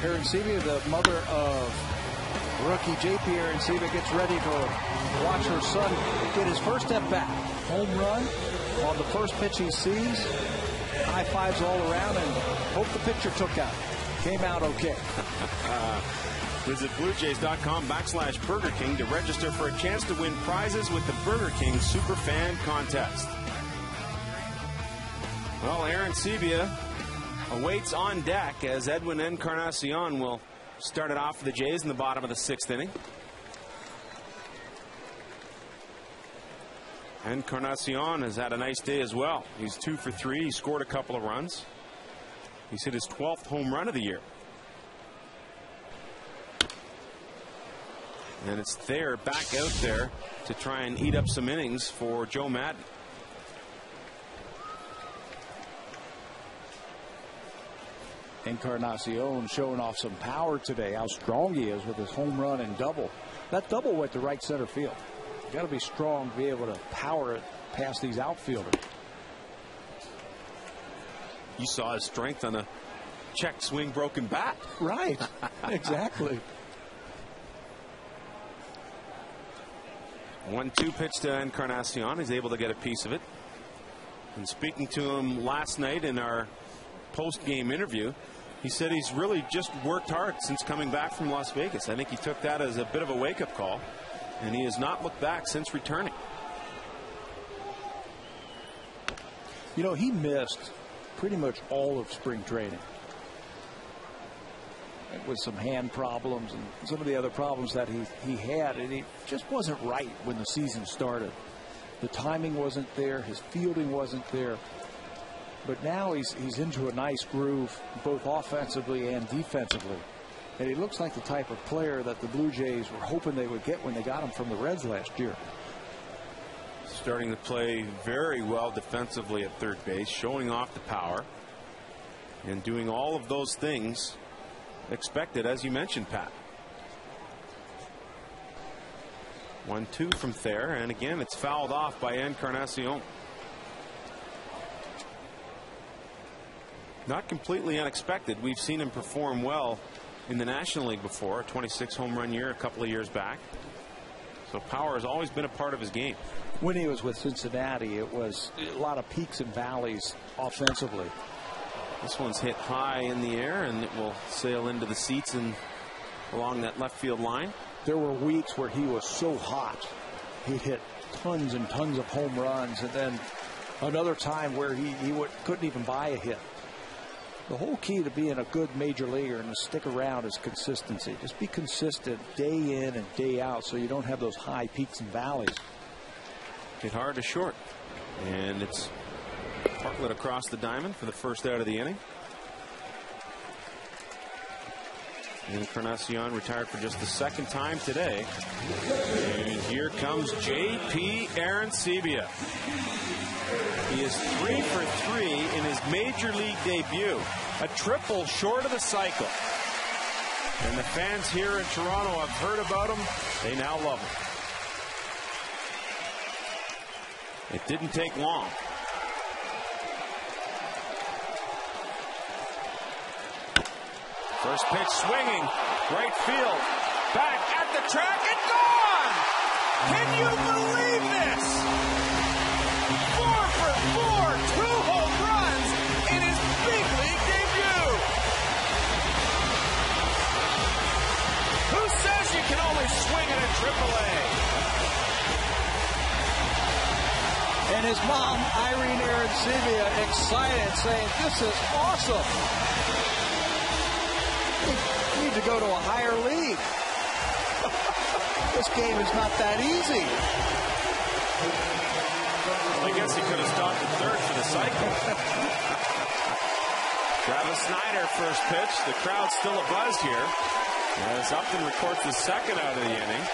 Arencibia, the mother of rookie JP Arencibia, gets ready to watch her son get his first at bat. Home run on the first pitch he sees. High fives all around, and hope the pitcher took out. Came out okay. Visit BlueJays.com/Burger King to register for a chance to win prizes with the Burger King Superfan Contest. Well, Arencibia awaits on deck as Edwin Encarnacion will start it off for the Jays in the bottom of the 6th inning. Encarnacion has had a nice day as well. He's 2 for 3. He scored a couple of runs. He's hit his 12th home run of the year. And it's Thayer back out there to try and eat up some innings for Joe Madden. Encarnacion showing off some power today, how strong he is with his home run and double. That double went to right center field. You got to be strong to be able to power it past these outfielders. You saw his strength on a check swing broken bat. Right. Exactly. 1-2 pitch to Encarnacion. He's able to get a piece of it. And speaking to him last night in our post-game interview, he said he's really just worked hard since coming back from Las Vegas. I think he took that as a bit of a wake-up call, and he has not looked back since returning. You know, he missed pretty much all of spring training with some hand problems and some of the other problems that he had, and he just wasn't right when the season started. The timing wasn't there, his fielding wasn't there. But now he's into a nice groove, both offensively and defensively. And he looks like the type of player that the Blue Jays were hoping they would get when they got him from the Reds last year. Starting to play very well defensively at third base, showing off the power, and doing all of those things expected, as you mentioned, Pat. 1-2 from Thayer, and again, it's fouled off by Encarnacion. Not completely unexpected. We've seen him perform well in the National League before, a 26 home run year a couple of years back. So power has always been a part of his game. When he was with Cincinnati, it was a lot of peaks and valleys offensively. This one's hit high in the air, and it will sail into the seats and along that left field line. There were weeks where he was so hot. He'd hit tons and tons of home runs, and then another time where he couldn't even buy a hit. The whole key to being a good major leaguer and to stick around is consistency. Just be consistent day in and day out so you don't have those high peaks and valleys. Hit hard to short. And it's Bartlett across the diamond for the first out of the inning. Encarnacion retired for just the second time today. And Here comes J.P. Arencibia. He is 3 for 3 in his major league debut. A triple short of the cycle. And the fans here in Toronto have heard about him. They now love him. It didn't take long. First pitch swinging, right field, back at the track and gone! Can you believe this? 4 for 4, 2 home runs in his big league debut. Who says you can only swing at a AAA? And his mom, Irene Arencibia, excited, saying, "This is awesome. We need to go to a higher league. This game is not that easy." I guess he could have stopped at third for the cycle. Travis Snyder, first pitch. The crowd's still abuzz here, as Upton records the second out of the inning.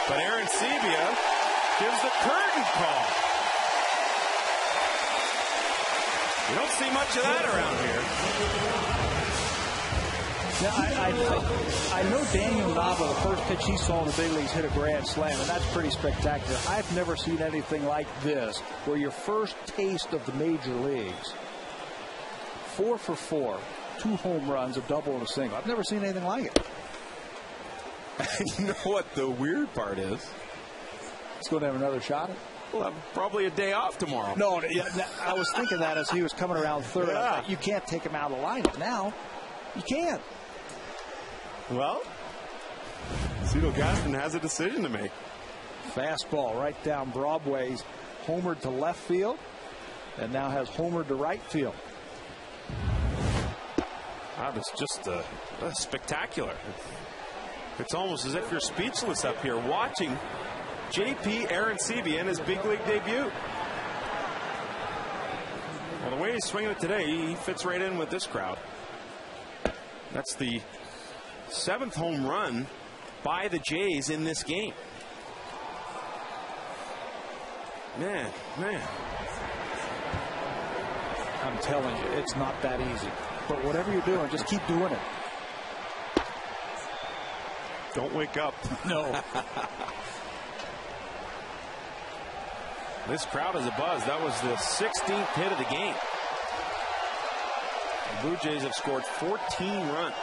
But Arencibia gives the curtain call. You don't see much of that around here. Yeah, I know Daniel Nava, the first pitch he saw in the big leagues, hit a grand slam, and that's pretty spectacular. I've never seen anything like this, where your first taste of the major leagues, 4 for 4, 2 home runs, a double and a single. I've never seen anything like it. You know what the weird part is? He's going to have another shot at it. We'll have probably a day off tomorrow. No, I was thinking that as he was coming around third. Yeah. I was like, you can't take him out of the lineup now. You can't. Well, Cito Gaston has a decision to make. Fastball right down Broadway's homered to left field, and now has homered to right field. That is just spectacular. It's almost as if you're speechless up here watching J.P. Arencibia in his big league debut. Well, the way he's swinging it today, he fits right in with this crowd. That's the 7th home run by the Jays in this game. Man. I'm telling you, it's not that easy. But whatever you're doing, just keep doing it. Don't wake up. No. This crowd is abuzz. That was the 16th hit of the game. The Blue Jays have scored 14 runs.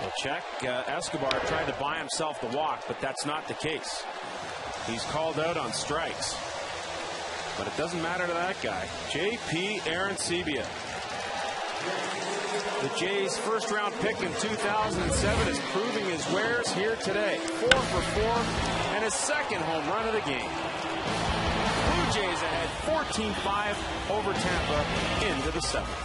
Well, check. Escobar tried to buy himself the walk, but that's not the case. He's called out on strikes. But it doesn't matter to that guy. J.P. Arencibia. The Jays' first-round pick in 2007 is proving his wares here today. 4 for 4 and his second home run of the game. Blue Jays ahead 14-5 over Tampa into the 7th.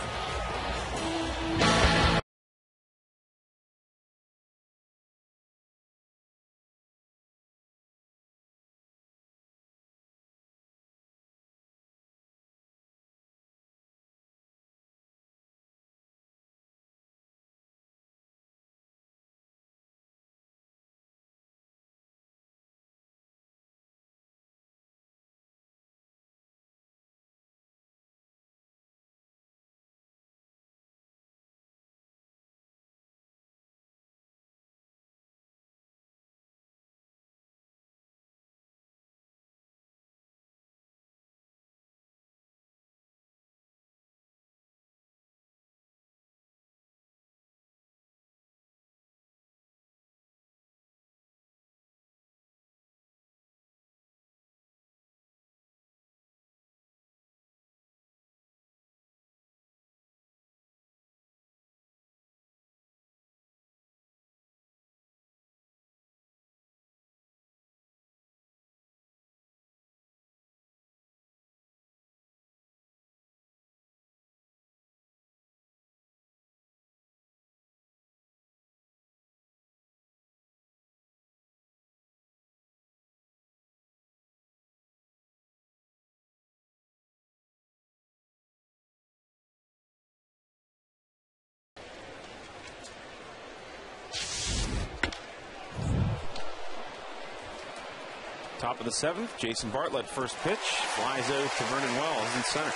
Top of the 7th, Jason Bartlett, first pitch, flies out to Vernon Wells in center.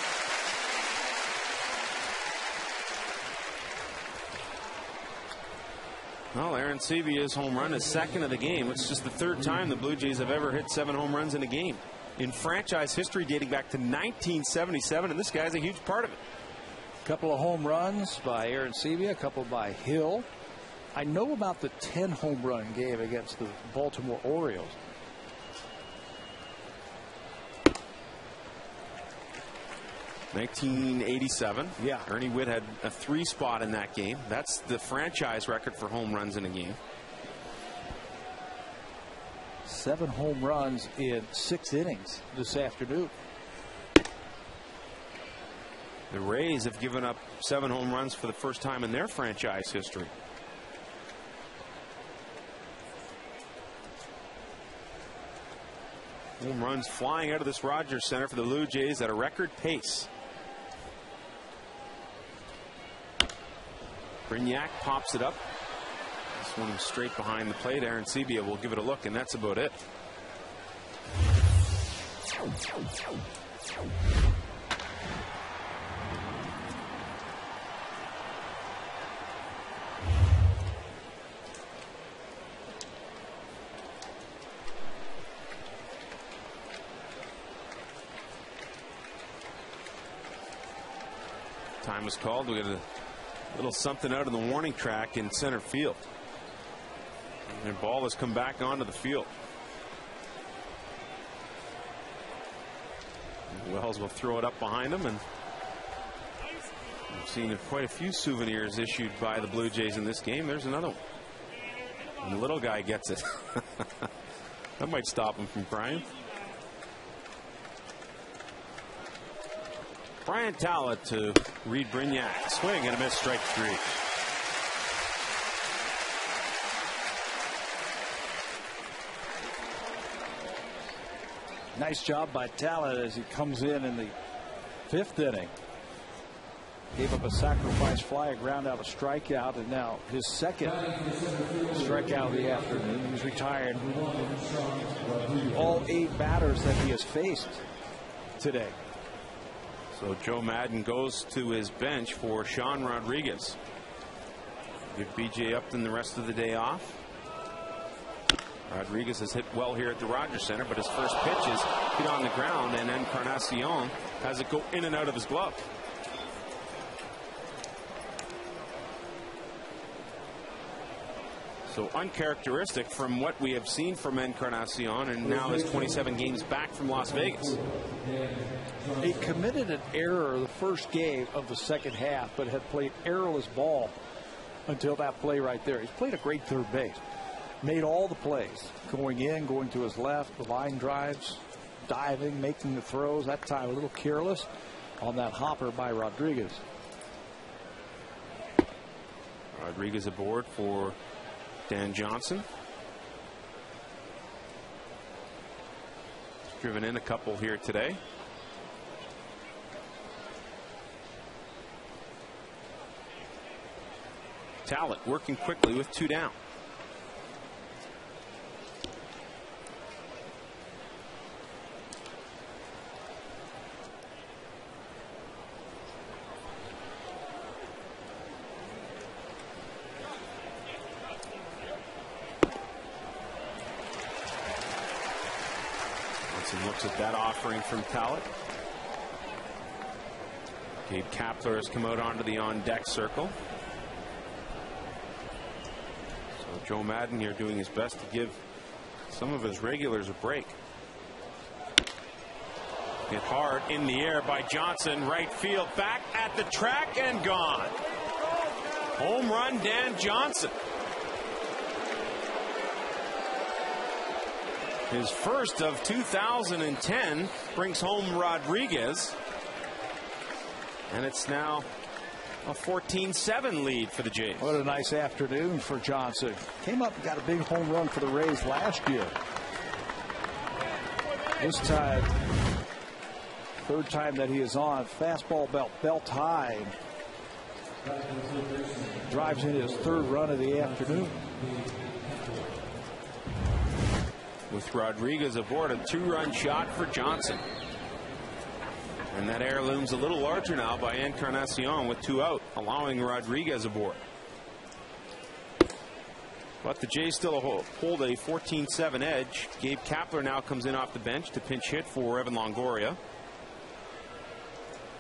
Well, Arencibia's home run is second of the game. It's just the third time the Blue Jays have ever hit 7 home runs in a game in franchise history dating back to 1977, and this guy's a huge part of it. A couple of home runs by Arencibia, a couple by Hill. I know about the 10 home run game against the Baltimore Orioles. (1987). Yeah. Ernie Witt had a 3 spot in that game. That's the franchise record for home runs in a game. 7 home runs in 6 innings this afternoon. The Rays have given up 7 home runs for the first time in their franchise history. Home runs flying out of this Rogers Center for the Blue Jays at a record pace. Brignac pops it up. This one straight behind the plate. Arencibia will give it a look, and that's about it. Time is called. We got a little something out of the warning track in center field. And the ball has come back onto the field. Wells will throw it up behind him, and we've seen quite a few souvenirs issued by the Blue Jays in this game. There's another one. And the little guy gets it. That might stop him from crying. Brian Talbot to Reed Brignac. Swing and a miss, strike 3. Nice job by Talbot as he comes in the 5th inning. Gave up a sacrifice fly, a ground out, a strikeout, and now his second strikeout of the afternoon. He's retired all 8 batters that he has faced today. So Joe Madden goes to his bench for Sean Rodriguez. Give BJ Upton the rest of the day off. Rodriguez has hit well here at the Rogers Center, but his first pitch is hit on the ground, and Encarnacion has it go in and out of his glove. So uncharacteristic from what we have seen from Encarnacion, and now his 27 games back from Las Vegas. He committed an error the first game of the second half, but had played errorless ball until that play right there. He's played a great third base. Made all the plays. Going in, going to his left, the line drives, diving, making the throws. That time a little careless on that hopper by Rodriguez. Rodriguez aboard for Dan Johnson. He's driven in a couple here today. Talbot working quickly with 2 down. Looks at that offering from Talbot. Gabe Kapler has come out onto the on-deck circle. So Joe Madden here doing his best to give some of his regulars a break. Hit hard in the air by Johnson. Right field, back at the track and gone. Home run, Dan Johnson. His first of 2010 brings home Rodriguez. And it's now a 14-7 lead for the Jays. What a nice afternoon for Johnson. Came up and got a big home run for the Rays last year. This time, third time that he is on. Fastball belt high. Drives in his 3rd run of the afternoon. with Rodriguez aboard. A 2-run shot for Johnson. And that air looms a little larger now by Encarnacion with 2 out, allowing Rodriguez aboard. But the Jays still hold a 14-7 edge. Gabe Kapler now comes in off the bench to pinch hit for Evan Longoria.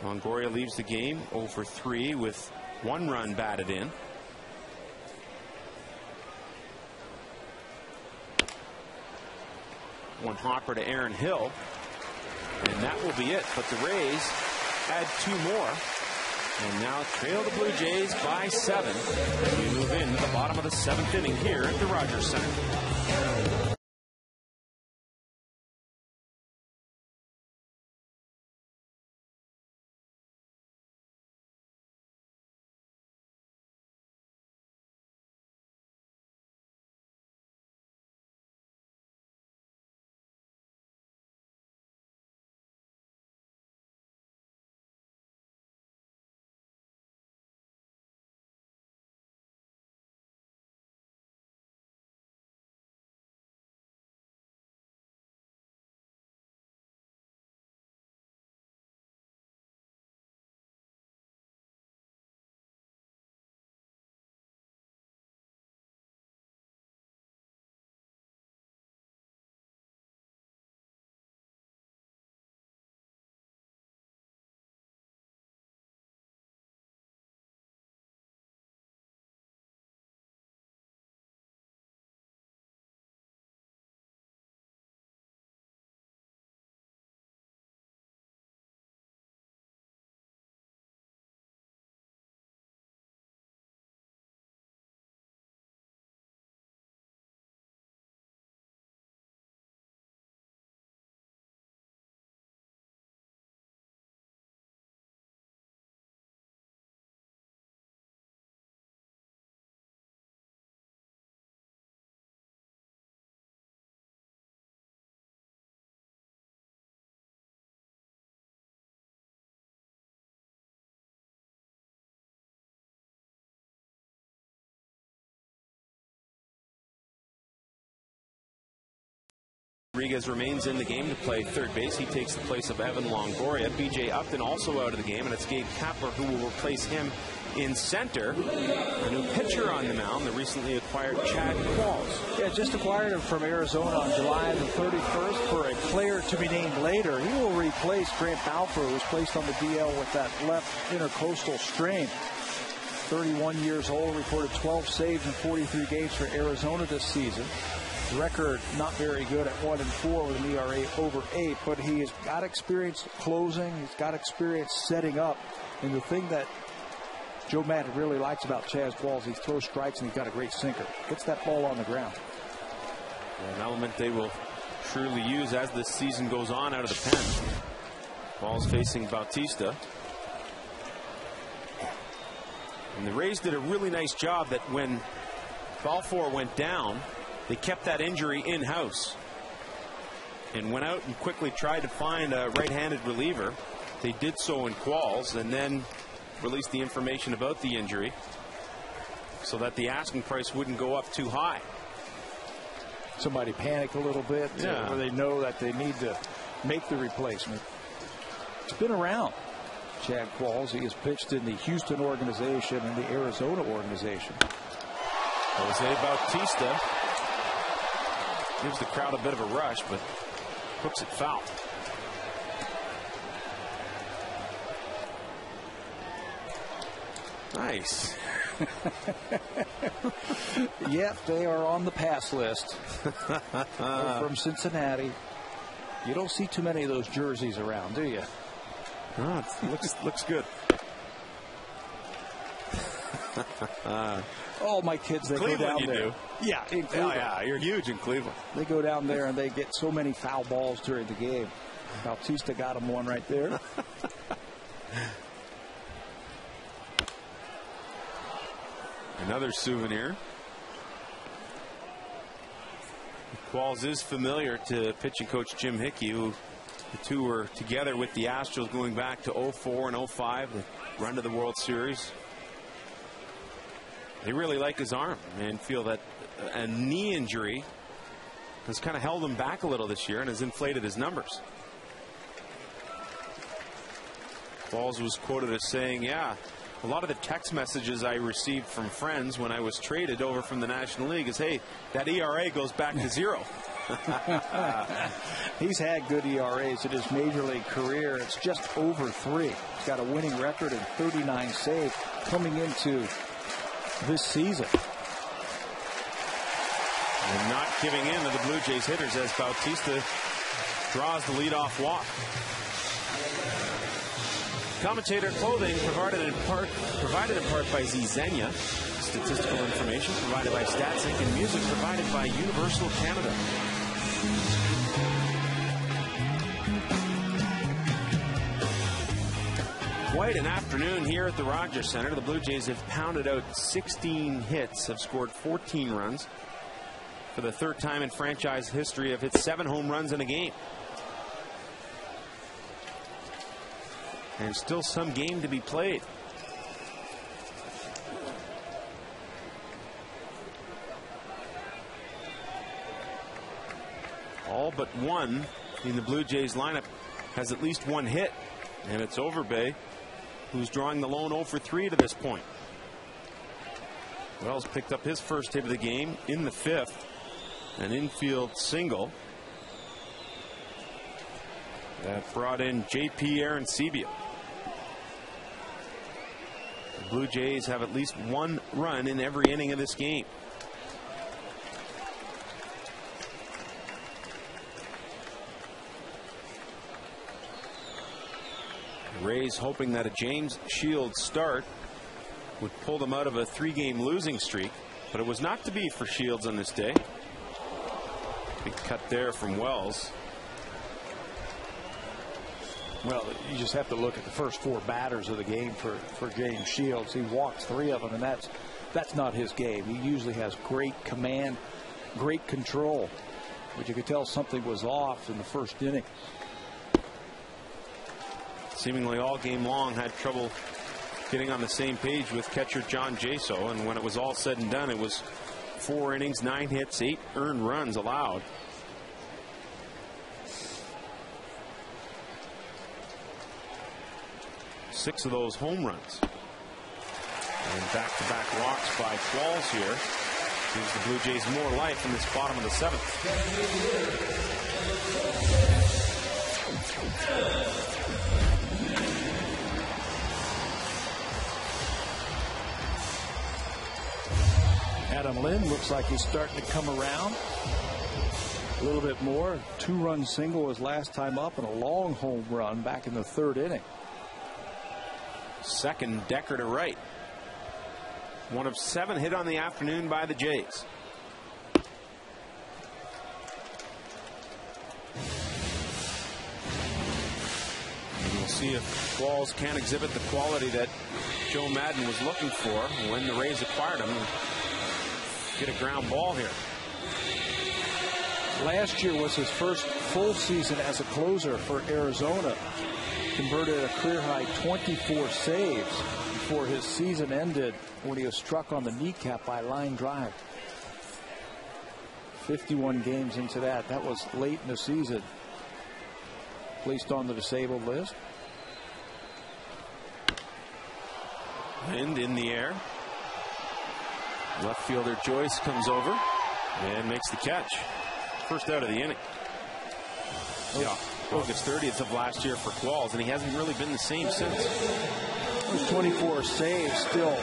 Longoria leaves the game 0 for 3 with 1 run batted in. One hopper to Aaron Hill. And that will be it. But the Rays add 2 more. And now trail the Blue Jays by 7. And we move into the bottom of the 7th inning here at the Rogers Center. Rodriguez remains in the game to play third base. He takes the place of Evan Longoria. B.J. Upton also out of the game, and it's Gabe Kapler who will replace him in center. A new pitcher on the mound, the recently acquired Chad Qualls. Yeah, just acquired him from Arizona on July the 31st for a player to be named later. He will replace Grant Balfour, who was placed on the DL with that left intercostal strain. 31 years old, recorded 12 saves in 43 games for Arizona this season. Record not very good at 1-4 with an ERA over 8, but he has got experience closing. He's got experience setting up. And the thing that Joe Maddon really likes about Chaz Qualls, he throws strikes and he's got a great sinker. Gets that ball on the ground. An element they will truly use as this season goes on out of the pen. Qualls facing Bautista. And the Rays did a really nice job that when Balfour went down, they kept that injury in-house and went out and quickly tried to find a right-handed reliever. They did so in Qualls and then released the information about the injury so that the asking price wouldn't go up too high. Somebody panic a little bit, where they know that they need to make the replacement. It's been around. Chad Qualls, he has pitched in the Houston organization and the Arizona organization. Jose Bautista gives the crowd a bit of a rush, but hooks it foul. Nice. Yep, they are on the pass list. From Cincinnati. You don't see too many of those jerseys around, do you? Oh, it looks good. All my kids, they Cleveland, go down you there. do. Yeah, in Cleveland. Yeah, you're huge in Cleveland. They go down there and they get so many foul balls during the game. Bautista got him one right there. Another souvenir. Qualls is familiar to pitching coach Jim Hickey, who the two were together with the Astros going back to 04 and 05, the run to the World Series. They really like his arm and feel that a knee injury has kind of held him back a little this year and has inflated his numbers. Qualls was quoted as saying, yeah, a lot of the text messages I received from friends when I was traded over from the National League is, hey, that ERA goes back to 0. He's had good ERAs in his major league career. It's just over 3. He's got a winning record and 39 saves coming into this season. And not giving in to the Blue Jays hitters as Bautista draws the leadoff walk. Commentator clothing provided in part by Zizenia. Statistical information provided by StatSync, and music provided by Universal Canada. Quite an afternoon here at the Rogers Center. The Blue Jays have pounded out 16 hits, have scored 14 runs. For the third time in franchise history, have hit 7 home runs in a game. And still some game to be played. All but one in the Blue Jays lineup has at least 1 hit, and it's Overbay, who's drawing the lone 0 for 3 to this point. Wells picked up his first hit of the game in the 5th, an infield single that brought in J.P. Arencibia. The Blue Jays have at least 1 run in every inning of this game. The Rays hoping that a James Shields start would pull them out of a 3-game losing streak, but it was not to be for Shields on this day. Big cut there from Wells. Well, you just have to look at the first 4 batters of the game for James Shields. He walks 3 of them, and that's not his game. He usually has great command, great control, but you could tell something was off in the first inning. Seemingly all game long had trouble getting on the same page with catcher John Jaso, and when it was all said and done, it was 4 innings, 9 hits, 8 earned runs allowed. Six of those home runs. And back-to-back walks by Qualls here gives the Blue Jays more life in this bottom of the 7th. Adam Lynn looks like he's starting to come around a little bit more. 2-run single his last time up and a long home run back in the 3rd inning. Second Decker to right. 1 of 7 hit on the afternoon by the Jays. And we'll see if Qualls can exhibit the quality that Joe Madden was looking for when the Rays acquired him. Get a ground ball here. Last year was his first full season as a closer for Arizona. Converted a career-high 24 saves before his season ended when he was struck on the kneecap by a line drive. 51 games into that. That was late in the season. Placed on the disabled list. Wind in the air. Left fielder Joyce comes over and makes the catch. First out of the inning. Yeah. August 30th of last year for Qualls, and he hasn't really been the same since. Those 24 saves still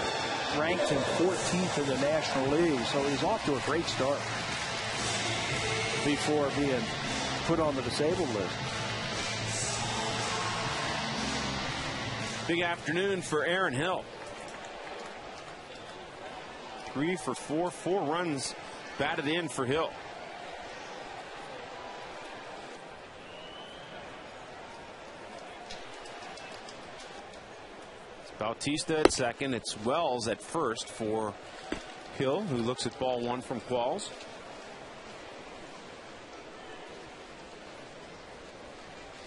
ranked him 14th in the National League, so he's off to a great start before being put on the disabled list. Big afternoon for Aaron Hill. 3 for 4, 4 runs batted in for Hill. Bautista at second. It's Wells at first for Hill, who looks at ball 1 from Qualls.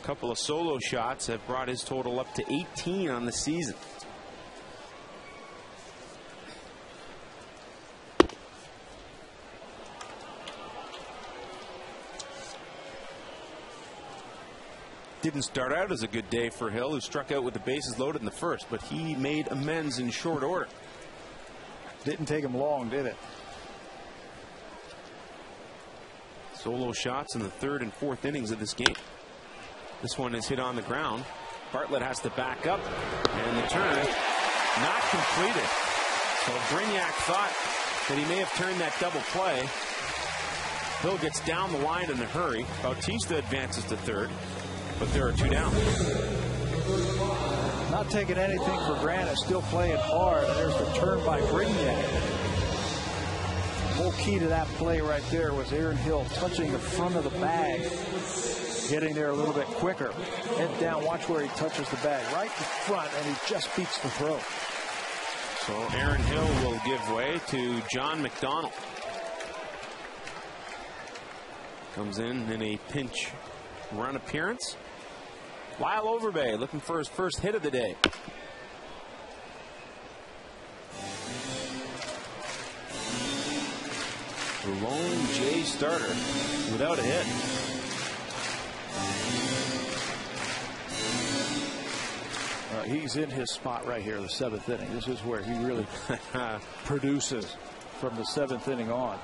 A couple of solo shots have brought his total up to 18 on the season. Didn't start out as a good day for Hill, who struck out with the bases loaded in the first, but he made amends in short order. Didn't take him long, did it? Solo shots in the third and fourth innings of this game. This one is hit on the ground. Bartlett has to back up, and the turn not completed. So Brignac thought that he may have turned that double play. Hill gets down the line in a hurry. Bautista advances to third, but there are two down. Not taking anything for granted, still playing hard. And there's the turn by Brignac. The whole key to that play right there was Aaron Hill touching the front of the bag, getting there a little bit quicker. Head down, watch where he touches the bag. Right in front, and he just beats the throw. So Aaron Hill will give way to John McDonald. Comes in a pinch run appearance. Lyle Overbay looking for his first hit of the day. The lone Jay starter without a hit. He's in his spot right here, the seventh inning. This is where he really produces from the seventh inning on.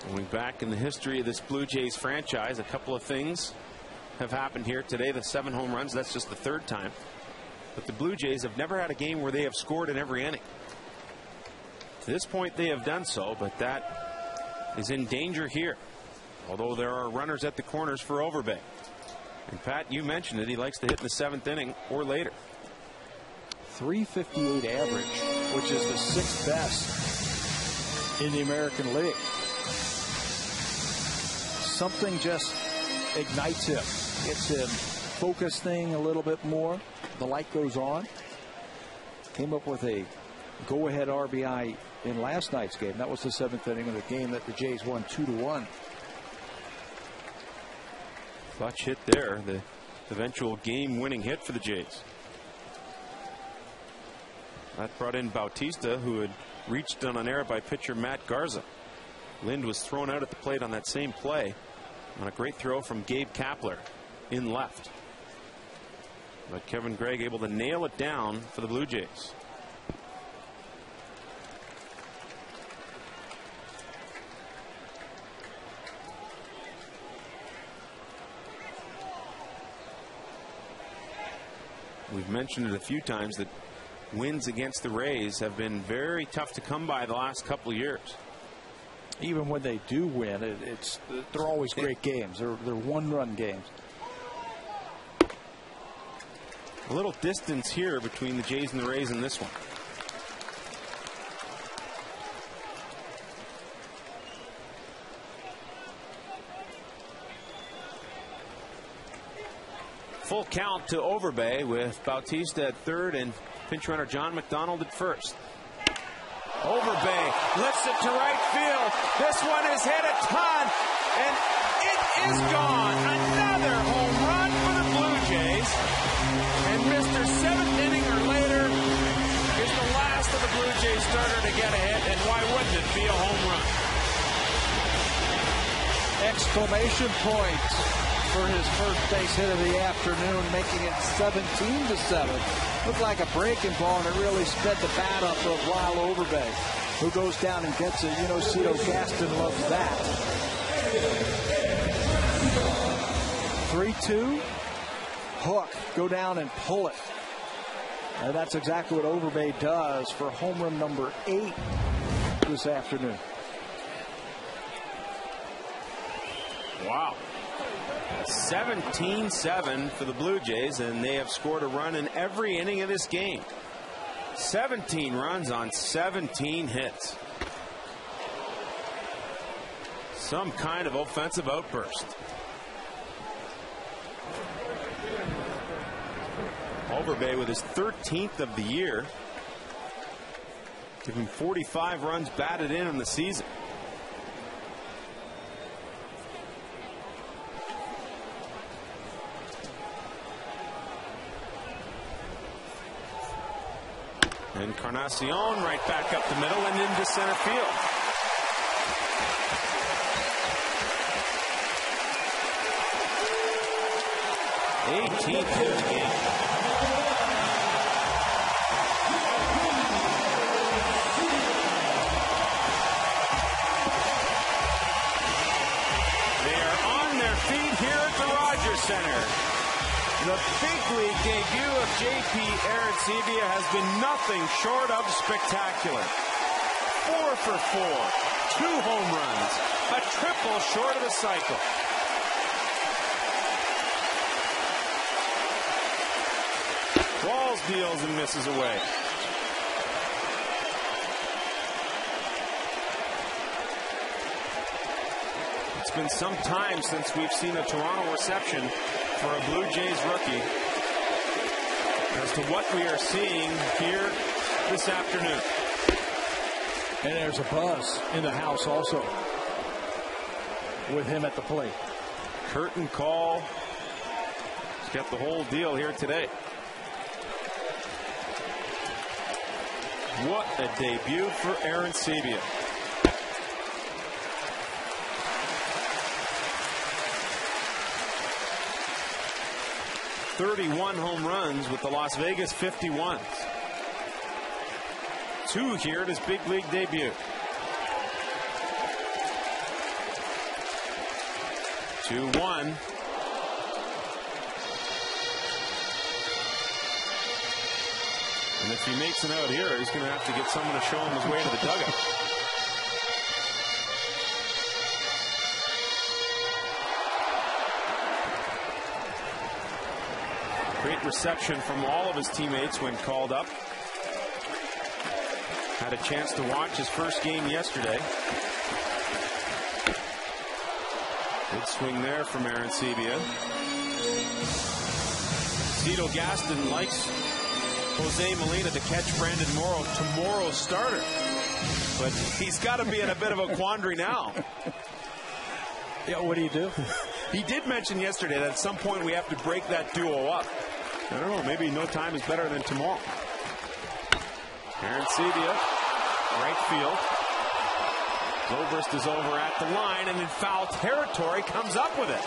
Going back in the history of this Blue Jays franchise, a couple of things have happened here today. The 7 home runs, that's just the third time. But the Blue Jays have never had a game where they have scored in every inning. To this point, they have done so, but that is in danger here. Although there are runners at the corners for Overbay. And Pat, you mentioned it, he likes to hit in the 7th inning or later. .358 average, which is the 6th best in the American League. Something just ignites him, gets him focusing a little bit more. The light goes on. Came up with a go-ahead RBI in last night's game. That was the 7th inning of the game that the Jays won 2-1. Clutch hit there, the eventual game-winning hit for the Jays. That brought in Bautista, who had reached on an error by pitcher Matt Garza. Lind was thrown out at the plate on that same play on a great throw from Gabe Kapler in left. But Kevin Gregg able to nail it down for the Blue Jays. We've mentioned it a few times that wins against the Rays have been very tough to come by the last couple of years. Even when they do win, they're always great games. They're one-run games. A little distance here between the Jays and the Rays in this one. Full count to Overbay with Bautista at third and pinch runner John McDonald at first. Overbay lifts it to right field. This one is hit a ton, and it is gone. Another home run for the Blue Jays. And Mr. 7th inning or later is the last of the Blue Jays starter to get a hit, and why wouldn't it be a home run? Exclamation points for his first base hit of the afternoon, making it 17-7. Looked like a breaking ball, and it really sped the bat up of Lyle Overbay, who goes down and gets it. You know, Cito Gaston loves that. 3-2. Hook, go down and pull it. And that's exactly what Overbay does for home run number 8 this afternoon. Wow. 17-7 for the Blue Jays, and they have scored a run in every inning of this game. 17 runs on 17 hits. Some kind of offensive outburst. Overbay with his 13th of the year. Give him 45 runs batted in the season. Encarnacion right back up the middle and into center field. 22 in the game. They are on their feet here at the Rogers Center. The big league debut of J.P. Arencibia has been nothing short of spectacular. 4 for 4, 2 home runs, a triple short of the cycle. Walls deals and misses away. It's been some time since we've seen a Toronto reception for a Blue Jays rookie. As to what we are seeing here this afternoon. And there's a buzz in the house also with him at the plate. Curtain call. He's got the whole deal here today. What a debut for Arencibia. .31 home runs with the Las Vegas 51s. 2 here at his big league debut. 2-1. And if he makes it out here, he's going to have to get someone to show him his way to the dugout. Great reception from all of his teammates when called up. Had a chance to watch his first game yesterday. Good swing there from Arencibia. Cito Gaston likes Jose Molina to catch Brandon Morrow, tomorrow's starter. But he's got to be in a bit of a quandary now. Yeah, what do you do? He did mention yesterday that at some point we have to break that duo up. I don't know, maybe no time is better than tomorrow. Arencibia, right field. Zobrist is over at the line and in foul territory, comes up with it.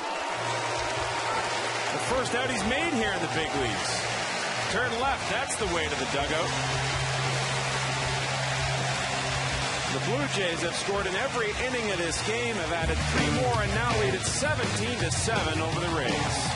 The first out he's made here in the big leagues. Turn left, that's the way to the dugout. The Blue Jays have scored in every inning of this game, have added 3 more and now lead at 17-7 over the Rays.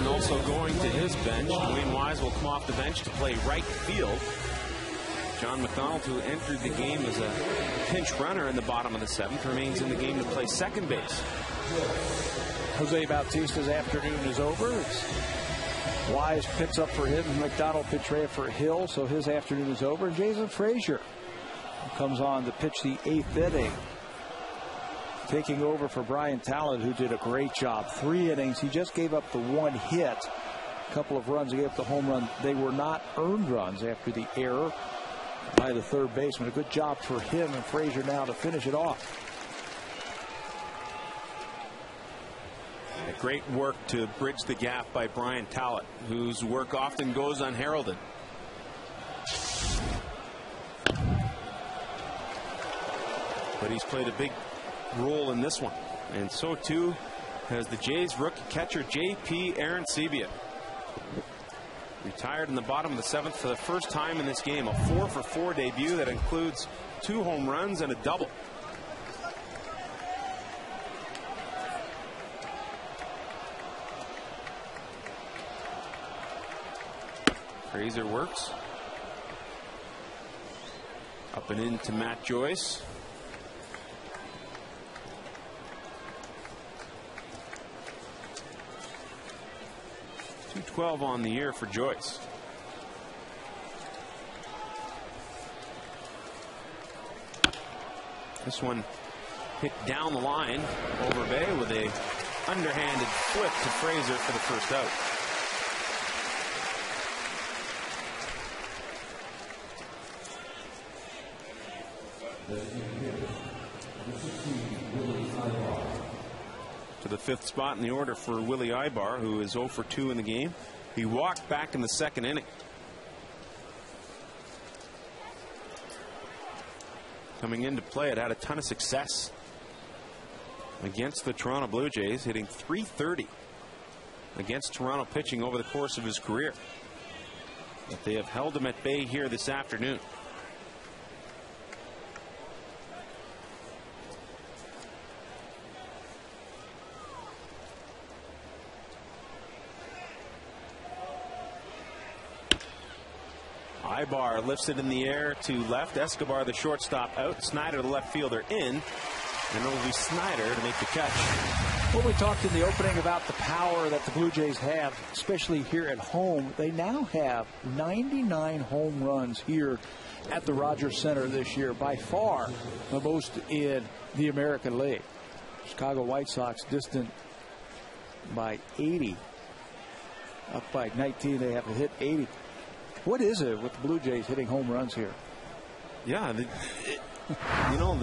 Also going to his bench. Dwayne Wise will come off the bench to play right field. John McDonald, who entered the game as a pinch runner in the bottom of the 7th, remains in the game to play second base. Jose Bautista's afternoon is over. Wise picks up for him. McDonald pitched right for Hill, so his afternoon is over. Jason Frazier comes on to pitch the 8th inning, taking over for Brian Talent, who did a great job. 3 innings. He just gave up the 1 hit. A couple of runs. He gave up the home run. They were not earned runs after the error by the third baseman. A good job for him and Frazier now to finish it off. Great work to bridge the gap by Brian Talent, whose work often goes unheralded. But he's played a big role in this one, and so too has the Jays rookie catcher J.P. Arencibia. Retired in the bottom of the 7th for the first time in this game. A 4-for-4 debut that includes 2 home runs and a double. Frazier works. Up and in to Matt Joyce. .212 on the year for Joyce. This one hit down the line over Bay with a underhanded flip to Frazier for the first out. To the 5th spot in the order for Willie Ibar, who is 0 for 2 in the game. He walked back in the 2nd inning. Coming into play, it had a ton of success against the Toronto Blue Jays, hitting .330 against Toronto pitching over the course of his career. But they have held him at bay here this afternoon. Ibar lifts it in the air to left. Escobar, the shortstop, out. Snyder, the left fielder, in. And it'll be Snyder to make the catch. Well, we talked in the opening about the power that the Blue Jays have, especially here at home. They now have 99 home runs here at the Rogers Center this year, by far the most in the American League. Chicago White Sox distant by 80. Up by 19, they have to hit 80. What is it with the Blue Jays hitting home runs here? Yeah,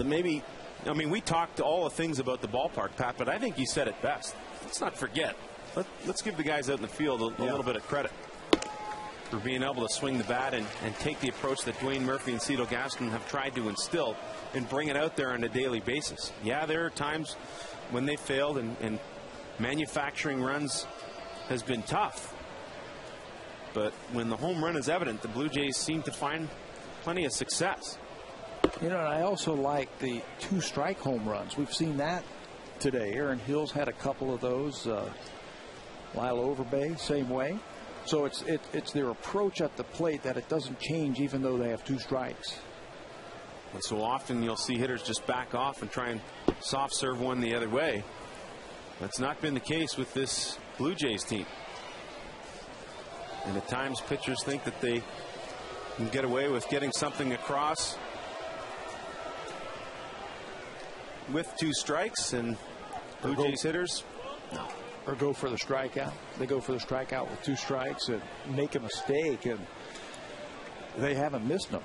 maybe, I mean, we talked all the things about the ballpark, Pat, but I think you said it best. Let's not forget. Let's give the guys out in the field a little bit of credit for being able to swing the bat and take the approach that Dwayne Murphy and Cito Gaston have tried to instill and bring it out there on a daily basis. Yeah, there are times when they failed and manufacturing runs has been tough. But when the home run is evident, the Blue Jays seem to find plenty of success. You know, and I also like the 2-strike home runs. We've seen that today. Aaron Hill's had a couple of those. Lyle Overbay, same way. So it's their approach at the plate that it doesn't change even though they have 2 strikes. And so often you'll see hitters just back off and try and soft serve one the other way. That's not been the case with this Blue Jays team. And at times pitchers think that they can get away with getting something across with 2 strikes, and Blue Jays hitters, no. Or go for the strikeout. They go for the strikeout with 2 strikes and make a mistake, and they haven't missed them.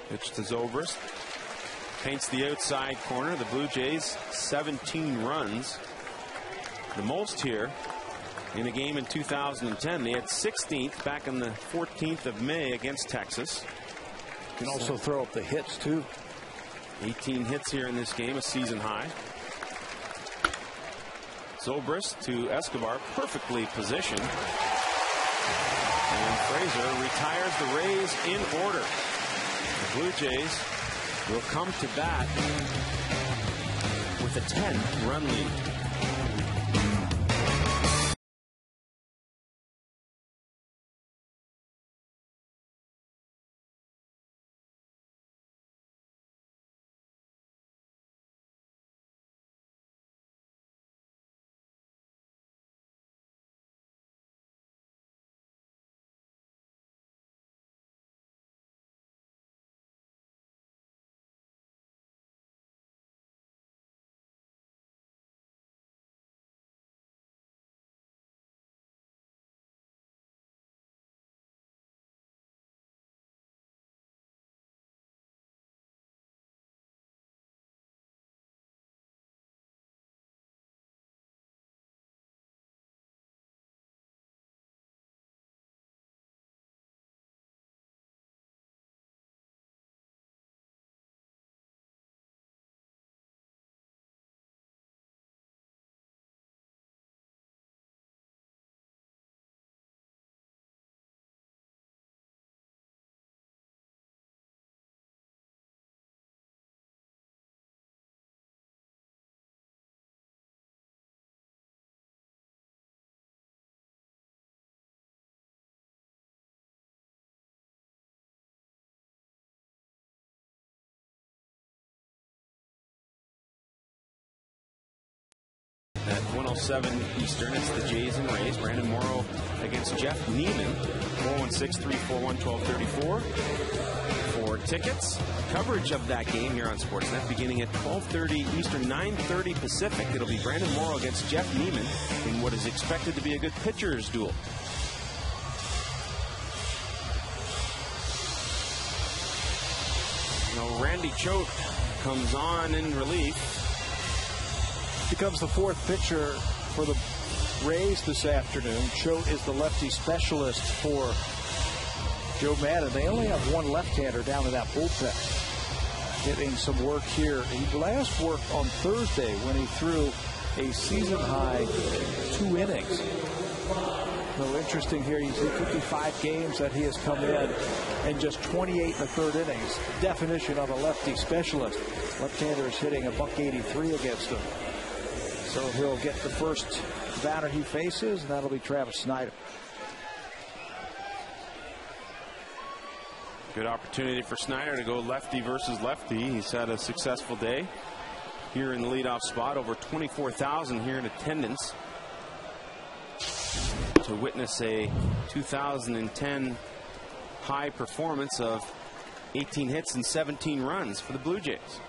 Pitch to Zobrist. Paints the outside corner. The Blue Jays 17 runs. The most here in a game in 2010. They had 16th back on the 14th of May against Texas. Can also throw up the hits too. 18 hits here in this game, a season high. Zobrist to Escobar, perfectly positioned. And Frazier retires the Rays in order. The Blue Jays will come to bat with a 10-run lead. 7 Eastern. It's the Jays and Rays. Brandon Morrow against Jeff Neiman. 416-341-1234. For tickets, coverage of that game here on Sportsnet beginning at 12:30 Eastern, 9:30 Pacific. It'll be Brandon Morrow against Jeff Neiman in what is expected to be a good pitcher's duel. Randy Choate comes on in relief. Becomes the 4th pitcher for the Rays this afternoon. Choate is the lefty specialist for Joe Madden. They only have one left-hander down in that bullpen. Getting some work here. He last worked on Thursday when he threw a season-high 2 innings. So interesting here, you see 55 games that he has come in and just 28 in the 3rd innings. Definition of a lefty specialist. Left-hander is hitting a .183 against him. So he'll get the first batter he faces, and that'll be Travis Snyder. Good opportunity for Snyder to go lefty versus lefty. He's had a successful day here in the leadoff spot. Over 24,000 here in attendance to witness a 2010 high performance of 18 hits and 17 runs for the Blue Jays.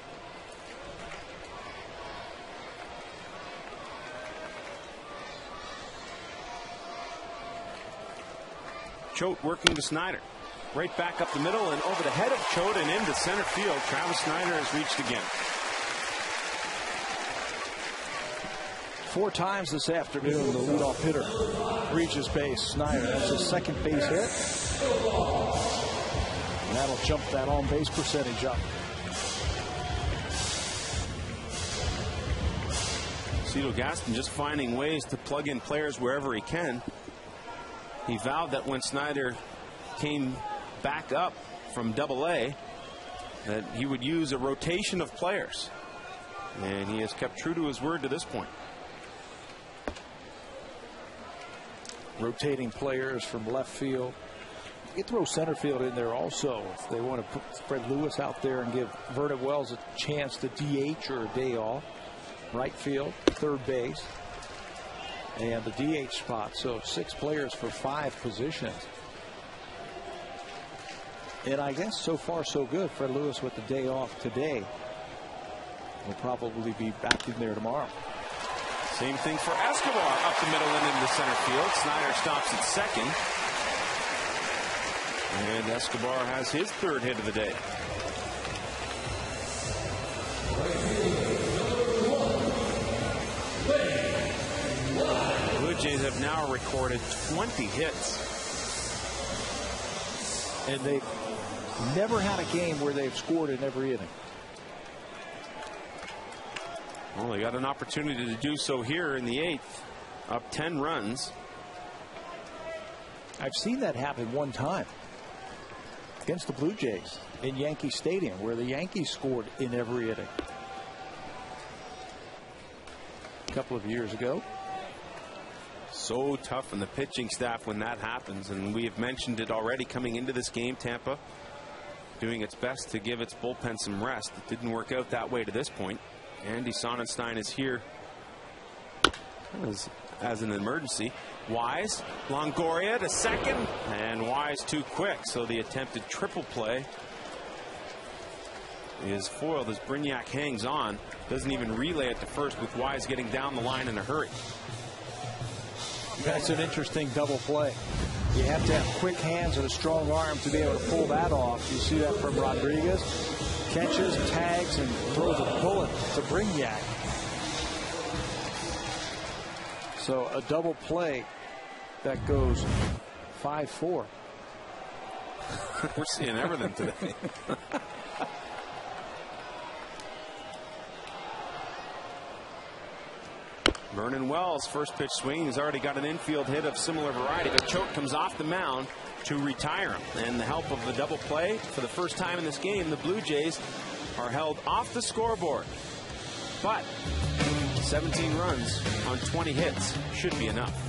Choate working to Snyder. Right back up the middle and over the head of Choate and into center field. Travis Snyder has reached again. 4 times this afternoon, the leadoff hitter reaches base. Snyder, that's his 2nd base hit. And that'll jump that on-base percentage up. Cito Gaston just finding ways to plug in players wherever he can. He vowed that when Snyder came back up from AA, that he would use a rotation of players. And he has kept true to his word to this point. Rotating players from left field. You can throw center field in there also if they want to put Fred Lewis out there and give Vernon Wells a chance to DH or a day off. Right field, 3rd base, and the DH spot. So 6 players for 5 positions. And I guess so far so good. Fred Lewis with the day off today will probably be back in there tomorrow. Same thing for Escobar, up the middle and into center field. Snyder stops at 2nd. And Escobar has his 3rd hit of the day. The Blue Jays have now recorded 20 hits. And they've never had a game where they've scored in every inning. Well, they got an opportunity to do so here in the 8th, up 10 runs. I've seen that happen one time against the Blue Jays in Yankee Stadium, where the Yankees scored in every inning a couple of years ago. So tough on the pitching staff when that happens, and we have mentioned it already coming into this game. Tampa doing its best to give its bullpen some rest. It didn't work out that way to this point. Andy Sonnenstein is here as an emergency. Wise, Longoria to 2nd, and Wise too quick. So the attempted triple play is foiled as Brignac hangs on. Doesn't even relay it to 1st with Wise getting down the line in a hurry. That's an interesting double play. You have to have quick hands and a strong arm to be able to pull that off. You see that from Rodriguez. Catches, tags, and throws a bullet to Brignac. So a double play that goes 5-4. We're seeing everything today. Vernon Wells, first pitch swing, has already got an infield hit of similar variety, but Choate comes off the mound to retire him. And the help of the double play, for the first time in this game, the Blue Jays are held off the scoreboard. But 17 runs on 20 hits should be enough.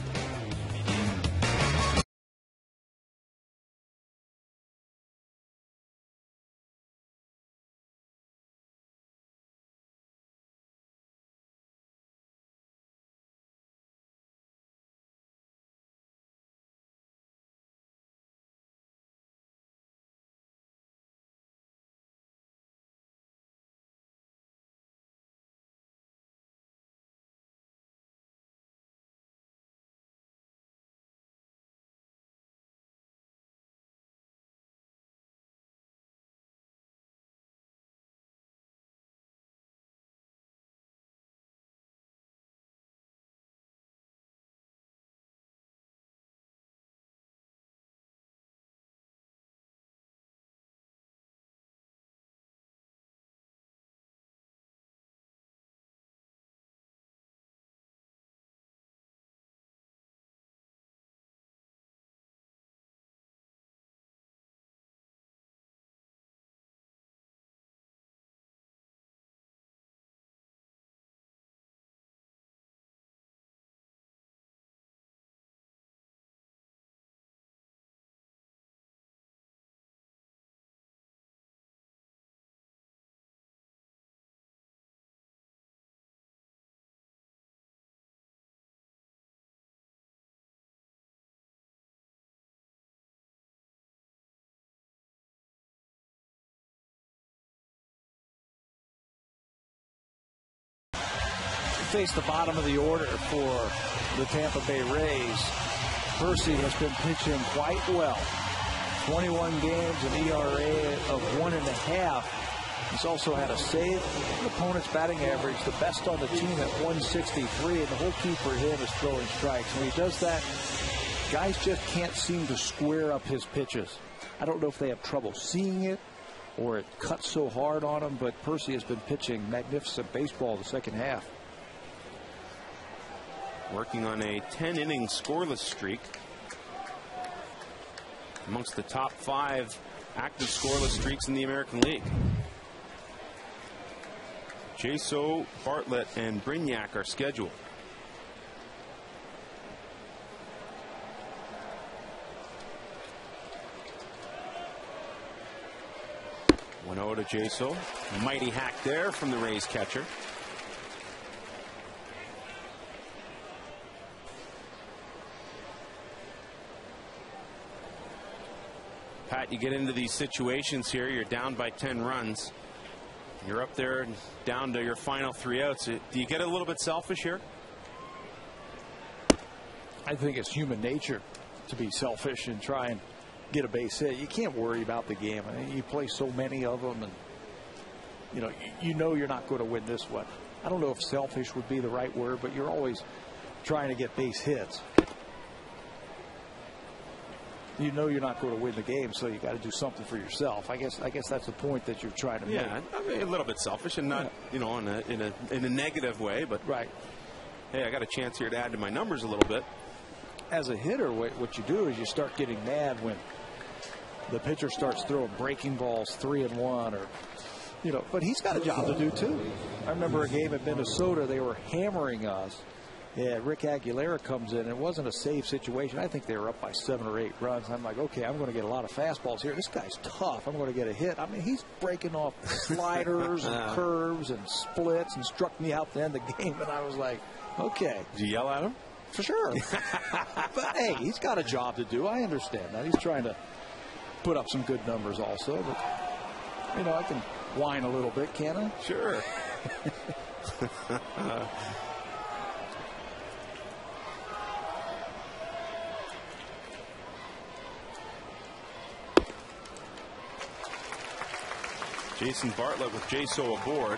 face the bottom of the order for the Tampa Bay Rays. Percy has been pitching quite well. 21 games, an ERA of 1.5. He's also had a save. The opponent's batting average, the best on the team at 163, and the whole key for him is throwing strikes. When he does that, guys just can't seem to square up his pitches. I don't know if they have trouble seeing it or it cuts so hard on him, but Percy has been pitching magnificent baseball the second half. Working on a 10-inning scoreless streak. Amongst the top 5 active scoreless streaks in the American League. Jaso, Bartlett, and Brignac are scheduled. One 0 to Jaso. Mighty hack there from the Rays catcher. Pat, you get into these situations here, you're down by 10 runs. You're up there down to your final 3 outs. Do you get a little bit selfish here? I think it's human nature to be selfish and try and get a base hit. You can't worry about the game. I mean, you play so many of them, and you know you're not going to win this one. I don't know if selfish would be the right word, but you're always trying to get base hits. You know you're not going to win the game, so you got to do something for yourself. I guess that's the point that you're trying to make. Yeah, I mean, a little bit selfish, and not in a negative way, but right. Hey, I got a chance here to add to my numbers a little bit. As a hitter, what you do is you start getting mad when the pitcher starts throwing breaking balls 3-1, or but he's got a job to do too. I remember a game at Minnesota, they were hammering us. Yeah, Rick Aguilera comes in. It wasn't a save situation. I think they were up by 7 or 8 runs. I'm like, okay, I'm going to get a lot of fastballs here. This guy's tough. I'm going to get a hit. I mean, he's breaking off sliders and curves and splits and struck me out to end the game. And I was like, okay. Did you yell at him? For sure. But, hey, he's got a job to do. I understand that. He's trying to put up some good numbers also. But, I can whine a little bit, can I? Sure. Jason Bartlett with Jaso aboard.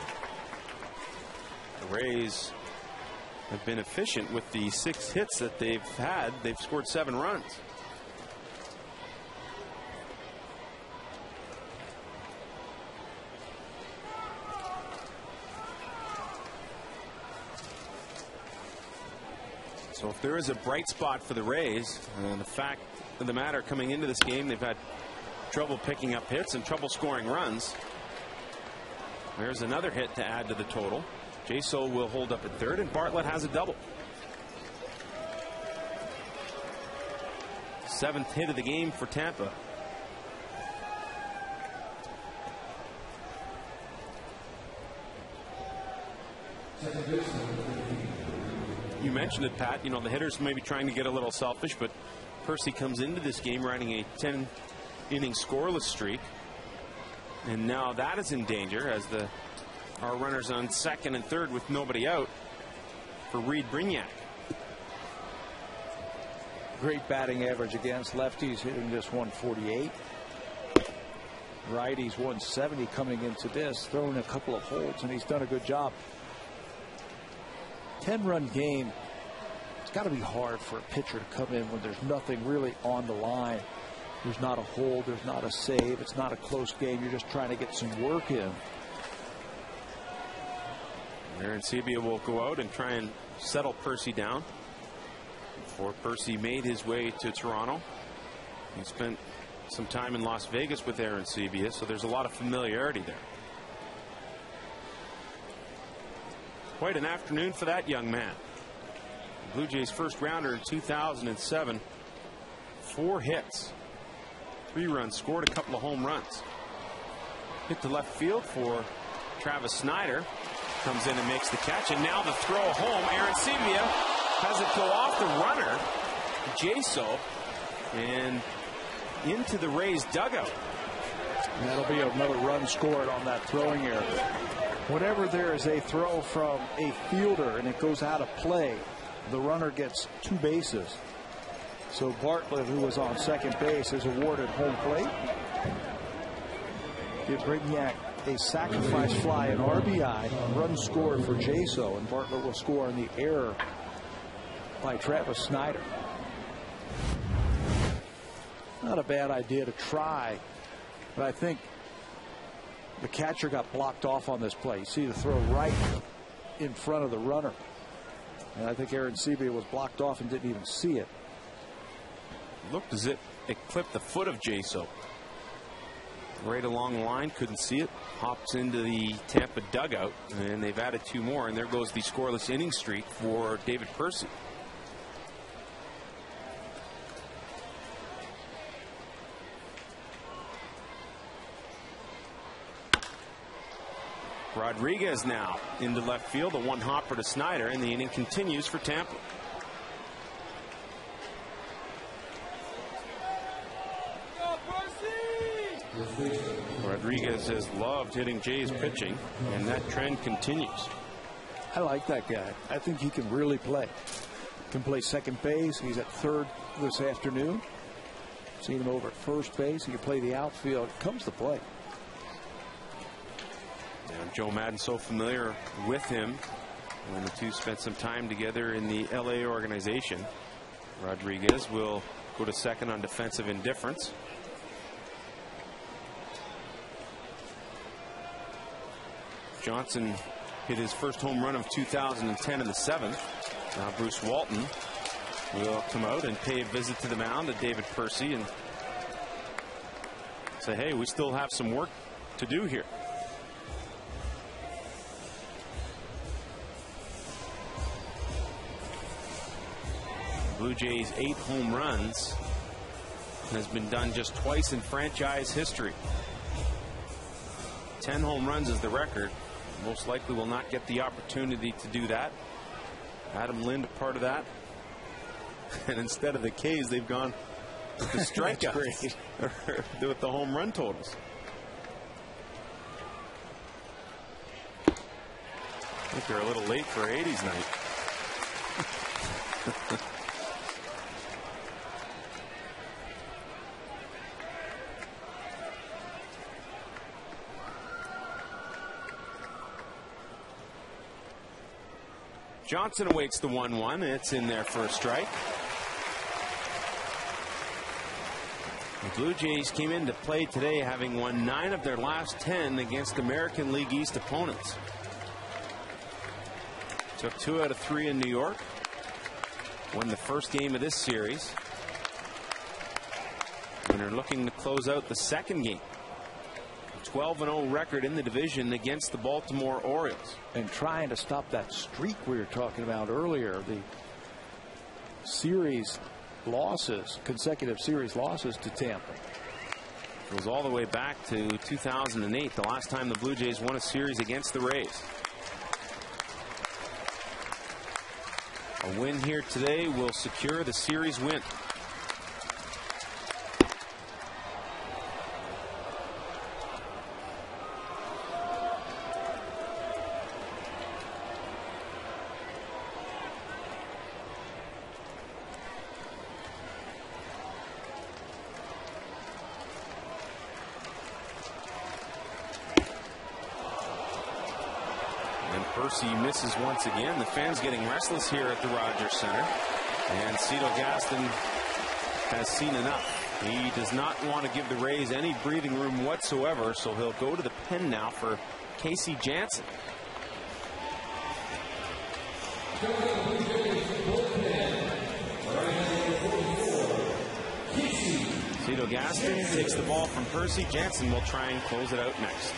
The Rays have been efficient with the 6 hits that they've had. They've scored 7 runs. So if there is a bright spot for the Rays, the fact of the matter coming into this game, they've had trouble picking up hits and trouble scoring runs. There's another hit to add to the total. Jaso will hold up at third, and Bartlett has a double. 7th hit of the game for Tampa. You mentioned it, Pat. The hitters may be trying to get a little selfish, but Percy comes into this game riding a 10-inning scoreless streak. And now that is in danger as our runners on second and third with nobody out for Reed Brignac. Great batting average against lefties, hitting this 148. Righties 170 coming into this, throwing a couple of holds, and he's done a good job. 10-run game. It's got to be hard for a pitcher to come in when there's nothing really on the line. There's not a hold, there's not a save, it's not a close game. You're just trying to get some work in. Arencibia will go out and try and settle Percy down before Percy made his way to Toronto. He spent some time in Las Vegas with Arencibia, so there's a lot of familiarity there. Quite an afternoon for that young man. Blue Jays first rounder in 2007. 4 hits. 3 runs, scored a couple of home runs. Hit to left field for Travis Snyder. Comes in and makes the catch, and now the throw home. Arencibia has it go off the runner, Jaso, and into the Rays dugout. And that'll be another run scored on that throwing error. Whenever there is a throw from a fielder and it goes out of play, the runner gets 2 bases. So Bartlett, who was on second base, is awarded home plate. Give Brignac a sacrifice fly, an RBI, run scored for Jaso, and Bartlett will score on the error by Travis Snyder. Not a bad idea to try, but I think the catcher got blocked off on this play. You see the throw right in front of the runner. And I think Arencibia was blocked off and didn't even see it. Looked as if it clipped the foot of Jaso. Right along the line, couldn't see it. Hops into the Tampa dugout, and they've added 2 more, and there goes the scoreless inning streak for David Percy. Rodriguez now into left field, a 1-hopper to Snyder, and the inning continues for Tampa. Rodriguez has loved hitting Jay's pitching, and that trend continues. I like that guy. I think he can really play. Can play second base. He's at third this afternoon. Seen him over at first base. He can play the outfield. Comes to play. And Joe Maddon's so familiar with him when the two spent some time together in the LA organization. Rodriguez will go to second on defensive indifference. Johnson hit his first home run of 2010 in the 7th. Now Bruce Walton will come out and pay a visit to the mound to David Percy and say, hey, we still have some work to do here. Blue Jays' 8 home runs has been done just twice in franchise history. 10 home runs is the record. Most likely will not get the opportunity to do that. Adam Lind, part of that. And instead of the K's, they've gone with the strikeouts with the home run totals. I think they're a little late for 80s night. Johnson awaits the 1-1. It's in there for a strike. The Blue Jays came into play today having won 9 of their last 10 against American League East opponents. Took 2 out of 3 in New York. Won the first game of this series. And are looking to close out the second game. 12-0 record in the division against the Baltimore Orioles. And trying to stop that streak we were talking about earlier. The series losses, consecutive series losses to Tampa. It goes all the way back to 2008, the last time the Blue Jays won a series against the Rays. A win here today will secure the series win. Percy misses once again. The fans getting restless here at the Rogers Center. And Cito Gaston has seen enough. He does not want to give the Rays any breathing room whatsoever, so he'll go to the pen now for Casey Janssen. Cito Gaston takes the ball from Percy. Janssen will try and close it out next.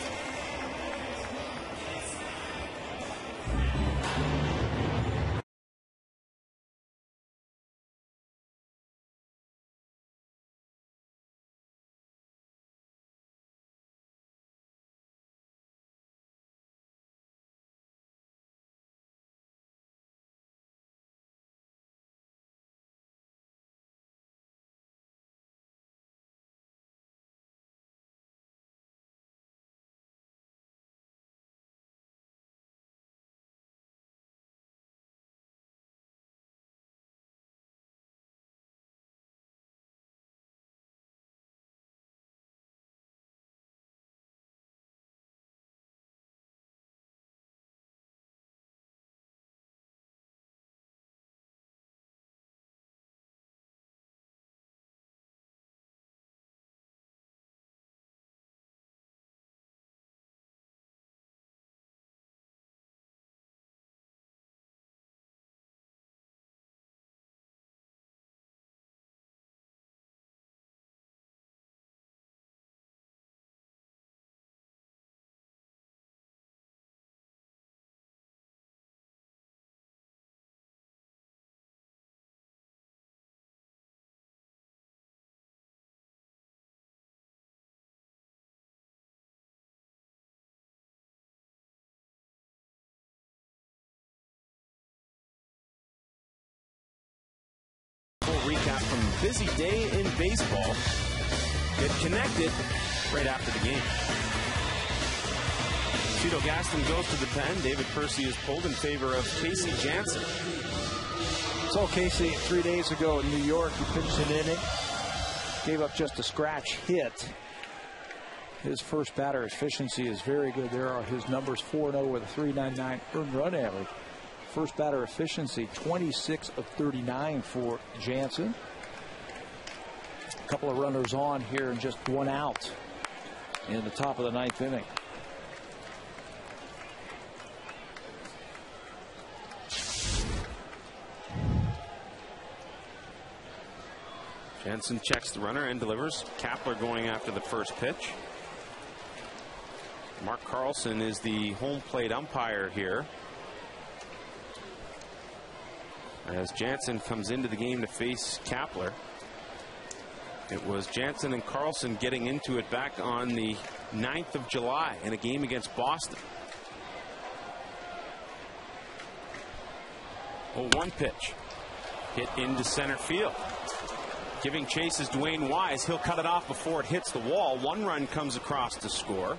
recap from a busy day in baseball. Get connected right after the game. Cito Gaston goes to the pen. David Percy is pulled in favor of Casey Janssen. So Casey, 3 days ago in New York, he pitched an inning, gave up just a scratch hit. His first batter efficiency is very good. There are his numbers: 4-0 with a 3.99 earned run average. First batter efficiency, 26 of 39 for Janssen. A couple of runners on here and just one out in the top of the ninth inning. Janssen checks the runner and delivers. Kapler going after the first pitch. Mark Carlson is the home plate umpire here, as Janssen comes into the game to face Kapler. It was Janssen and Carlson getting into it back on the 9th of July in a game against Boston. 0-1 pitch. Hit into center field. Giving chase is Dwayne Wise. He'll cut it off before it hits the wall. One run comes across to score.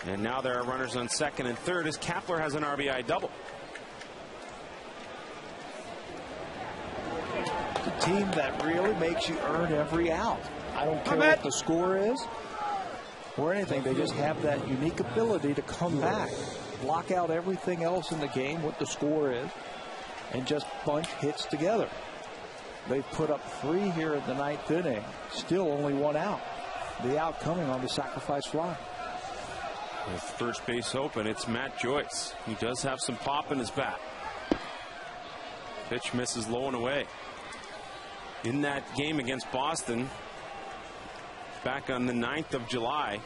And now there are runners on second and third as Kapler has an RBI double. The team that really makes you earn every out. I don't care what the score is or anything. They just have that unique ability to come back, block out everything else in the game, what the score is, and just bunch hits together. They've put up 3 here in the 9th inning. Still only 1 out. The out coming on the sacrifice fly. With first base open, it's Matt Joyce. He does have some pop in his bat. Pitch misses low and away. In that game against Boston, back on the 9th of July,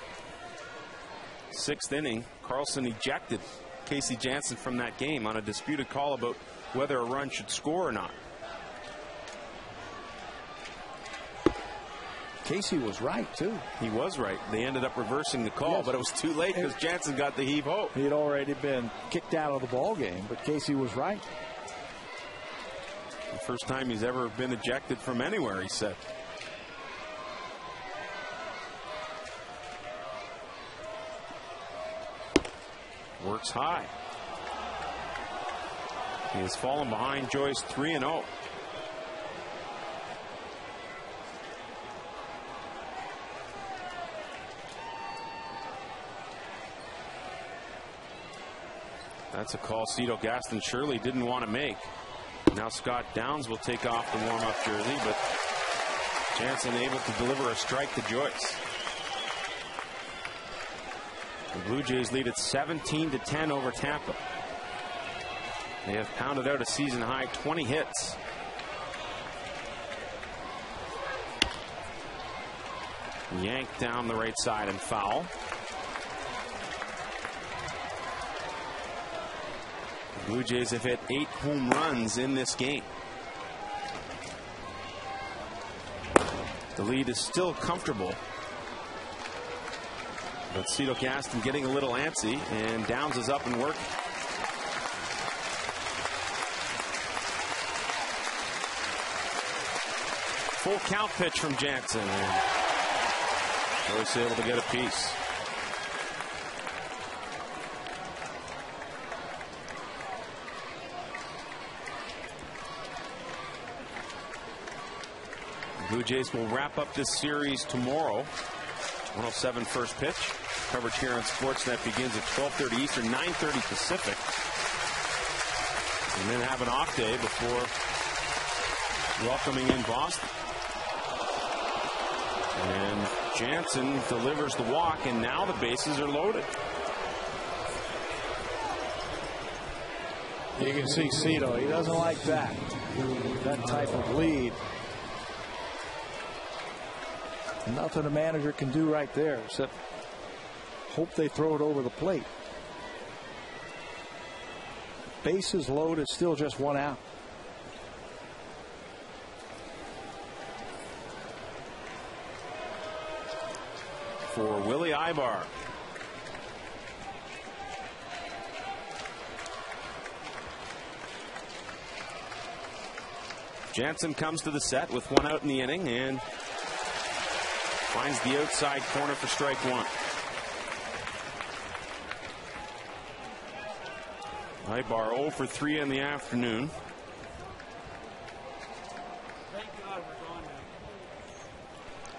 6th inning, Carlson ejected Casey Janssen from that game on a disputed call about whether a run should score or not. Casey was right, too. He was right. They ended up reversing the call, but it was too late because Janssen got the heave-ho. He had already been kicked out of the ball game, but Casey was right. The first time he's ever been ejected from anywhere, he said. Works high. He has fallen behind Joyce 3-0. That's a call Cito Gaston surely didn't want to make. Now Scott Downs will take off the warm-up jersey, but Janssen able to deliver a strike to Joyce. The Blue Jays lead at 17-10 over Tampa. They have pounded out a season-high 20 hits. Yanked down the right side and foul. Blue Jays have hit 8 home runs in this game. The lead is still comfortable, but Cito Gaston getting a little antsy, and Downs is up and working. Full count pitch from Janssen, and Joyce able to get a piece. Blue Jays will wrap up this series tomorrow. 107 first pitch. Coverage here on Sportsnet begins at 12:30 Eastern, 9:30 Pacific. And then have an off day before welcoming in Boston. And Janssen delivers the walk, and now the bases are loaded. You can see Cito. He doesn't like that type of lead. Nothing a manager can do right there except hope they throw it over the plate. Bases loaded, still just 1 out. For Willie Ibar. Jansen comes to the set with 1 out in the inning and finds the outside corner for strike 1. Ibar 0 for 3 in the afternoon.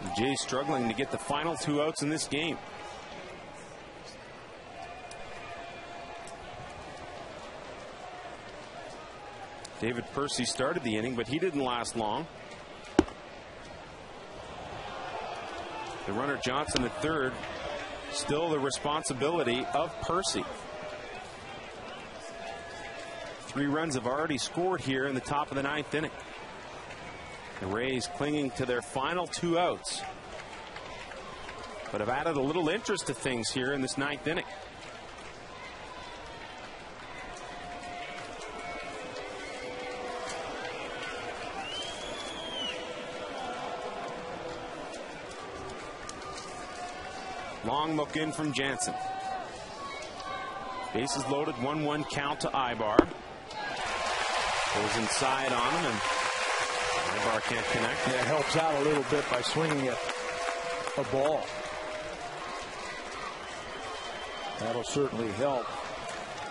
The Jays struggling to get the final 2 outs in this game. David Percy started the inning, but he didn't last long. The runner Johnson at third, still the responsibility of Percy. 3 runs have already scored here in the top of the 9th inning. The Rays clinging to their final 2 outs, but have added a little interest to things here in this 9th inning. Long look in from Jansen. Bases loaded, 1-1 count to Ibar. Goes inside on him, and Ibar can't connect. Yeah, it helps out a little bit by swinging at a ball. That'll certainly help.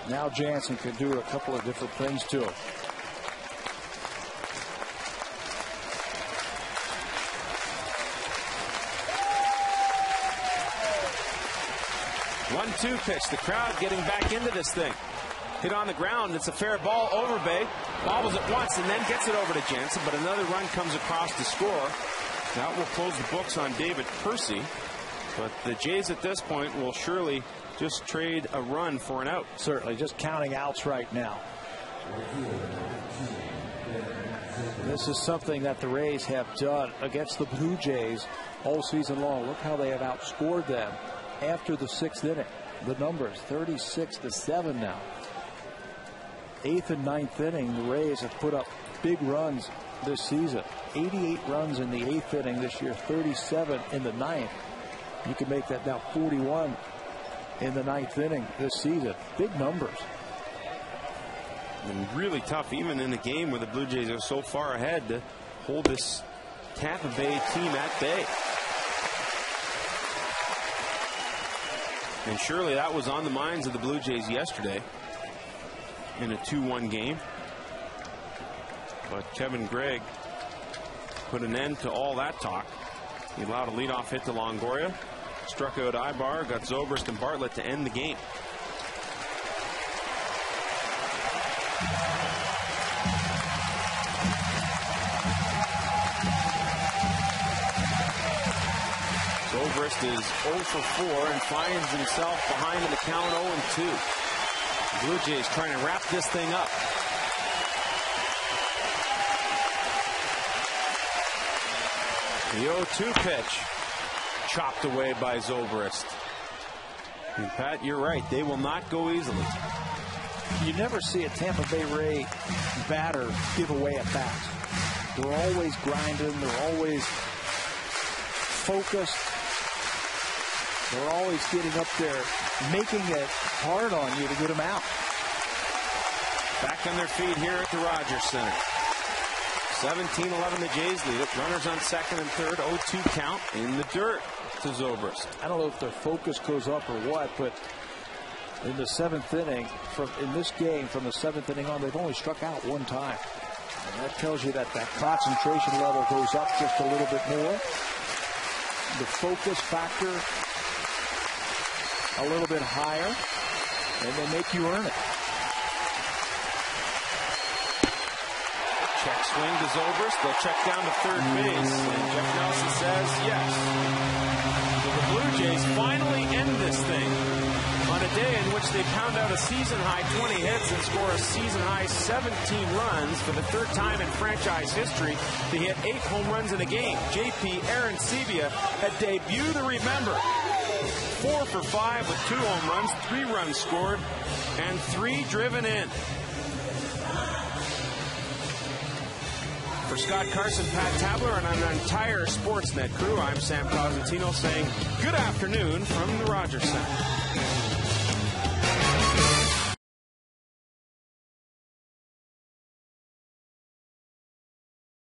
Now Jansen can do a couple of different things to him. 1-2 pitch. The crowd getting back into this thing. Hit on the ground. It's a fair ball. Overbay bobbles it once and then gets it over to Jansen, but another run comes across to score. That will close the books on David Percy. But the Jays at this point will surely just trade a run for an out. Certainly, just counting outs right now. This is something that the Rays have done against the Blue Jays all season long. Look how they have outscored them after the 6th inning. The numbers 36-7 now. 8th and 9th inning, the Rays have put up big runs this season. 88 runs in the 8th inning this year, 37 in the 9th. You can make that now 41 in the 9th inning this season. Big numbers. And really tough, even in a game where the Blue Jays are so far ahead, to hold this Tampa Bay team at bay. And surely that was on the minds of the Blue Jays yesterday in a 2-1 game. But Kevin Gregg put an end to all that talk. He allowed a leadoff hit to Longoria, struck out Ibar, got Zobrist and Bartlett to end the game. Zobrist is 0 for 4 and finds himself behind in the count 0-2. The Blue Jays trying to wrap this thing up. The 0-2 pitch chopped away by Zobrist. And Pat, you're right. They will not go easily. You never see a Tampa Bay Ray batter give away at bats. They're always grinding. They're always focused. They're always getting up there, making it hard on you to get them out. Back on their feet here at the Rogers Center. 17-11 the Jays lead it. Runners on second and third. 0-2 count in the dirt to Zobrist. I don't know if their focus goes up or what, but in the 7th inning, in this game, from the 7th inning on, they've only struck out 1 time. And that tells you that that concentration level goes up just a little bit more. The focus factor a little bit higher, and they make you earn it. Check swing to Zobrist. They'll check down to third base, and Jeff Nelson says yes. So the Blue Jays finally end this thing on a day in which they pound out a season-high 20 hits and score a season-high 17 runs for the 3rd time in franchise history to hit 8 home runs in a game. JP Arencibia, a debut to remember. 4 for 5 with 2 home runs, 3 runs scored, and 3 driven in. For Scott Carson, Pat Tabler, and an entire Sportsnet crew, I'm Sam Cosentino saying good afternoon from the Rogers Center.